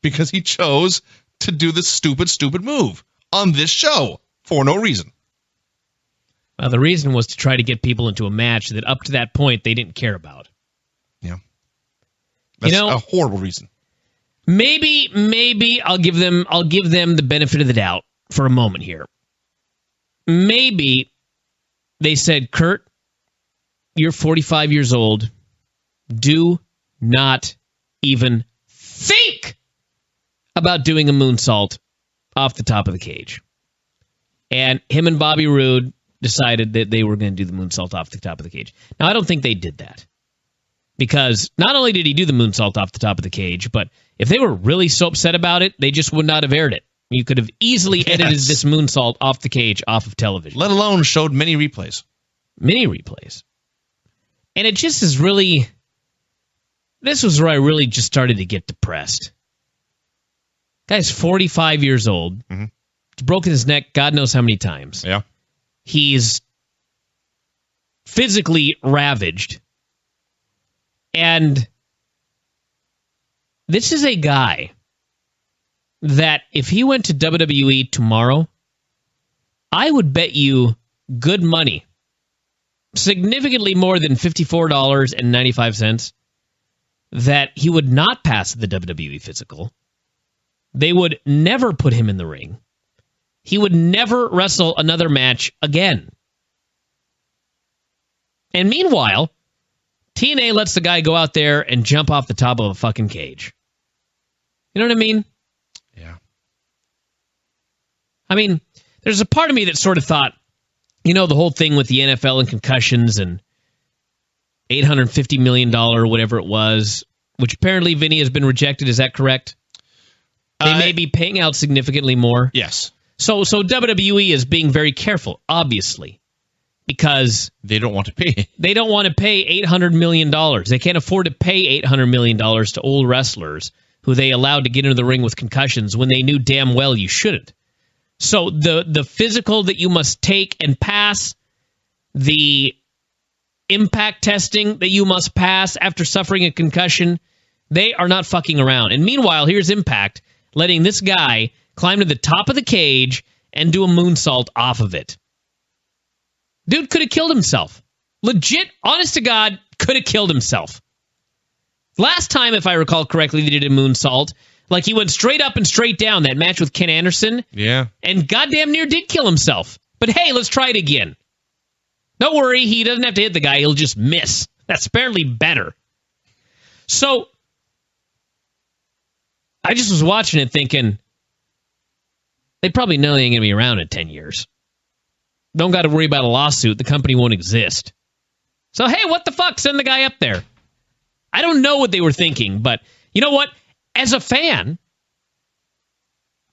Because he chose to do this stupid, stupid move on this show for no reason. Well, the reason was to try to get people into a match that up to that point they didn't care about. Yeah. That's a horrible reason. Maybe I'll give them the benefit of the doubt for a moment here. Maybe they said, Kurt, you're 45 years old. Do not even think about doing a moonsault off the top of the cage. And him and Bobby Roode decided that they were going to do the moonsault off the top of the cage. Now, I don't think they did that. Because not only did he do the moonsault off the top of the cage, but if they were really so upset about it, they just would not have aired it. You could have easily edited this moonsault off the cage, off of television. Let alone showed many replays. Many replays. And it just is really... This was where I really just started to get depressed. Guy's 45 years old. Mm-hmm. He's broken his neck God knows how many times. Yeah. He's physically ravaged. And this is a guy that if he went to WWE tomorrow, I would bet you good money, significantly more than $54.95, that he would not pass the WWE physical. They would never put him in the ring. He would never wrestle another match again. And meanwhile, TNA lets the guy go out there and jump off the top of a fucking cage. You know what I mean? Yeah. I mean, there's a part of me that sort of thought, the whole thing with the NFL and concussions and $850 million or whatever it was, which apparently Vinny has been rejected. Is that correct? They may be paying out significantly more. Yes. So WWE is being very careful, obviously, because they don't want to pay. They don't want to pay $800 million. They can't afford to pay $800 million to old wrestlers who they allowed to get into the ring with concussions when they knew damn well you shouldn't. So the physical that you must take and pass, the impact testing that you must pass after suffering a concussion, they are not fucking around. And meanwhile, here's Impact letting this guy climb to the top of the cage and do a moonsault off of it. Dude could have killed himself. Legit, honest to God, could have killed himself. Last time, if I recall correctly, they did a moonsault. Like, he went straight up and straight down, that match with Ken Anderson. Yeah. And goddamn near did kill himself. But hey, let's try it again. Don't worry, he doesn't have to hit the guy. He'll just miss. That's apparently better. So, I just was watching it thinking, they probably know they ain't going to be around in 10 years. Don't got to worry about a lawsuit. The company won't exist. So, hey, what the fuck? Send the guy up there. I don't know what they were thinking, but you know what? As a fan,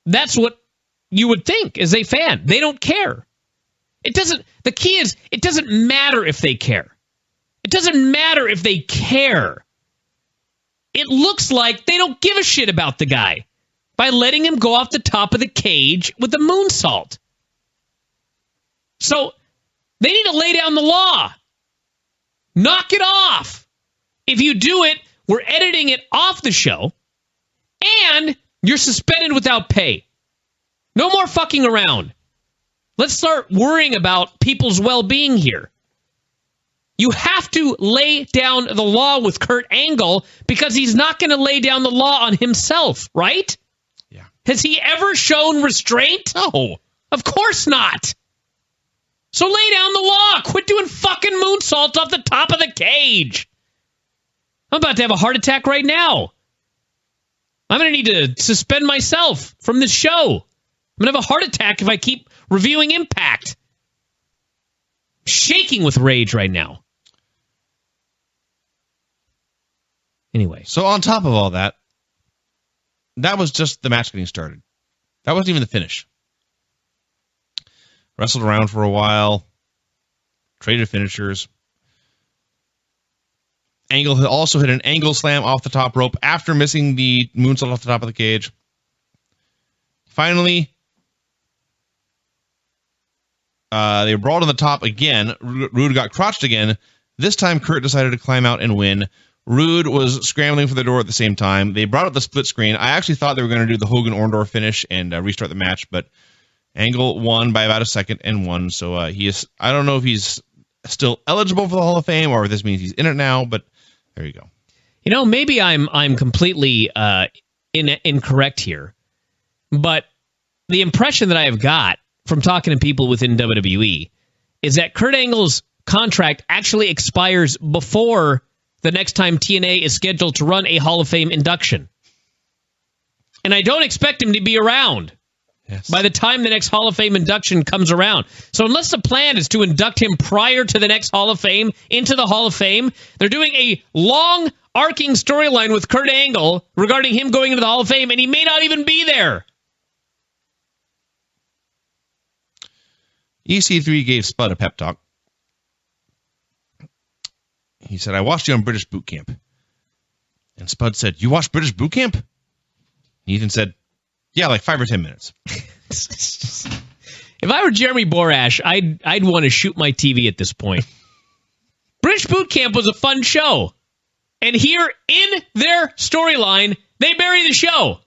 that's what you would think as a fan. They don't care. The key is, it doesn't matter if they care. It doesn't matter if they care. It looks like they don't give a shit about the guy by letting him go off the top of the cage with a moonsault. So they need to lay down the law. Knock it off. If you do it, we're editing it off the show, and you're suspended without pay. No more fucking around. Let's start worrying about people's well-being here. You have to lay down the law with Kurt Angle because he's not going to lay down the law on himself, right? Yeah. Has he ever shown restraint? No. Of course not. So lay down the law. Quit doing fucking moonsaults off the top of the cage. I'm about to have a heart attack right now. I'm going to need to suspend myself from this show. I'm going to have a heart attack if I keep reviewing Impact. I'm shaking with rage right now. Anyway. So on top of all that, that was just the match getting started. That wasn't even the finish. Wrestled around for a while. Traded finishers. Angle had also hit an angle slam off the top rope after missing the moonsault off the top of the cage. Finally, they brawled on the top again. Rude got crotched again. This time, Kurt decided to climb out and win. Rude was scrambling for the door at the same time. They brought up the split screen. I actually thought they were going to do the Hogan-Orndorff finish and restart the match, but Angle won by about a second and won. So he is. I don't know if he's still eligible for the Hall of Fame or if this means he's in it now, but there you go. You know, maybe I'm completely incorrect here, but the impression that I have got from talking to people within WWE is that Kurt Angle's contract actually expires before the next time TNA is scheduled to run a Hall of Fame induction. And I don't expect him to be around by the time the next Hall of Fame induction comes around. So unless the plan is to induct him prior to the next Hall of Fame into the Hall of Fame, they're doing a long arcing storyline with Kurt Angle regarding him going into the Hall of Fame, and he may not even be there. EC3 gave Spud a pep talk. He said, I watched you on British Boot Camp. And Spud said, you watched British Boot Camp? And Ethan said, yeah, like 5 or 10 minutes. If I were Jeremy Borash, I'd want to shoot my TV at this point. British Boot Camp was a fun show. And here in their storyline, they bury the show.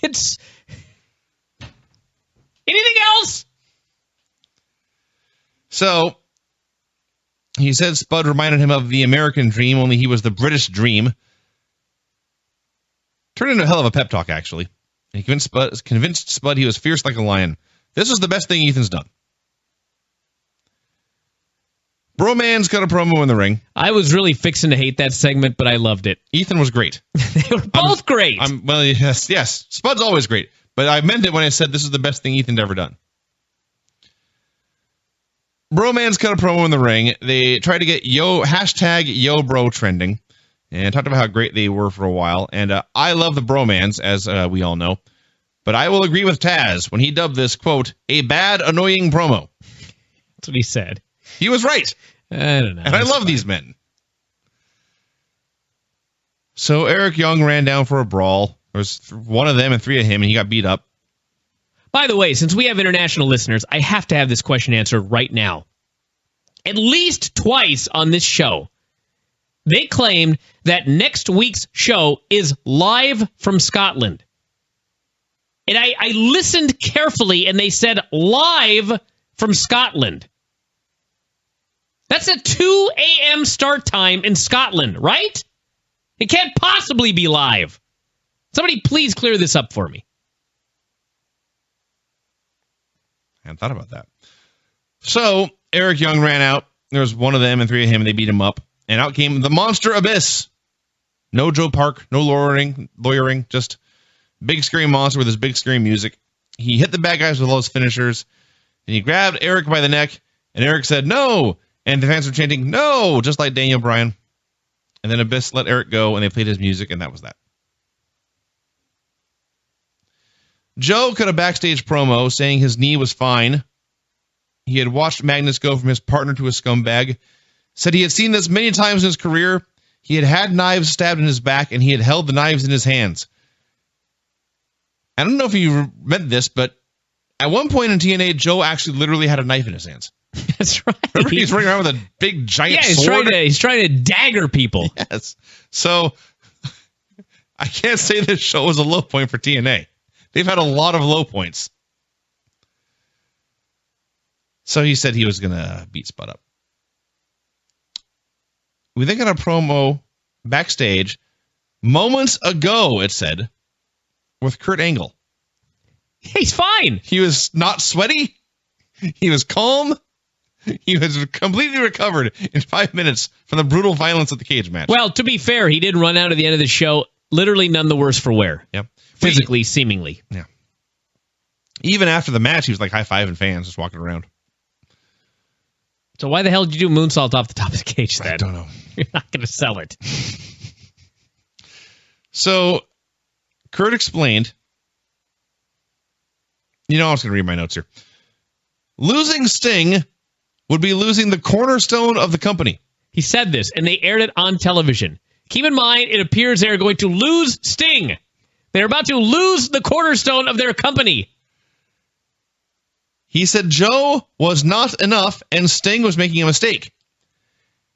It's... Anything else? So he said Spud reminded him of the American dream, only he was the British dream. Turned into a hell of a pep talk, actually. He convinced Spud he was fierce like a lion. This was the best thing Ethan's done. Broman's got a promo in the ring. I was really fixing to hate that segment, but I loved it. Ethan was great. They were both great. Well, yes. Spud's always great. But I meant it when I said this is the best thing Ethan's ever done. Broman's got a promo in the ring. They tried to get hashtag YoBro trending and talked about how great they were for a while. And I love the Bromans, as we all know. But I will agree with Taz when he dubbed this, quote, a bad, annoying promo. That's what he said. He was right. I don't know. And I love these men. So Eric Young ran down for a brawl. There was one of them and three of him, and he got beat up. By the way, since we have international listeners, I have to have this question answered right now. At least twice on this show, they claimed that next week's show is live from Scotland. And I listened carefully, and they said live from Scotland. That's a 2 a.m. start time in Scotland, right? It can't possibly be live. Somebody please clear this up for me. I hadn't thought about that. So Eric Young ran out. There was one of them and three of him, and they beat him up. And out came the Monster Abyss. No Joe Park, no lawyering, just big scary monster with his big scary music. He hit the bad guys with all his finishers, and he grabbed Eric by the neck, and Eric said, no! And the fans were chanting, no! Just like Daniel Bryan. And then Abyss let Eric go, and they played his music, and that was that. Joe cut a backstage promo saying his knee was fine. He had watched Magnus go from his partner to a scumbag. Said he had seen this many times in his career. He had had knives stabbed in his back, and he had held the knives in his hands. I don't know if you meant this, but at one point in TNA, Joe actually literally had a knife in his hands. That's right. Remember, he's running around with a big giant sword. He's trying to dagger people. Yes. So I can't say this show was a low point for TNA. They've had a lot of low points. So he said he was going to beat Spud up. We then got a promo backstage moments ago, it said, with Kurt Angle. He's fine. He was not sweaty. He was calm. He was completely recovered in 5 minutes from the brutal violence of the cage match. Well, to be fair, he did run out at the end of the show, literally none the worse for wear. Yep. Physically, seemingly. Yeah. Even after the match, he was like high-fiving fans, just walking around. So why the hell did you do moonsault off the top of the cage then? I don't know. You're not going to sell it. So Kurt explained. You know, I was going to read my notes here. Losing Sting would be losing the cornerstone of the company. He said this, and they aired it on television. Keep in mind, it appears they're going to lose Sting. They're about to lose the cornerstone of their company. He said Joe was not enough, and Sting was making a mistake.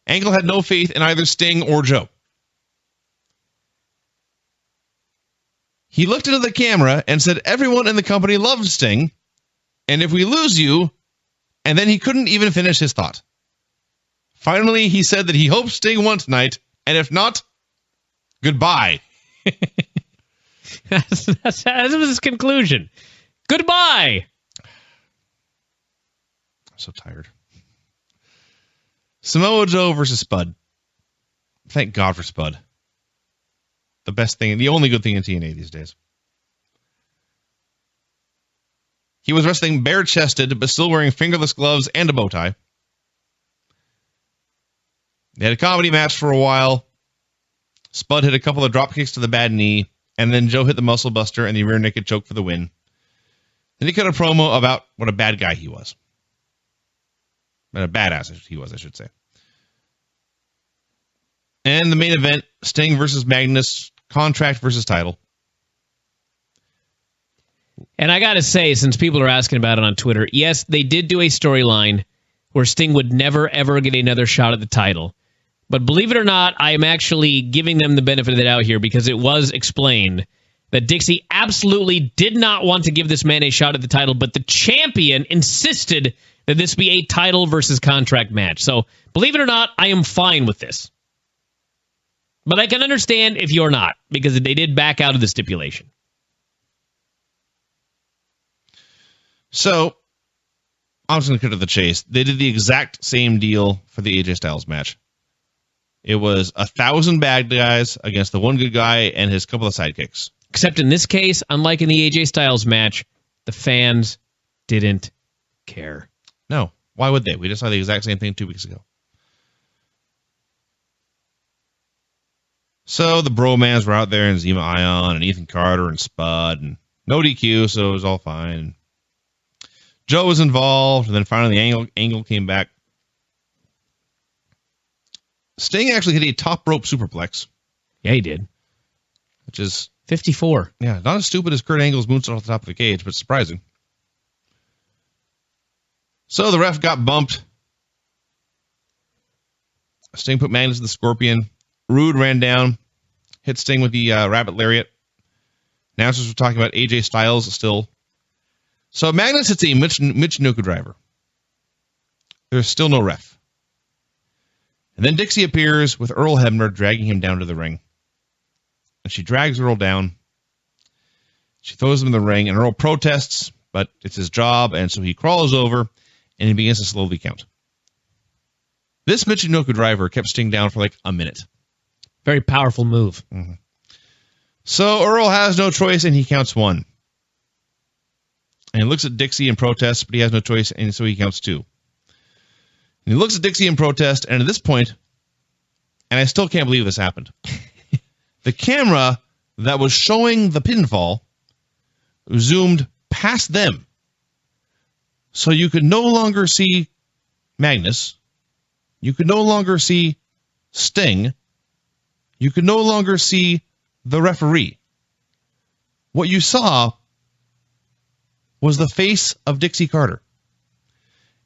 Angle had no faith in either Sting or Joe. He looked into the camera and said everyone in the company loves Sting, and if we lose you, and then he couldn't even finish his thought. Finally, he said that he hopes Sting won tonight, and if not, goodbye. That was his conclusion. Goodbye. I'm so tired. Samoa Joe versus Spud. Thank God for Spud. The best thing, the only good thing in TNA these days. He was wrestling bare-chested, but still wearing fingerless gloves and a bow tie. They had a comedy match for a while. Spud hit a couple of drop kicks to the bad knee, and then Joe hit the muscle buster and the rear naked choke for the win. Then he cut a promo about what a bad guy he was. A badass he was, I should say. And the main event, Sting versus Magnus, contract versus title. And I got to say, since people are asking about it on Twitter, yes, they did do a storyline where Sting would never, ever get another shot at the title. But believe it or not, I am actually giving them the benefit of the doubt here because it was explained that Dixie absolutely did not want to give this man a shot at the title, but the champion insisted that this be a title versus contract match. So, believe it or not, I am fine with this. But I can understand if you're not, because they did back out of the stipulation. So, I'm just going to cut to the chase. They did the exact same deal for the AJ Styles match. It was 1,000 bad guys against the one good guy and his couple of sidekicks. Except in this case, unlike in the AJ Styles match, the fans didn't care. No. Why would they? We just saw the exact same thing 2 weeks ago. So the Bromans were out there, and Zema Ion and Ethan Carter and Spud, and no DQ, so it was all fine. Joe was involved, and then finally the Angle came back. Sting actually hit a top rope superplex. Yeah, he did. Which is 54. Yeah, not as stupid as Kurt Angle's moonsault off the top of the cage, but surprising. So the ref got bumped. Sting put Magnus in the Scorpion. Rude ran down, hit Sting with the Rabbit Lariat. Announcers were talking about AJ Styles still. So Magnus hits a Mitch Nuka driver. There's still no ref. And then Dixie appears with Earl Hebner dragging him down to the ring. And she drags Earl down. She throws him in the ring, and Earl protests, but it's his job, and so he crawls over, and he begins to slowly count. This Michinoku driver kept Sting down for like a minute. Very powerful move. Mm-hmm. So Earl has no choice, and he counts 1. And he looks at Dixie in protest, but he has no choice, and so he counts 2. And he looks at Dixie in protest, and at this point, and I still can't believe this happened, the camera that was showing the pinfall zoomed past them. So you could no longer see Magnus. You could no longer see Sting. You could no longer see the referee. What you saw was the face of Dixie Carter.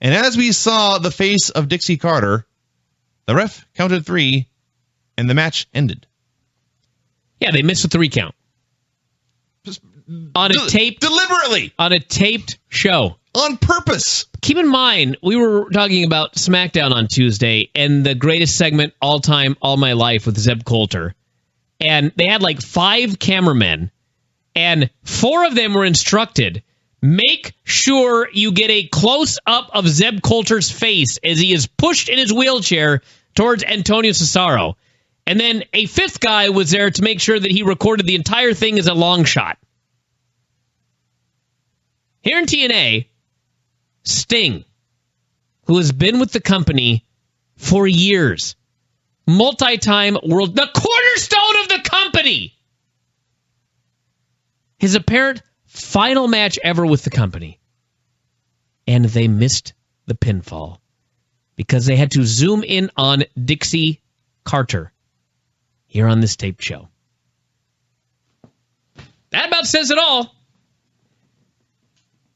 And as we saw the face of Dixie Carter, the ref counted 3, and the match ended. Yeah, they missed a 3 count. On a deliberately. On a taped show. On purpose. Keep in mind, we were talking about SmackDown on Tuesday and the greatest segment all time, all my life with Zeb Coulter. And they had like 5 cameramen, and 4 of them were instructed, make sure you get a close-up of Zeb Coulter's face as he is pushed in his wheelchair towards Antonio Cesaro. And then a 5th guy was there to make sure that he recorded the entire thing as a long shot. Here in TNA, Sting, who has been with the company for years, multi-time world, the cornerstone of the company, his apparent final match ever with the company, and they missed the pinfall because they had to zoom in on Dixie Carter here on this taped show. That about says it all.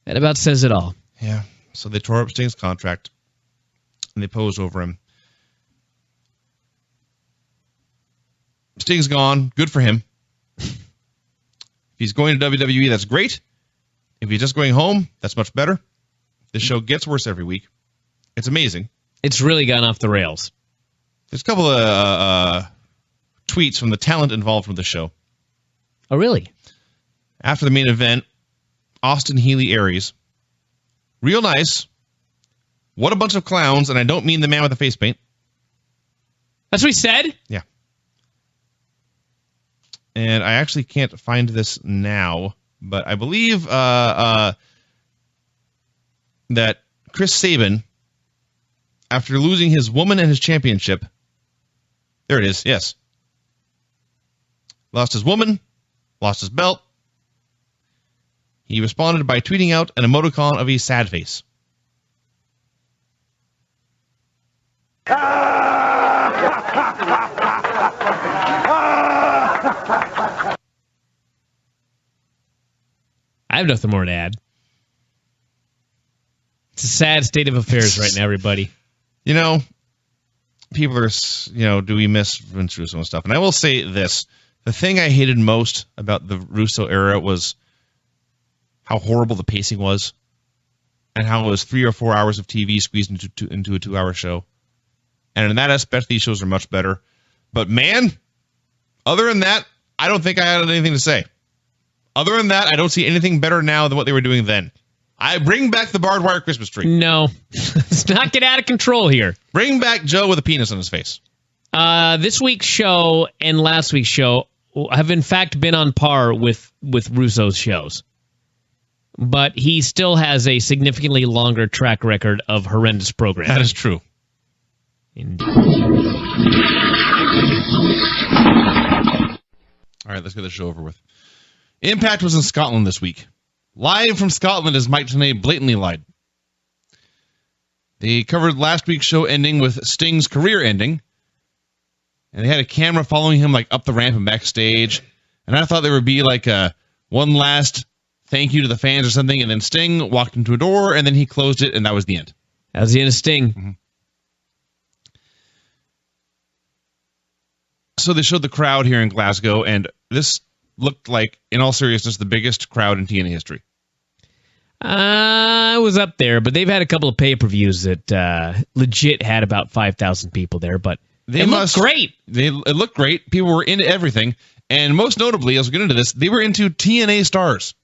That about says it all. Yeah. So they tore up Sting's contract, and they posed over him. Sting's gone. Good for him. If he's going to WWE, that's great. If he's just going home, that's much better. This show gets worse every week. It's amazing. It's really gone off the rails. There's a couple of tweets from the talent involved with the show. Oh, really? After the main event, Austin Healy Aries. Real nice. What a bunch of clowns, and I don't mean the man with the face paint. That's what he said? Yeah. And I actually can't find this now, but I believe that Chris Sabin, after losing his woman and his championship, there it is, yes. Lost his woman, lost his belt. He responded by tweeting out an emoticon of a sad face. I have nothing more to add. It's a sad state of affairs right now, everybody. You know, people are, do we miss Vince Russo and stuff? And I will say this. The thing I hated most about the Russo era was how horrible the pacing was and how it was 3 or 4 hours of TV squeezed into a 2-hour show. And in that aspect, these shows are much better. But man, other than that, I don't think I had anything to say. Other than that, I don't see anything better now than what they were doing then. I bring back the barbed wire Christmas tree. No, let's not get out of control here. Bring back Joe with a penis on his face. This week's show and last week's show have in fact been on par with Russo's shows. But he still has a significantly longer track record of horrendous programming. That is true. Indeed. All right, let's get the show over with. Impact was in Scotland this week. Live from Scotland as Mike Tenay blatantly lied. They covered last week's show ending with Sting's career ending. And they had a camera following him like up the ramp and backstage. And I thought there would be like a one last thank you to the fans or something. And then Sting walked into a door and then he closed it and that was the end. That was the end of Sting. Mm-hmm. So they showed the crowd here in Glasgow, and this looked like, in all seriousness, the biggest crowd in TNA history. I was up there, but they've had a couple of pay-per-views that legit had about 5,000 people there, but it looked great. It looked great. People were into everything, and most notably, as we get into this, they were into TNA stars.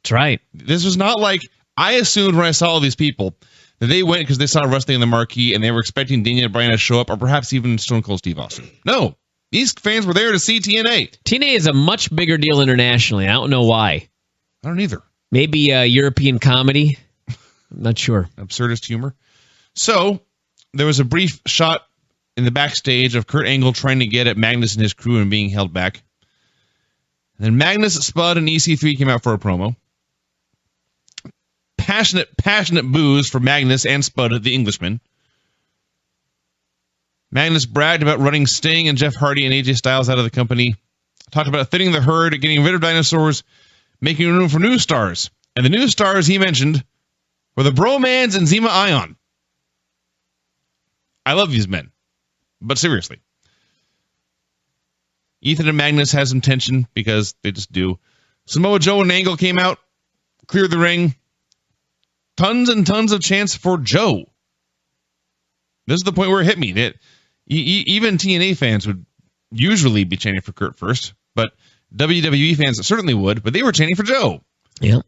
That's right. This was not like, I assumed when I saw all these people that they went because they saw wrestling in the marquee, and they were expecting Daniel Bryan to show up, or perhaps even Stone Cold Steve Austin. No. These fans were there to see TNA. TNA is a much bigger deal internationally. I don't know why. I don't either. Maybe European comedy. I'm not sure. Absurdist humor. So, there was a brief shot in the backstage of Kurt Angle trying to get at Magnus and his crew and being held back. And then Magnus, Spud, and EC3 came out for a promo. Passionate boos for Magnus and Spud, the Englishman. Magnus bragged about running Sting and Jeff Hardy and AJ Styles out of the company. Talked about thinning the herd, getting rid of dinosaurs, making room for new stars. And the new stars he mentioned were the Bromans and Zema Ion. I love these men. But seriously. Ethan and Magnus had some tension because they just do. Samoa Joe and Angle came out, cleared the ring. Tons and tons of chants for Joe. This is the point where it hit me. Even TNA fans would usually be chanting for Kurt first, but WWE fans certainly would, but they were chanting for Joe. Yeah.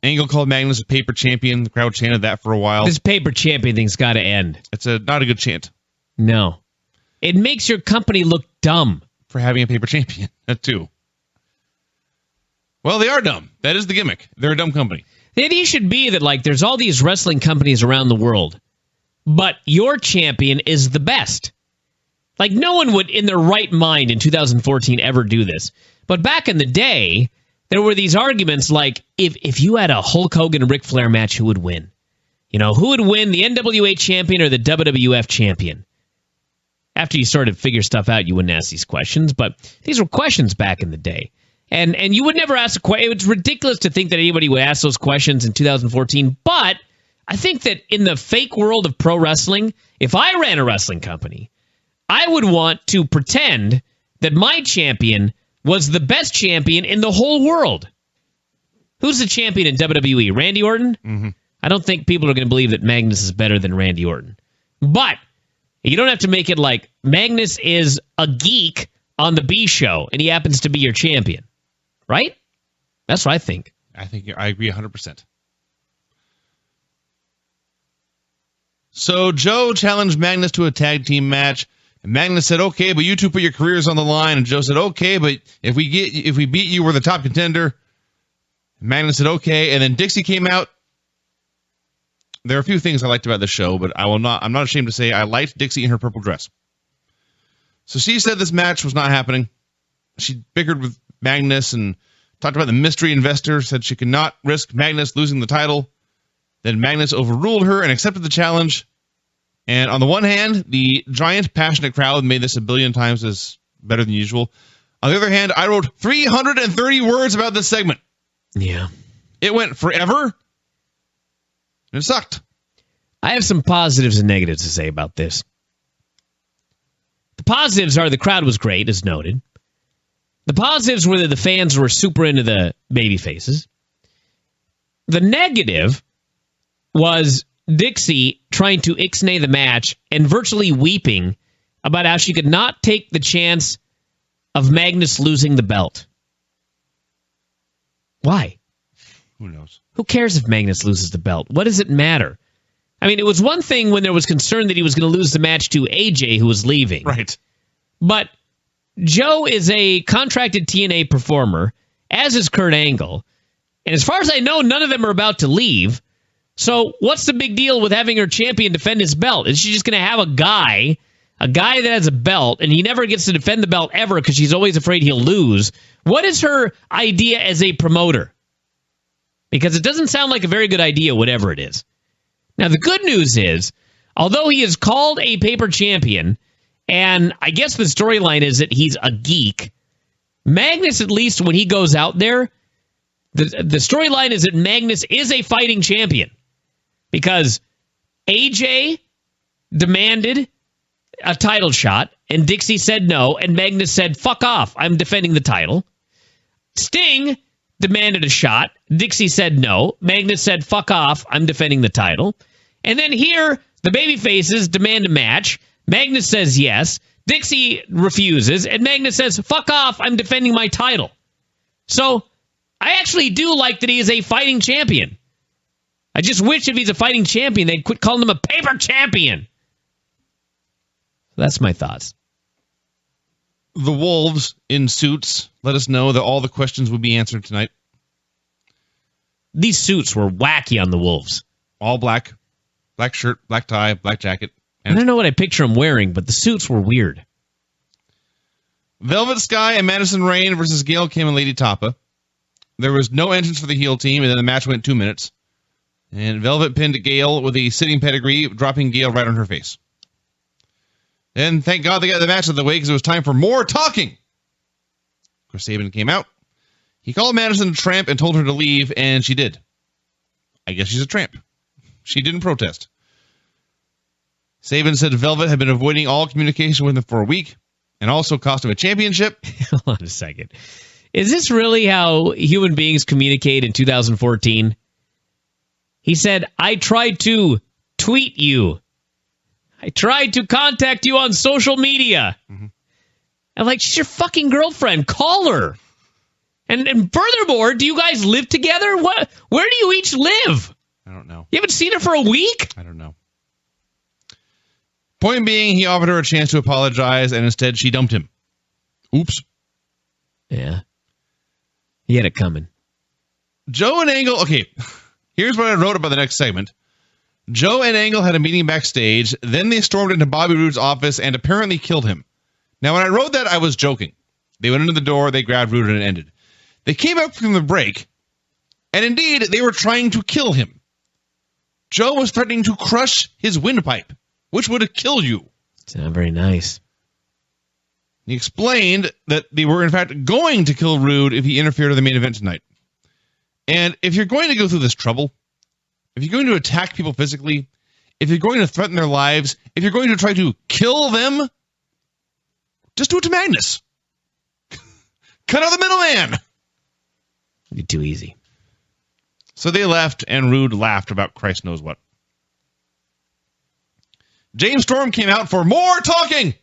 Angle called Magnus a paper champion. The crowd chanted that for a while. This paper champion thing's got to end. It's not a good chant. No. It makes your company look dumb. For having a paper champion, too. Well, they are dumb. That is the gimmick. They're a dumb company. The idea should be that, like, there's all these wrestling companies around the world, but your champion is the best. Like, no one would, in their right mind in 2014, ever do this. But back in the day, there were these arguments like, if you had a Hulk Hogan and Ric Flair match, who would win? You know, who would win, the NWA champion or the WWF champion? After you started to figure stuff out, you wouldn't ask these questions, but these were questions back in the day. And you would never ask a question. It's ridiculous to think that anybody would ask those questions in 2014. But I think that in the fake world of pro wrestling, if I ran a wrestling company, I would want to pretend that my champion was the best champion in the whole world. Who's the champion in WWE? Randy Orton? Mm-hmm. I don't think people are going to believe that Magnus is better than Randy Orton. But you don't have to make it like Magnus is a geek on the B show and he happens to be your champion. Right? That's what I think. I agree 100%. So Joe challenged Magnus to a tag team match. And Magnus said, okay, but you two put your careers on the line. And Joe said, okay, but if we beat you, we're the top contender. And Magnus said, okay. And then Dixie came out. There are a few things I liked about the show, but I'm not ashamed to say I liked Dixie in her purple dress. So she said this match was not happening. She bickered with Magnus and talked about the mystery investor, said she could not risk Magnus losing the title. Then Magnus overruled her and accepted the challenge. And on the one hand, the giant, passionate crowd made this a billion times as better than usual. On the other hand, I wrote 330 words about this segment. Yeah. It went forever, and it sucked. I have some positives and negatives to say about this. The The positives are the crowd was great, as noted. The positives were that the fans were super into the baby faces. The negative was Dixie trying to ixnay the match and virtually weeping about how she could not take the chance of Magnus losing the belt. Why? Who knows? Who cares if Magnus loses the belt? What does it matter? I mean, it was one thing when there was concern that he was going to lose the match to AJ, who was leaving. Right. But Joe is a contracted TNA performer, as is Kurt Angle. And as far as I know, none of them are about to leave. So what's the big deal with having her champion defend his belt? Is she just going to have a guy that has a belt, and he never gets to defend the belt ever because she's always afraid he'll lose? What is her idea as a promoter? Because it doesn't sound like a very good idea, whatever it is. Now, the good news is, although he is called a paper champion, and I guess the storyline is that he's a geek, Magnus, at least when he goes out there, the storyline is that Magnus is a fighting champion. Because AJ demanded a title shot, and Dixie said no, and Magnus said, fuck off, I'm defending the title. Sting demanded a shot. Dixie said no. Magnus said, fuck off, I'm defending the title. And then here, the babyfaces demand a match. Magnus says yes. Dixie refuses, and Magnus says, fuck off, I'm defending my title. So, I actually do like that he is a fighting champion. I just wish if he's a fighting champion, they'd quit calling him a paper champion. That's my thoughts. The Wolves in suits let us know that all the questions will be answered tonight. These suits were wacky on the Wolves. All black. Black shirt, black tie, black jacket. I don't know what I picture them wearing, but the suits were weird. Velvet Sky and Madison Rayne versus Gail Kim and Lady Tapa. There was no entrance for the heel team, and then the match went 2 minutes. And Velvet pinned Gail with a sitting pedigree, dropping Gail right on her face. And thank God they got the match out of the way because it was time for more talking. Chris Sabin came out. He called Madison a tramp and told her to leave, and she did. I guess she's a tramp. She didn't protest. Sabin said Velvet had been avoiding all communication with him for a week and also cost him a championship. Hold on a second. Is this really how human beings communicate in 2014? He said, I tried to tweet you. I tried to contact you on social media. Mm-hmm. I'm like, she's your fucking girlfriend. Call her. And furthermore, do you guys live together? What? Where do you each live? I don't know. You haven't seen her for a week? I don't know. Point being, he offered her a chance to apologize, and instead she dumped him. Oops. Yeah. He had it coming. Joe and Angle, okay, here's what I wrote about the next segment. Joe and Angle had a meeting backstage, then they stormed into Bobby Roode's office and apparently killed him. Now, when I wrote that, I was joking. They went into the door, they grabbed Roode, and it ended. They came out from the break, and indeed, they were trying to kill him. Joe was threatening to crush his windpipe, which would have killed you. It's not very nice. He explained that they were, in fact, going to kill Roode if he interfered in the main event tonight. And if you're going to go through this trouble, if you're going to attack people physically, if you're going to threaten their lives, if you're going to try to kill them, just do it to Magnus. Cut out the middleman. You're too easy. So they left, and Roode laughed about Christ knows what. James Storm came out for more talking.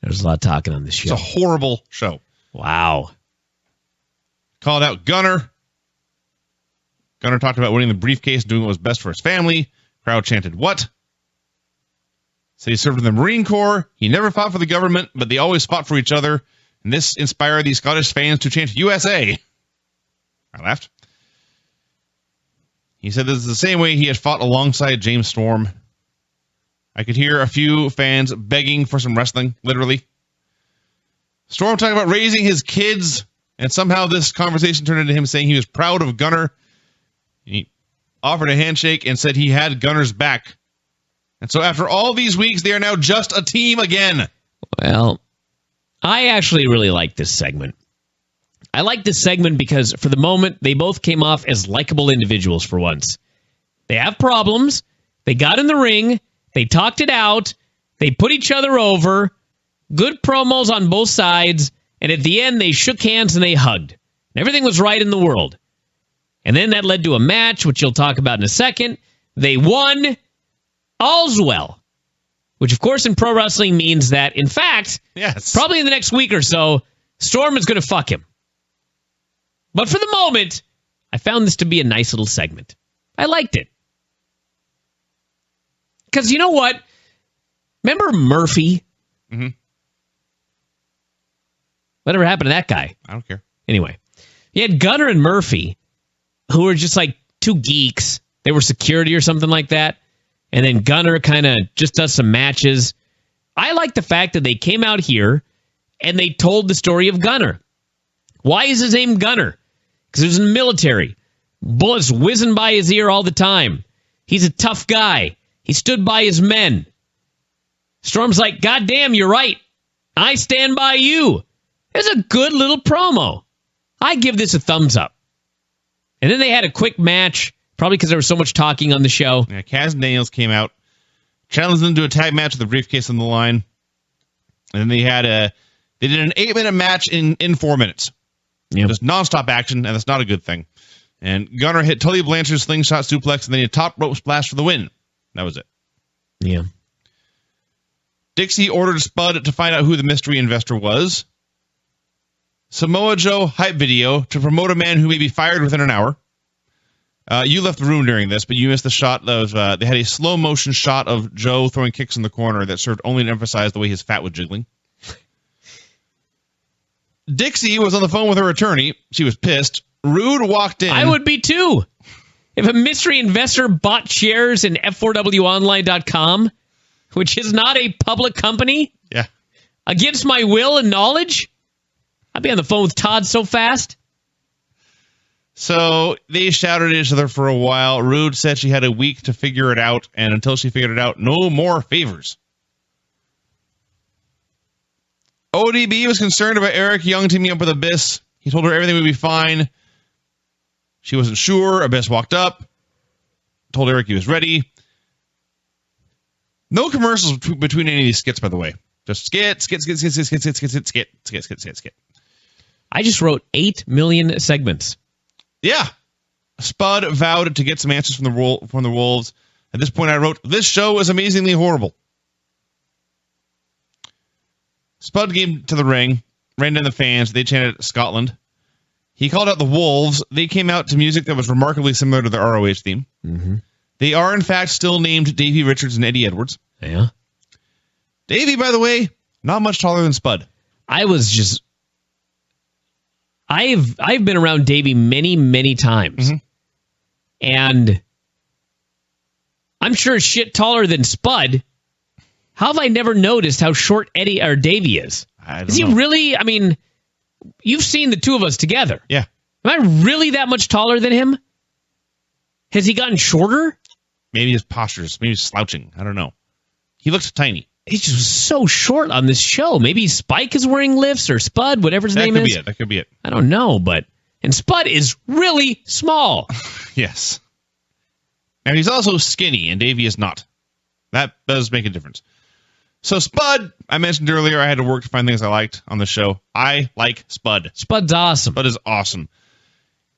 There's a lot of talking on this show. It's a horrible show. Wow. Called out Gunner. Gunner talked about winning the briefcase and doing what was best for his family. Crowd chanted, what? Said he served in the Marine Corps. He never fought for the government, but they always fought for each other. And this inspired these Scottish fans to chant USA. I laughed. He said this is the same way he had fought alongside James Storm. I could hear a few fans begging for some wrestling, literally. Storm talking about raising his kids, and somehow this conversation turned into him saying he was proud of Gunner. He offered a handshake and said he had Gunner's back. And so after all these weeks, they are now just a team again. Well, I actually really like this segment. I like this segment because for the moment, they both came off as likable individuals for once. They have problems. They got in the ring. They talked it out. They put each other over. Good promos on both sides. And at the end, they shook hands and they hugged. And everything was right in the world. And then that led to a match, which you'll talk about in a second. They won. All's well. Which, of course, in pro wrestling means that, in fact, probably in the next week or so, Storm is going to fuck him. But for the moment, I found this to be a nice little segment. I liked it. Because you know what? Remember Murphy? Mm-hmm. Whatever happened to that guy? I don't care. Anyway, you had Gunner and Murphy, who were just like two geeks. They were security or something like that. And then Gunner kind of just does some matches. I like the fact that they came out here and they told the story of Gunner. Why is his name Gunner? Because he was in the military. Bullets whizzing by his ear all the time. He's a tough guy. He stood by his men. Storm's like, God damn, you're right. I stand by you. It's a good little promo. I give this a thumbs up. And then they had a quick match, probably because there was so much talking on the show. Yeah, Kaz and Daniels came out, challenged them to a tag match with a briefcase on the line. And then they did an 8-minute match in 4 minutes. Yep. Just nonstop action, and that's not a good thing. And Gunner hit Tully Blanchard's slingshot suplex, and then a top rope splash for the win. That was it. Yeah. Dixie ordered Spud to find out who the mystery investor was. Samoa Joe hype video to promote a man who may be fired within an hour. You left the room during this, but you missed the shot of... they had a slow-motion shot of Joe throwing kicks in the corner that served only to emphasize the way his fat was jiggling. Dixie was on the phone with her attorney. She was pissed. Rude walked in. I would be too. If a mystery investor bought shares in F4WOnline.com, which is not a public company, against my will and knowledge, I'd be on the phone with Todd so fast. So they shouted at each other for a while. Rude said she had a week to figure it out, and until she figured it out, no more favors. ODB was concerned about Eric Young teaming up with Abyss. He told her everything would be fine. She wasn't sure. Abyss walked up, told Eric he was ready. No commercials between any of these skits, by the way. Just skit. I just wrote 8 million segments. Yeah. Spud vowed to get some answers from the Wolves. At this point, I wrote, this show is amazingly horrible. Spud came to the ring, ran down the fans. They chanted Scotland. He called out the Wolves. They came out to music that was remarkably similar to the ROH theme. Mm-hmm. They are, in fact, still named Davey Richards and Eddie Edwards. Yeah. Davey, by the way, not much taller than Spud. I've been around Davey many, many times. Mm-hmm. And I'm sure shit taller than Spud. How have I never noticed how short Eddie or Davey is? Is he really? I mean, you've seen the two of us together. Yeah. Am I really that much taller than him? Has he gotten shorter? Maybe his posture's maybe he's slouching. I don't know. He looks tiny. He's just so short on this show. Maybe Spike is wearing lifts or Spud, whatever his name is. That could be it. I don't know, and Spud is really small. Yes. And he's also skinny, and Davey is not. That does make a difference. So Spud, I mentioned earlier, I had to work to find things I liked on the show. I like Spud. Spud's awesome. Spud is awesome.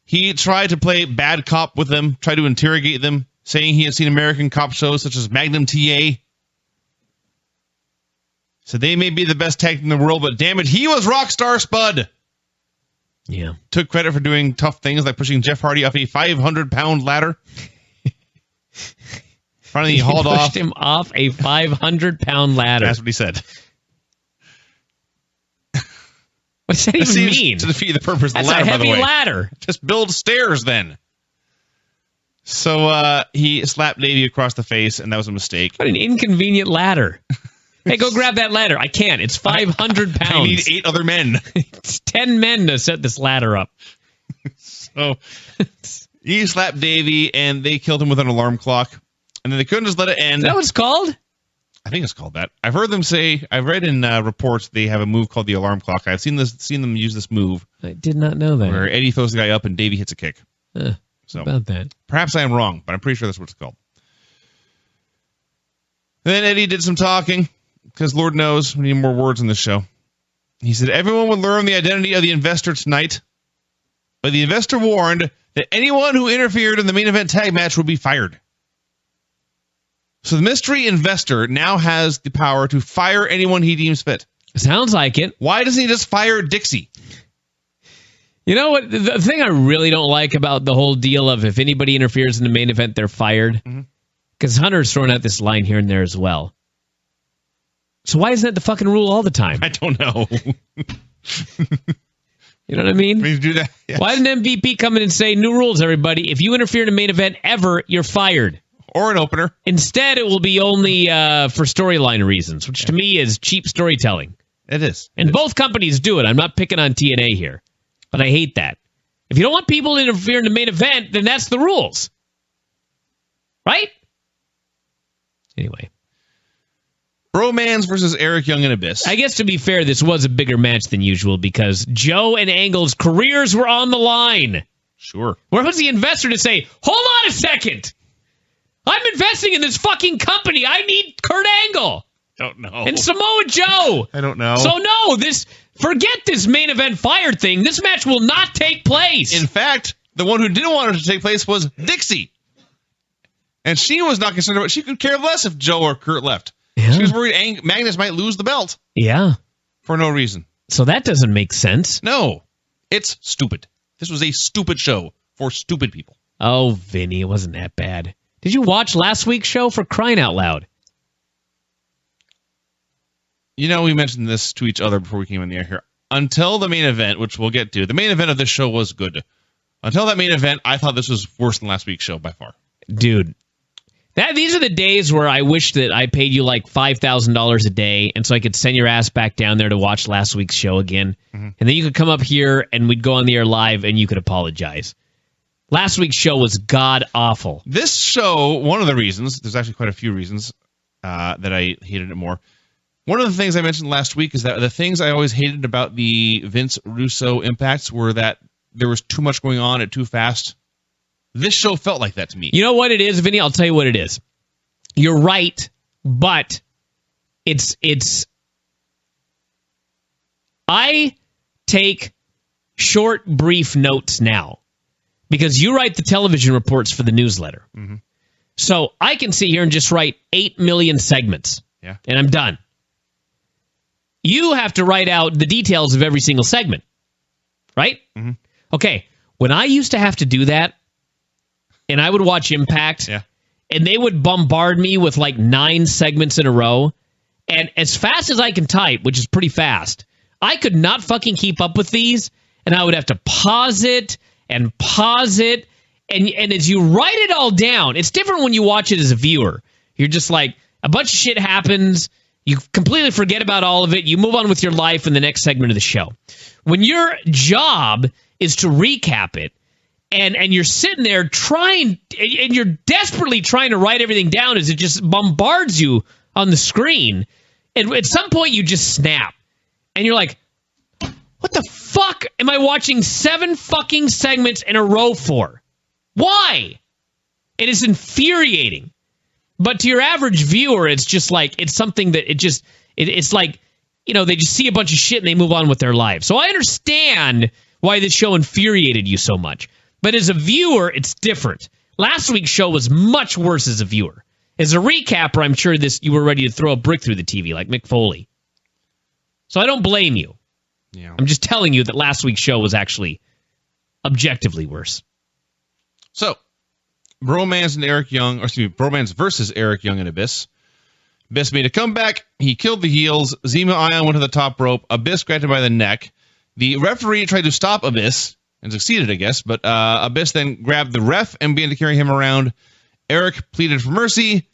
He tried to play bad cop with them, tried to interrogate them, saying he had seen American cop shows such as Magnum TA. So they may be the best tag team in the world, but damn it, he was Rockstar Spud. Yeah. Took credit for doing tough things like pushing Jeff Hardy off a 500-pound ladder. Finally, he hauled pushed him off a 500-pound ladder. That's what he said. What does that even mean? To defeat the purpose of the That's ladder, a heavy by the way. ladder. Just build stairs, then. So he slapped Davey across the face, and that was a mistake. What an inconvenient ladder. Hey, go grab that ladder. I can't. It's 500 pounds. I need 8 other men. It's 10 men to set this ladder up. So he slapped Davey, and they killed him with an alarm clock. And then they couldn't just let it end. Is that what it's called? I think it's called that. I've heard them say, I've read in reports they have a move called the alarm clock. I've seen them use this move. I did not know that. Where Eddie throws the guy up and Davey hits a kick. So about that. Perhaps I am wrong, but I'm pretty sure that's what it's called. Then Eddie did some talking. because Lord knows we need more words in this show. He said, everyone would learn the identity of the investor tonight, but the investor warned that anyone who interfered in the main event tag match would be fired. So the mystery investor now has the power to fire anyone he deems fit. Sounds like it. Why doesn't he just fire Dixie? You know what? The thing I really don't like about the whole deal of if anybody interferes in the main event, they're fired. Because Hunter's throwing out this line here and there as well. So why isn't that the fucking rule all the time? I don't know. You know what I mean? We do that. Yes. Why didn't MVP come in and say, new rules, everybody? If you interfere in a main event ever, you're fired. Or an opener. Instead, it will be only for storyline reasons, which to me is cheap storytelling. It is. And both companies do it. I'm not picking on TNA here. But I hate that. If you don't want people to interfere in the main event, then that's the rules. Right? Anyway. Bromans versus Eric Young and Abyss. I guess to be fair, this was a bigger match than usual because Joe and Angle's careers were on the line. Sure. Where was the investor to say, hold on a second. I'm investing in this fucking company. I need Kurt Angle. Don't know. And Samoa Joe. I don't know. So no, forget this main event fired thing. This match will not take place. In fact, the one who didn't want it to take place was Dixie. And she was not concerned about it. She could care less if Joe or Kurt left. Yeah. She was worried Magnus might lose the belt. Yeah. For no reason. So that doesn't make sense. No. It's stupid. This was a stupid show for stupid people. Oh, Vinny, it wasn't that bad. Did you watch last week's show, for crying out loud? You know, we mentioned this to each other before we came in the air here. Until the main event, which we'll get to, the main event of this show was good. Until that main event, I thought this was worse than last week's show by far. Dude, these are the days where I wish that I paid you like $5,000 a day, and so I could send your ass back down there to watch last week's show again. Mm-hmm. And then you could come up here, and we'd go on the air live, and you could apologize. Last week's show was god-awful. This show, one of the reasons, there's actually quite a few reasons that I hated it more. One of the things I mentioned last week is that the things I always hated about the Vince Russo impacts were that there was too much going on at too fast. This show felt like that to me. You know what it is, Vinny? I'll tell you what it is. You're right, but it's I take short, brief notes now because you write the television reports for the newsletter. Mm-hmm. So I can sit here and just write 8 million segments, and I'm done. You have to write out the details of every single segment, right? Mm-hmm. Okay, when I used to have to do that, and I would watch Impact, and they would bombard me with like 9 segments in a row, and as fast as I can type, which is pretty fast, I could not fucking keep up with these, and I would have to pause it, and as you write it all down, it's different when you watch it as a viewer. You're just like, a bunch of shit happens, you completely forget about all of it, you move on with your life in the next segment of the show. When your job is to recap it, and you're sitting there trying, and you're desperately trying to write everything down as it just bombards you on the screen, and at some point you just snap, and you're like, what the fuck am I watching 7 fucking segments in a row for? Why? It is infuriating. But to your average viewer, it's just like, it's something that it's like, you know, they just see a bunch of shit and they move on with their lives. So I understand why this show infuriated you so much. But as a viewer, it's different. Last week's show was much worse as a viewer. As a recapper, I'm sure you were ready to throw a brick through the TV like Mick Foley. So I don't blame you. Yeah. I'm just telling you that last week's show was actually objectively worse. So, Bromans versus Eric Young and Abyss. Abyss made a comeback. He killed the heels. Zema Ion went to the top rope. Abyss grabbed him by the neck. The referee tried to stop Abyss and succeeded, I guess, but Abyss then grabbed the ref and began to carry him around. Eric pleaded for mercy,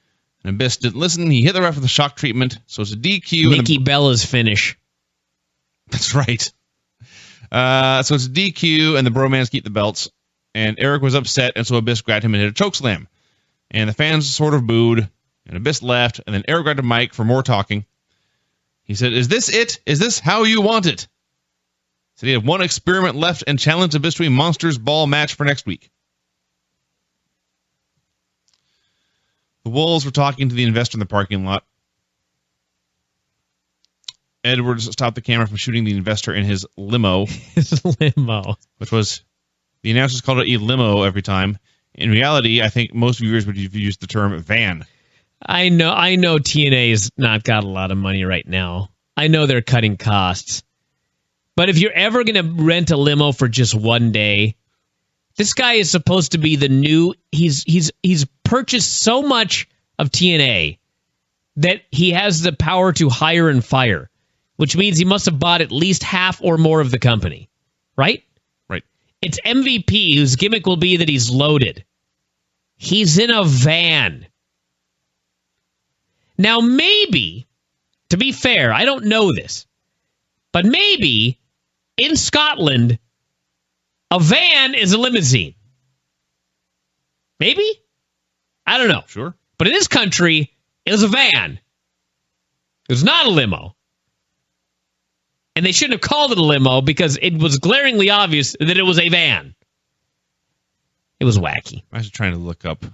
and Abyss didn't listen. He hit the ref with a shock treatment, so it's a DQ. Nikki Bella's finish. That's right. So it's a DQ, and the Bromans keep the belts. And Eric was upset, and so Abyss grabbed him and hit a chokeslam. And the fans sort of booed, and Abyss left, and then Eric grabbed a mic for more talking. He said, "Is this it? Is this how you want it?" Said he had one experiment left and challenged Abyss to a Monsters Ball match for next week. The Wolves were talking to the investor in the parking lot. Edwards stopped the camera from shooting the investor in his limo. His limo. Which was, the announcers called it a limo every time. In reality, I think most viewers would use the term van. I know TNA's not got a lot of money right now. I know they're cutting costs. But if you're ever going to rent a limo for just one day, this guy is supposed to be the new... He's purchased so much of TNA that he has the power to hire and fire, which means he must have bought at least half or more of the company. Right? Right. It's MVP, whose gimmick will be that he's loaded. He's in a van. Now, maybe, to be fair, I don't know this, but maybe in Scotland, a van is a limousine. Maybe? I don't know. Sure. But in this country, it was a van. It was not a limo. And they shouldn't have called it a limo because it was glaringly obvious that it was a van. It was wacky. I was trying to look up...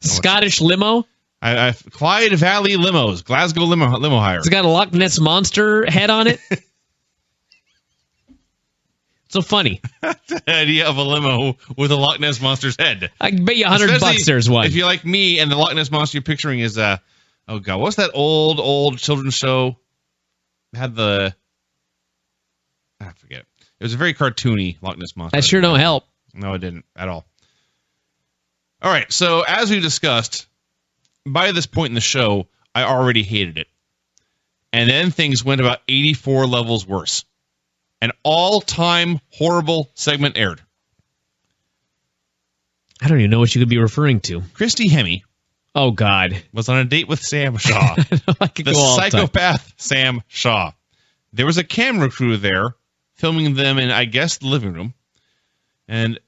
Scottish limo? Clyde Valley Limos, Glasgow limo hire. It's got a Loch Ness Monster head on it. So funny. The idea of a limo with a Loch Ness Monster's head. I can bet you $100 there's one. If you're like me and the Loch Ness Monster you're picturing is, oh God, what's that old children's show? It had I forget. It was a very cartoony Loch Ness Monster. That sure don't help. No, it didn't at all. All right, so as we discussed, by this point in the show, I already hated it. And then things went about 84 levels worse. An all-time horrible segment aired. I don't even know what you could be referring to. Christy Hemme. Oh, God. Was on a date with Sam Shaw. The psychopath Sam Shaw. There was a camera crew there filming them in, I guess, the living room. And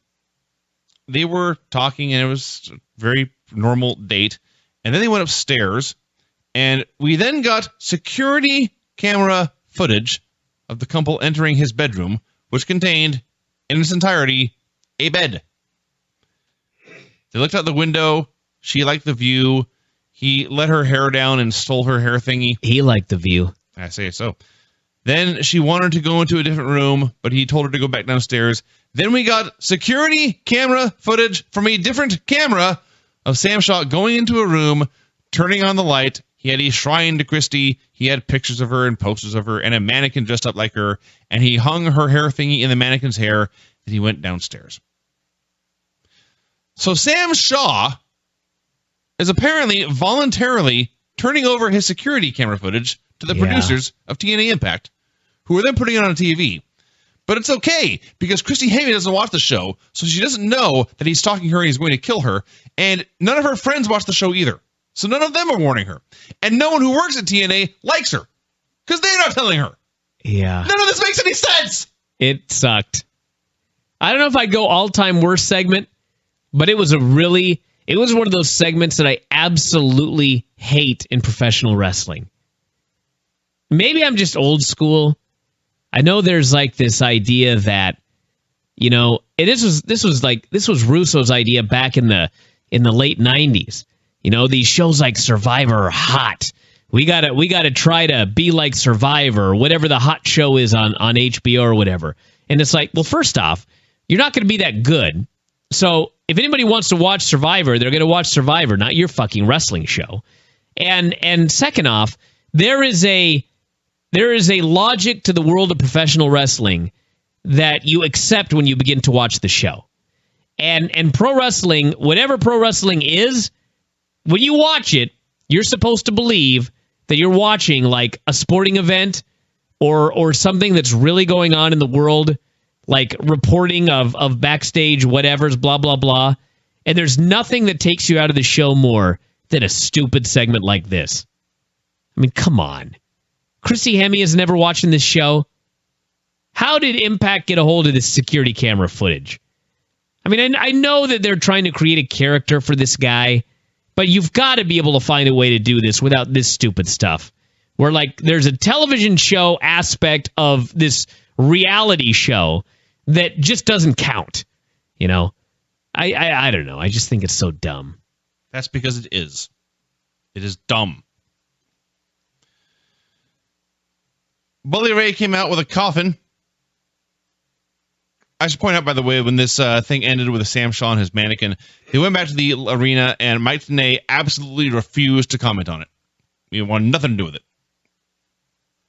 they were talking, and it was a very normal date. And then they went upstairs, and we then got security camera footage of the couple entering his bedroom, which contained, in its entirety, a bed. They looked out the window. She liked the view. He let her hair down and stole her hair thingy. He liked the view. I say so. Then she wanted to go into a different room, but he told her to go back downstairs. Then we got security camera footage from a different camera of Sam Shaw going into a room, turning on the light. He had a shrine to Christy. He had pictures of her and posters of her and a mannequin dressed up like her. And he hung her hair thingy in the mannequin's hair. And he went downstairs. So Sam Shaw is apparently voluntarily turning over his security camera footage to the producers of TNA Impact, who are then putting it on TV. But it's okay, because Christy Hemme doesn't watch the show, so she doesn't know that he's stalking her and he's going to kill her. And none of her friends watch the show either. So none of them are warning her. And no one who works at TNA likes her, because they're not telling her. Yeah. None of this makes any sense. It sucked. I don't know if I'd go all-time worst segment, but it was one of those segments that I absolutely hate in professional wrestling. Maybe I'm just old school. I know there's like this idea that, you know, and this was Russo's idea back in the late 90s. You know, these shows like Survivor are hot. We gotta try to be like Survivor or whatever the hot show is on HBO or whatever. And it's like, well, first off, you're not going to be that good. So if anybody wants to watch Survivor, they're going to watch Survivor, not your fucking wrestling show. And second off, there is a logic to the world of professional wrestling that you accept when you begin to watch the show. And pro wrestling, whatever pro wrestling is, when you watch it, you're supposed to believe that you're watching like a sporting event or something that's really going on in the world, like reporting of backstage whatever's blah, blah, blah. And there's nothing that takes you out of the show more than a stupid segment like this. I mean, come on. Christy Hemme is never watching this show. How did Impact get a hold of this security camera footage? I mean, I know that they're trying to create a character for this guy, but you've got to be able to find a way to do this without this stupid stuff. Where, like, there's a television show aspect of this reality show that just doesn't count. You know? I don't know. I just think it's so dumb. That's because it is. It is dumb. Bully Ray came out with a coffin. I should point out, by the way, when this thing ended with Sam Shaw and his mannequin, they went back to the arena, and Mike TNA absolutely refused to comment on it. He wanted nothing to do with it.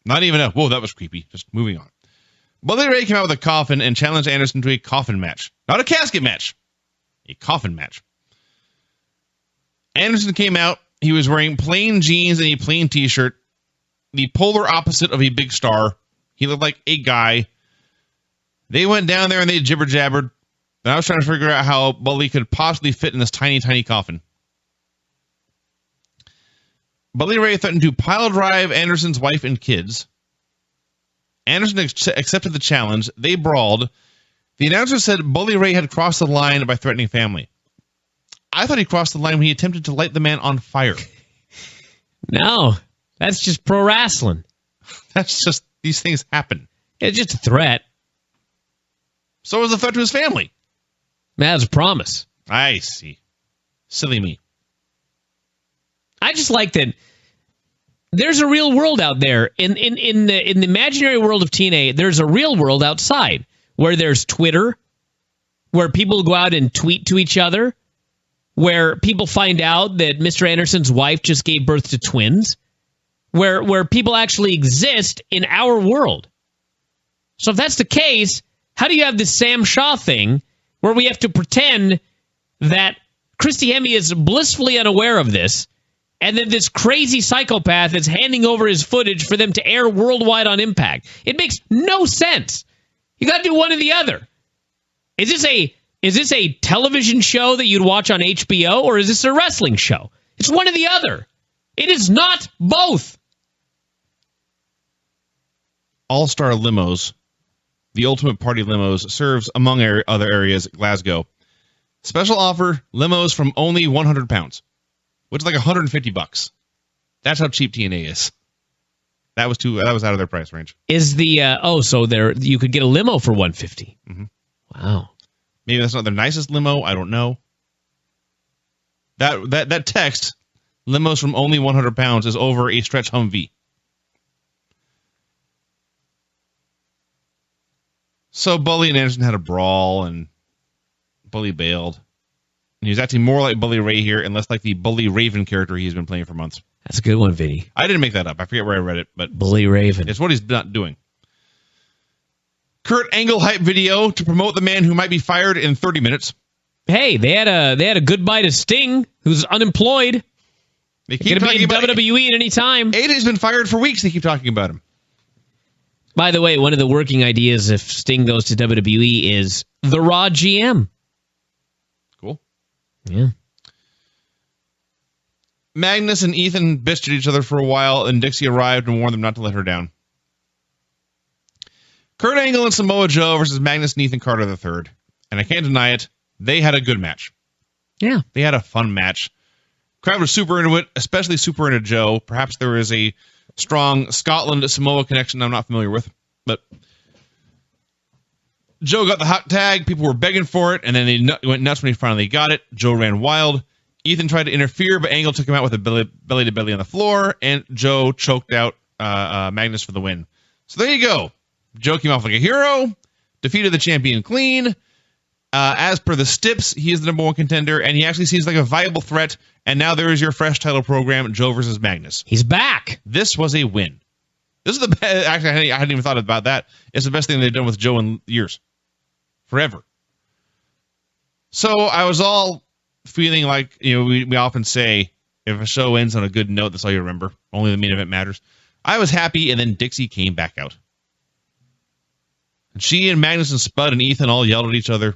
Not even a, whoa, that was creepy. Just moving on. Bully Ray came out with a coffin and challenged Anderson to a coffin match. Not a casket match. A coffin match. Anderson came out. He was wearing plain jeans and a plain t-shirt. The polar opposite of a big star. He looked like a guy. They went down there and they jibber-jabbered. And I was trying to figure out how Bully could possibly fit in this tiny, tiny coffin. Bully Ray threatened to pile drive Anderson's wife and kids. Anderson accepted the challenge. They brawled. The announcer said Bully Ray had crossed the line by threatening family. I thought he crossed the line when he attempted to light the man on fire. No, that's just pro wrestling. That's just, these things happen. It's just a threat. So was the threat to his family. That's a promise. I see. Silly me. I just like that there's a real world out there. In the imaginary world of TNA, there's a real world outside where there's Twitter, where people go out and tweet to each other, where people find out that Mr. Anderson's wife just gave birth to twins, where people actually exist in our world. So if that's the case, how do you have this Sam Shaw thing where we have to pretend that Christy Hemme is blissfully unaware of this, and then this crazy psychopath is handing over his footage for them to air worldwide on Impact? It makes no sense. You got to do one or the other. Is this a television show that you'd watch on HBO, or is this a wrestling show? It's one or the other. It is not both. All-Star Limos, the Ultimate Party Limos, serves, among other areas, Glasgow. Special offer, limos from only 100 pounds, which is like $150. That's how cheap TNA is. That was out of their price range. Is the so there you could get a limo for $150? Mm-hmm. Wow. Maybe that's not their nicest limo. I don't know. That text, limos from only 100 pounds, is over a stretch Humvee. So Bully and Anderson had a brawl, and Bully bailed. And he was acting more like Bully Ray here, and less like the Bully Raven character he's been playing for months. That's a good one, Vinny. I didn't make that up. I forget where I read it, but Bully Raven. It's what he's not doing. Kurt Angle hype video to promote the man who might be fired in 30 minutes. Hey, they had a goodbye to Sting, who's unemployed. They keep talking about WWE at any time. AJ's been fired for weeks. They keep talking about him. By the way, one of the working ideas if Sting goes to WWE is the Raw GM. Cool. Yeah. Magnus and Ethan bitched at each other for a while, and Dixie arrived and warned them not to let her down. Kurt Angle and Samoa Joe versus Magnus and Ethan Carter III. And I can't deny it, they had a good match. Yeah. They had a fun match. Crowd was super into it, especially super into Joe. Perhaps there is a strong Scotland-Samoa connection I'm not familiar with. But Joe got the hot tag. People were begging for it, and then they went nuts when he finally got it. Joe ran wild. Ethan tried to interfere, but Angle took him out with a belly-to-belly on the floor, and Joe choked out Magnus for the win. So there you go. Joe came off like a hero, defeated the champion clean. As per the Stips, he is the number one contender, and he actually seems like a viable threat. And now there is your fresh title program, Joe versus Magnus. He's back. This was a win. This is the best. Actually, I hadn't even thought about that. It's the best thing they've done with Joe in years. Forever. So I was all feeling like, we often say, if a show ends on a good note, that's all you remember. Only the main event matters. I was happy, and then Dixie came back out. And she and Magnus and Spud and Ethan all yelled at each other.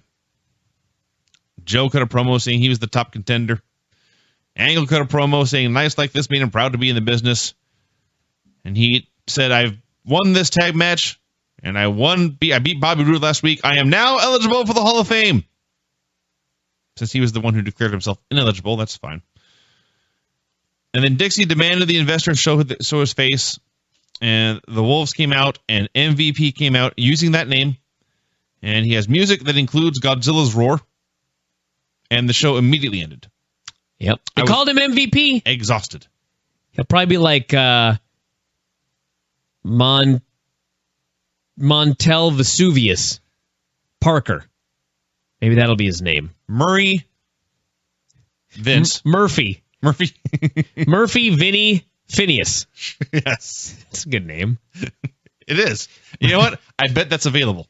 Joe cut a promo saying he was the top contender. Angle cut a promo saying nights like this made him proud to be in the business. And he said, I've won this tag match, and I beat Bobby Roode last week. I am now eligible for the Hall of Fame. Since he was the one who declared himself ineligible, that's fine. And then Dixie demanded the investors show his face. And the Wolves came out, and MVP came out using that name. And he has music that includes Godzilla's roar. And the show immediately ended. Yep. They called him MVP. Exhausted. He'll probably be like Montel Vesuvius Parker. Maybe that'll be his name. Murray Vince. Murphy. Murphy Vinny Phineas. Yes. That's a good name. It is. You know what? I bet that's available.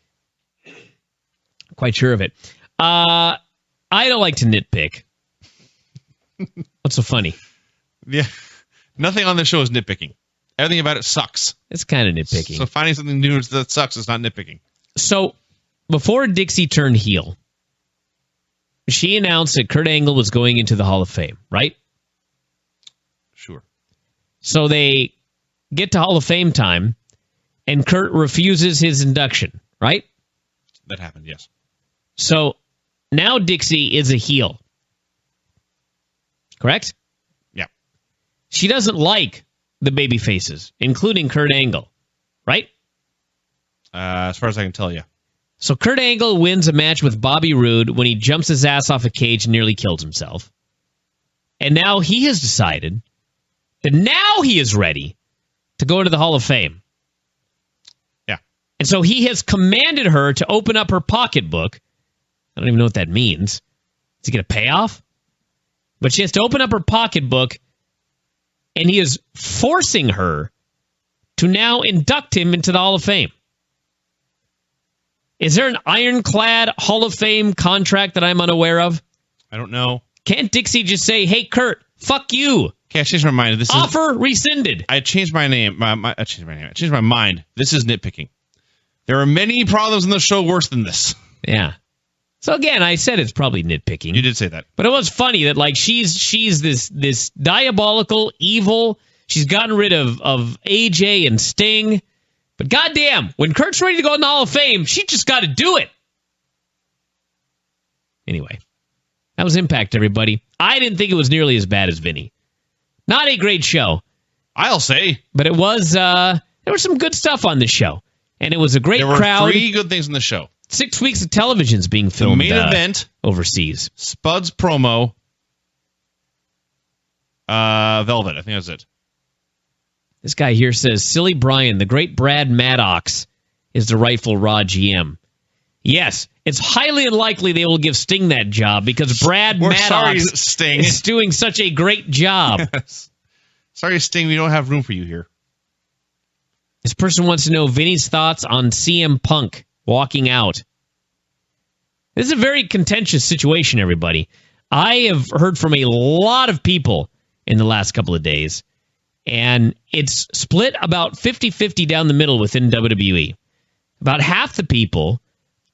Quite sure of it. I don't like to nitpick. What's so funny? Yeah. Nothing on this show is nitpicking. Everything about it sucks. It's kind of nitpicking. So finding something new that sucks is not nitpicking. So before Dixie turned heel, she announced that Kurt Angle was going into the Hall of Fame, right? Sure. So they get to Hall of Fame time, and Kurt refuses his induction, right? That happened, yes. So now Dixie is a heel. Correct? Yeah. She doesn't like the baby faces, including Kurt Angle, right? As far as I can tell, yeah. So Kurt Angle wins a match with Bobby Roode when he jumps his ass off a cage and nearly kills himself. And now he has decided that now he is ready to go into the Hall of Fame. Yeah. And so he has commanded her to open up her pocketbook. I don't even know what that means. Is he going to pay off? But she has to open up her pocketbook, and he is forcing her to now induct him into the Hall of Fame. Is there an ironclad Hall of Fame contract that I'm unaware of? I don't know. Can't Dixie just say, hey, Kurt, fuck you? Okay, I changed my mind. Offer rescinded. I changed my name. I changed my name. I changed my mind. This is nitpicking. There are many problems in the show worse than this. Yeah. So again, I said it's probably nitpicking. You did say that. But it was funny that like she's this diabolical, evil. She's gotten rid of AJ and Sting. But goddamn, when Kurt's ready to go in the Hall of Fame, she just got to do it. Anyway, that was Impact, everybody. I didn't think it was nearly as bad as Vinny. Not a great show. I'll say. But it was, there was some good stuff on this show. And it was a great crowd. There were 3 good things in the show. 6 weeks of television's being filmed. The main event. Overseas. Spud's promo. Velvet, I think that's it. This guy here says, Silly Bryan, the great Brad Maddox, is the rightful Raw GM. Yes, it's highly unlikely they will give Sting that job because Brad Maddox is doing such a great job. Yes. Sorry, Sting, we don't have room for you here. This person wants to know Vinny's thoughts on CM Punk walking out. This is a very contentious situation, everybody. I have heard from a lot of people in the last couple of days, and it's split about 50-50 down the middle within WWE. About half the people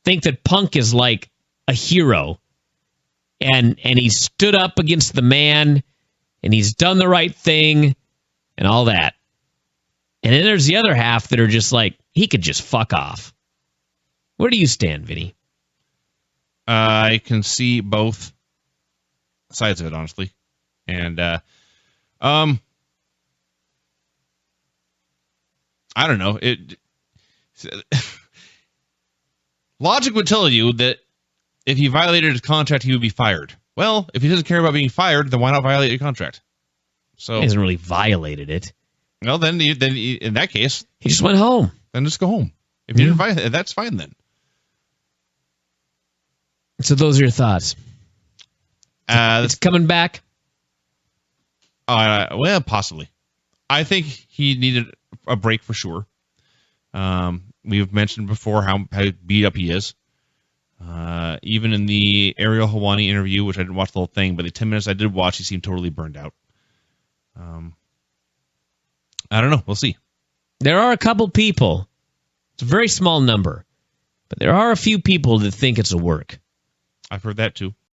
think that Punk is like a hero, and he stood up against the man, and he's done the right thing, and all that. And then there's the other half that are just like, he could just fuck off. Where do you stand, Vinny? I can see both sides of it, honestly. And, I don't know. Logic would tell you that if he violated his contract, he would be fired. Well, if he doesn't care about being fired, then why not violate your contract? So he hasn't really violated it. Well, then in that case, he just went home. Then just go home. If you didn't violate, that's fine then. So those are your thoughts. It's coming back. Well, possibly. I think he needed a break for sure. We've mentioned before how beat up he is. Even in the Ariel Helwani interview, which I didn't watch the whole thing, but the 10 minutes I did watch, he seemed totally burned out. I don't know. We'll see. There are a couple people. It's a very small number, but there are a few people that think it's a work. I've heard that too.